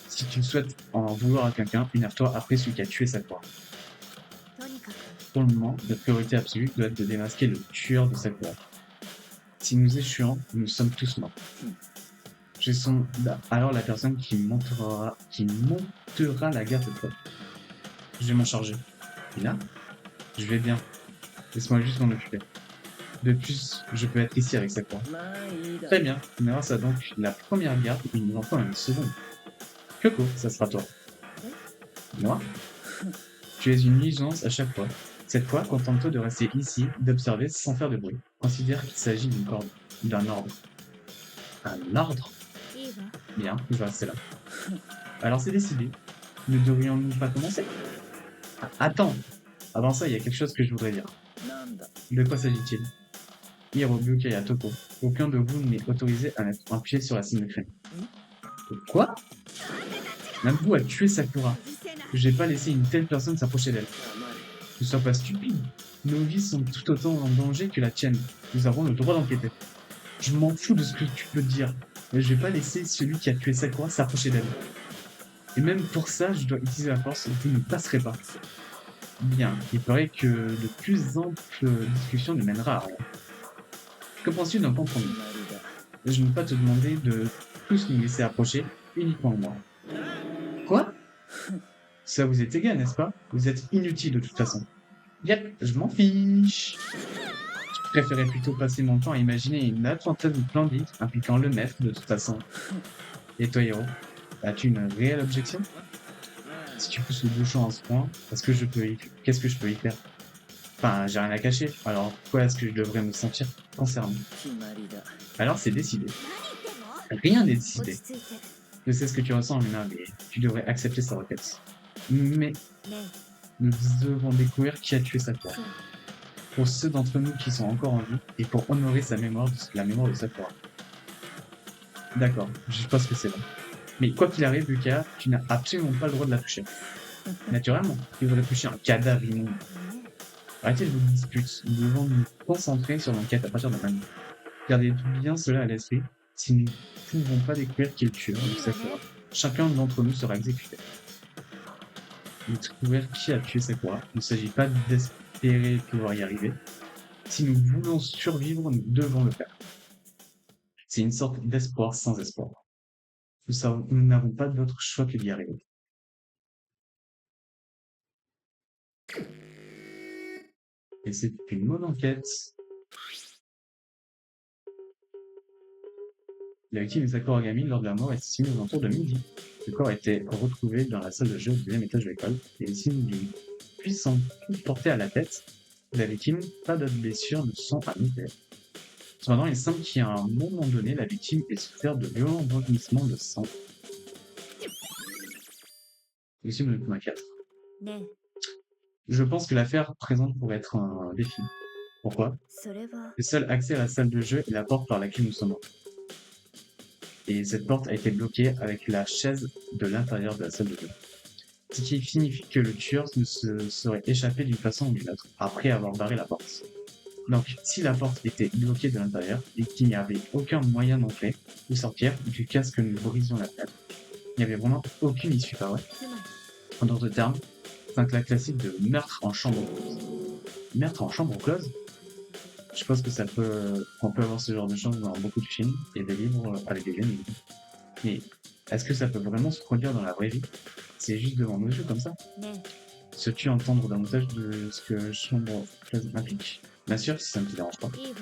[SPEAKER 1] Si tu souhaites en vouloir à quelqu'un, énerve-toi après celui qui a tué Sakura.
[SPEAKER 2] とにかく
[SPEAKER 1] Pour le moment, notre priorité absolue doit être de démasquer le tueur de Sakura. Si nous échouons, nous sommes tous morts. Je sens alors la personne qui montera la garde de toi. Je vais m'en charger. Et là, je vais bien. Laisse-moi juste m'en occuper. De plus, je peux être ici avec Sakura.
[SPEAKER 3] まあいいだ
[SPEAKER 1] Très bien, on verra ça donc la première garde, il nous en faut une seconde. Kyoko, ça sera toi. Moi? Tu es une nuisance à chaque fois. Cette fois, contente-toi de rester ici, d'observer sans faire de bruit. Considère qu'il s'agit d'une corde, d'un ordre. Un ordre?
[SPEAKER 2] いいわ
[SPEAKER 1] Bien, je vais rester là. Alors c'est décidé. Ne devrions-nous pas commencer? Ah, attends! Avant ça, il y a quelque chose que je voudrais dire.
[SPEAKER 3] なんだ
[SPEAKER 1] De quoi s'agit-il? Hiro, Bukaya, Toko. Aucun de vous n'est autorisé à mettre un pied sur la scène de crime. Quoi? Même vous a tué Sakura.
[SPEAKER 2] 許せない
[SPEAKER 1] J'ai pas laissé une telle personne s'approcher d'elle.
[SPEAKER 3] 黙れ
[SPEAKER 1] Ne sois pas stupide. Nos vies sont tout autant en danger que la tienne. Nous avons le droit d'enquêter. Je m'en fous de ce que tu peux dire, mais je vais pas laisser celui qui a tué Sakura s'approcher d'elle. Et même pour ça, je dois utiliser la force, vous ne passerez pas. Bien, il paraît que de plus amples discussions ne mènera à rien. Que penses-tu d'un compromis?
[SPEAKER 3] 決まりだ
[SPEAKER 1] Je ne vais pas te demander de tous nous laisser approcher, uniquement moi. Quoi? Ça vous est égal, n'est-ce pas? Vous êtes inutile de toute façon. Yep, je m'en fiche. Je préférais plutôt passer mon temps à imaginer une attentat splendide impliquant le maître de toute façon. Et toi, Hiro, as-tu une réelle objection? Si tu pousses le bouchon à ce point, qu'est-ce que je peux y faire? Enfin, j'ai rien à cacher, alors pourquoi est-ce que je devrais me sentir concerné?
[SPEAKER 3] 決まりだ
[SPEAKER 1] Alors c'est décidé.
[SPEAKER 2] 何言っても
[SPEAKER 1] Rien n'est
[SPEAKER 2] 落
[SPEAKER 1] décidé.
[SPEAKER 2] ち着いて
[SPEAKER 1] Je sais ce que tu ressens, Luna, mais tu devrais accepter sa requête. Mais
[SPEAKER 2] ね
[SPEAKER 1] nous devons découvrir qui a tué Sakura.
[SPEAKER 2] そう
[SPEAKER 1] Pour ceux d'entre nous qui sont encore en vie, et pour honorer la mémoire de Sakura. D'accord, je pense que c'est bon. Mais quoi qu'il arrive, Lucas, tu n'as absolument pas le droit de la toucher. Naturellement, tu devrais toucher un cadavre immonde.
[SPEAKER 2] ね
[SPEAKER 1] Arrêtez de vos disputes, nous devons nous concentrer sur l'enquête à partir de maintenant. Gardez bien cela à l'esprit, si nous ne pouvons pas découvrir qui est le tueur de Sakura, chacun d'entre nous sera exécuté. Découvrir qui a tué Sakura, il ne s'agit pas d'espérer pouvoir y arriver. Si nous voulons survivre, nous devons le faire. C'est une sorte d'espoir sans espoir. Nous n'avons pas d'autre choix que d'y arriver. Et c'est une bonne enquête. La victime de Sakura Gamine lors de la mort est estimée aux alentours de midi. Le corps a été retrouvé dans la salle de jeu au deuxième étage de l'école et les signes d'une puissante coup portée à la tête. La victime, pas d'autres blessures ne sont à noter. Cependant, il semble qu'à un moment donné, la victime ait souffert de violents vomissements de sang. Victime de point 4.
[SPEAKER 2] ね
[SPEAKER 1] Je pense que l'affaire présente pourrait être un défi. Pourquoi?
[SPEAKER 2] それは
[SPEAKER 1] Le seul accès à la salle de jeu est la porte par laquelle nous sommes entrés. Et cette porte a été bloquée avec la chaise de l'intérieur de la salle de jeu. Ce qui signifie que le tueur ne se serait échappé d'une façon ou d'une autre, après avoir barré la porte. Donc, si la porte était bloquée de l'intérieur et qu'il n'y avait aucun moyen d'entrer ou sortir du cas que nous brisions la fenêtre, il n'y avait vraiment aucune issue par vrai.
[SPEAKER 2] つまり
[SPEAKER 1] En d'autres termes, c'est un cas classique de meurtre en chambre close. Meurtre en chambre close? Je pense que qu'on peut avoir ce genre de choses dans beaucoup de films et des livres avec des énigmes. Mais est-ce que ça peut vraiment se produire dans la vraie vie? C'est juste devant nos yeux comme ça?
[SPEAKER 2] ね
[SPEAKER 1] Sais-tu entendre davantage de ce que Chambre Close implique? Bien sûr, si ça ne te dérange pas.
[SPEAKER 2] いいわ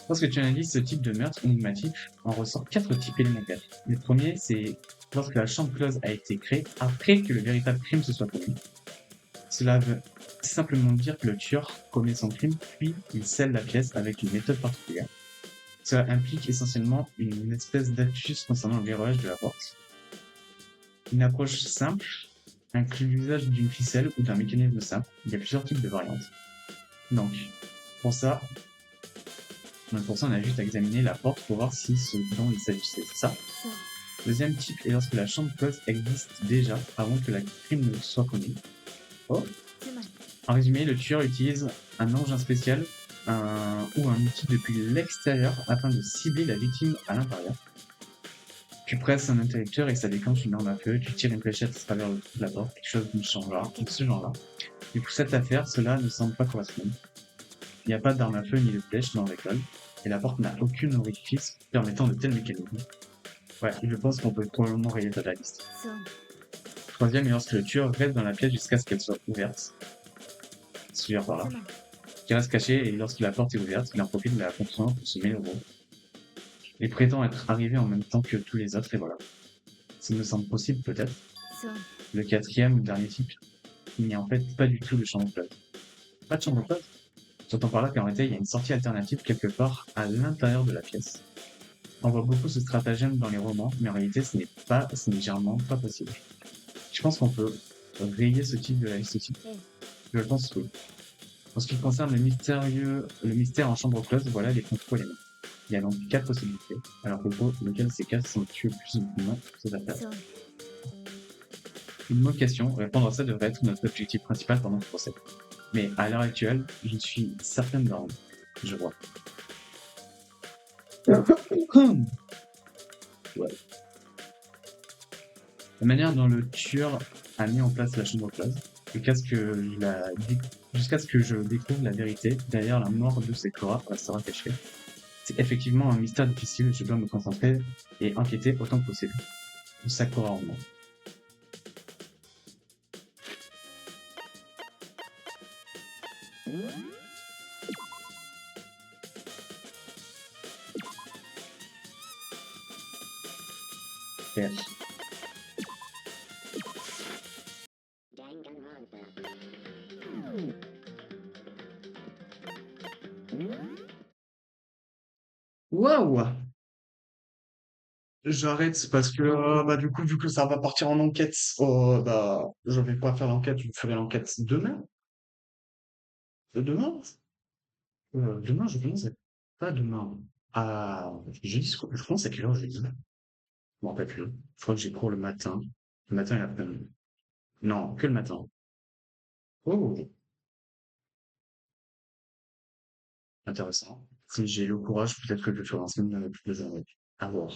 [SPEAKER 1] Lorsque tu analyses ce type de meurtre énigmatique, on ressort 4 types élémentaires. Le premier, c'est lorsque la chambre close a été créée après que le véritable crime se soit commis. Cela veut simplement dire que le tueur commet son crime, puis il scelle la pièce avec une méthode particulière. Cela implique essentiellement une espèce d'astuce concernant le verrouillage de la porte. Une approche simple inclut l'usage d'une ficelle ou d'un mécanisme simple. Il y a plusieurs types de variantes. Donc, pour ça, on a juste à examiner la porte pour voir si ce dont il s'agissait, c'est ça.
[SPEAKER 2] そう
[SPEAKER 1] Deuxième type est lorsque la chambre close existe déjà avant que la crime ne soit commis. Oh.
[SPEAKER 2] つまり
[SPEAKER 1] En résumé, le tueur utilise un engin spécial ou un outil depuis l'extérieur afin de cibler la victime à l'intérieur. Tu presses un interrupteur et ça déclenche une arme à feu, tu tires une fléchette à travers le trou de la porte, quelque chose de ce genre-là. Et pour cette affaire, cela ne semble pas correspondre. Il n'y a pas d'arme à feu ni de flèche dans l'école, et la porte n'a aucune orifice permettant de tels mécanismes. Ouais, je pense qu'on peut probablement rayer de la liste.
[SPEAKER 2] そうね
[SPEAKER 1] Troisième est lorsque le tueur reste dans la pièce jusqu'à ce qu'elle soit ouverte. Si je par là.
[SPEAKER 2] つまり
[SPEAKER 1] Qui reste caché et lorsque la porte est ouverte, il en profite de la confiance pour se mêler au groupe. Il prétend être arrivé en même temps que tous les autres et voilà. Ça me semble possible peut-être.
[SPEAKER 2] そうね
[SPEAKER 1] Le quatrième, dernier type, il n'y a en fait pas du tout de chambre close. Pas de chambre close. J'entends par là qu'en réalité, il y a une sortie alternative quelque part à l'intérieur de la pièce. On voit beaucoup ce stratagème dans les romans, mais en réalité, ce n'est généralement pas possible. Je pense qu'on peut rayer ce type de la liste type.
[SPEAKER 2] ええ
[SPEAKER 1] Je pense que oui. En ce qui concerne le mystère en chambre close, voilà les contrôles éléments. Il y a donc 4 possibilités. Alors, propos, lequel ces 4 sont tués plus ou moins cette affaire.
[SPEAKER 2] そうね
[SPEAKER 1] Une bonne question, répondre à ça devrait être notre objectif principal pendant ce procès. Mais à l'heure actuelle, je suis certaine d'un rien. Je vois. Ouais. La manière dont le tueur a mis en place la chambre close, jusqu'à ce que je découvre la vérité derrière la mort de Sakura restera cachée. C'est effectivement un mystère difficile, je dois me concentrer et enquêter autant que possible. Sakura en moi. Faire. Waouh! J'arrête parce que bah du coup vu que ça va partir en enquête, bah je vais pas faire l'enquête, je ferai l'enquête demain. Demain? Demain je pense pas demain. Ah jeudi, je pense à quelle heure jeudi? Je m'en rappelle plus. Je crois que j'ai cours le matin. Le matin et l'après-midi. Non, que le matin. Oh, intéressant. Si j'ai le courage, peut-être que je ferai un semaine plus de journées. À voir.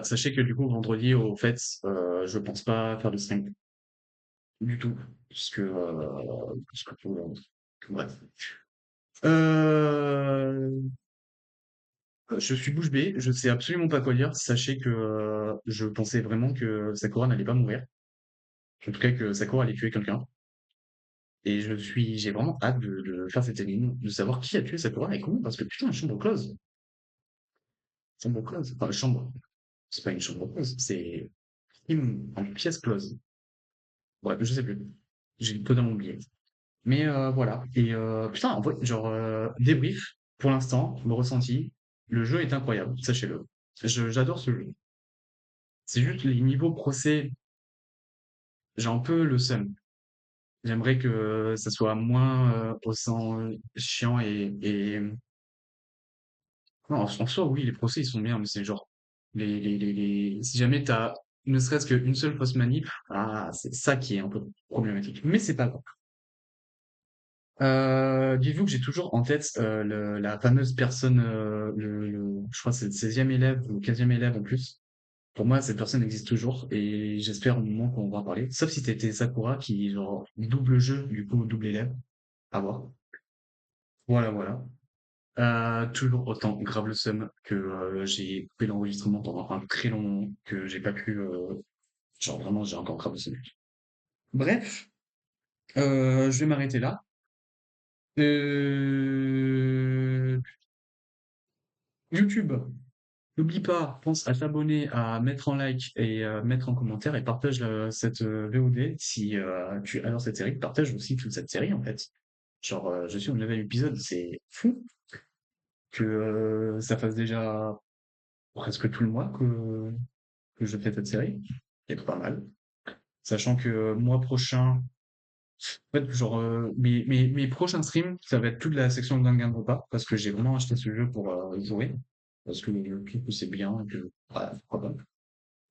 [SPEAKER 1] Sachez que du coup, vendredi, au fait, je pense pas faire de stream du tout, bref. Euh, je suis bouche bée, je sais absolument pas quoi dire. Sachez que je pensais vraiment que Sakura n'allait pas mourir. En tout cas, que Sakura allait tuer quelqu'un. Et j'ai vraiment hâte de faire cette énigme, de savoir qui a tué Sakura et comment, parce que putain, chambre close. Chambre close. Enfin, chambre. C'est pas une chambre close, c'est une pièce close. Ouais, je sais plus. J'ai totalement oublié. Mais voilà. Et putain, en vrai, genre, débrief, pour l'instant, mon ressenti, le jeu est incroyable, sachez-le. J'adore ce jeu. C'est juste les niveaux procès, j'ai un peu le seum. J'aimerais que ça soit moins au sang chiant non, en soi, oui, les procès, ils sont bien, mais c'est genre, si jamais t'as ne serait-ce qu'une seule fausse manip, ah, c'est ça qui est un peu problématique. Mais c'est pas grave. Dites-vous que j'ai toujours en tête la fameuse personne, je crois que c'est le 16e élève ou 15e élève en plus. Pour moi, cette personne existe toujours et j'espère au moment qu'on va en parler. Sauf si c'était Sakura qui, genre, double jeu, du coup, double élève. À voir. Voilà, voilà. Toujours autant grave le seum que j'ai coupé l'enregistrement pendant un très long moment, que j'ai pas pu, genre vraiment, j'ai encore grave le seum. Bref, je vais m'arrêter là. YouTube, n'oublie pas, pense à t'abonner, à mettre en like et mettre en commentaire et partage cette VOD si tu adores cette série. Partage aussi toute cette série en fait. Genre, je suis au 9e épisode, c'est fou que ça fasse déjà presque tout le mois que je fais cette série. C'est pas mal. Sachant que mois prochain, en fait, genre, mes prochains streams, ça va être toute la section de Danganronpa, parce que j'ai vraiment acheté ce jeu pour jouer, parce que je trouve que c'est bien, et que, voilà, pourquoi pas.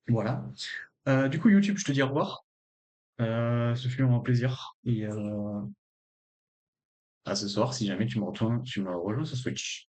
[SPEAKER 1] Voilà. Du coup, YouTube, je te dis au revoir. Ce fut un plaisir, et à ce soir, si jamais tu me rejoins sur Switch.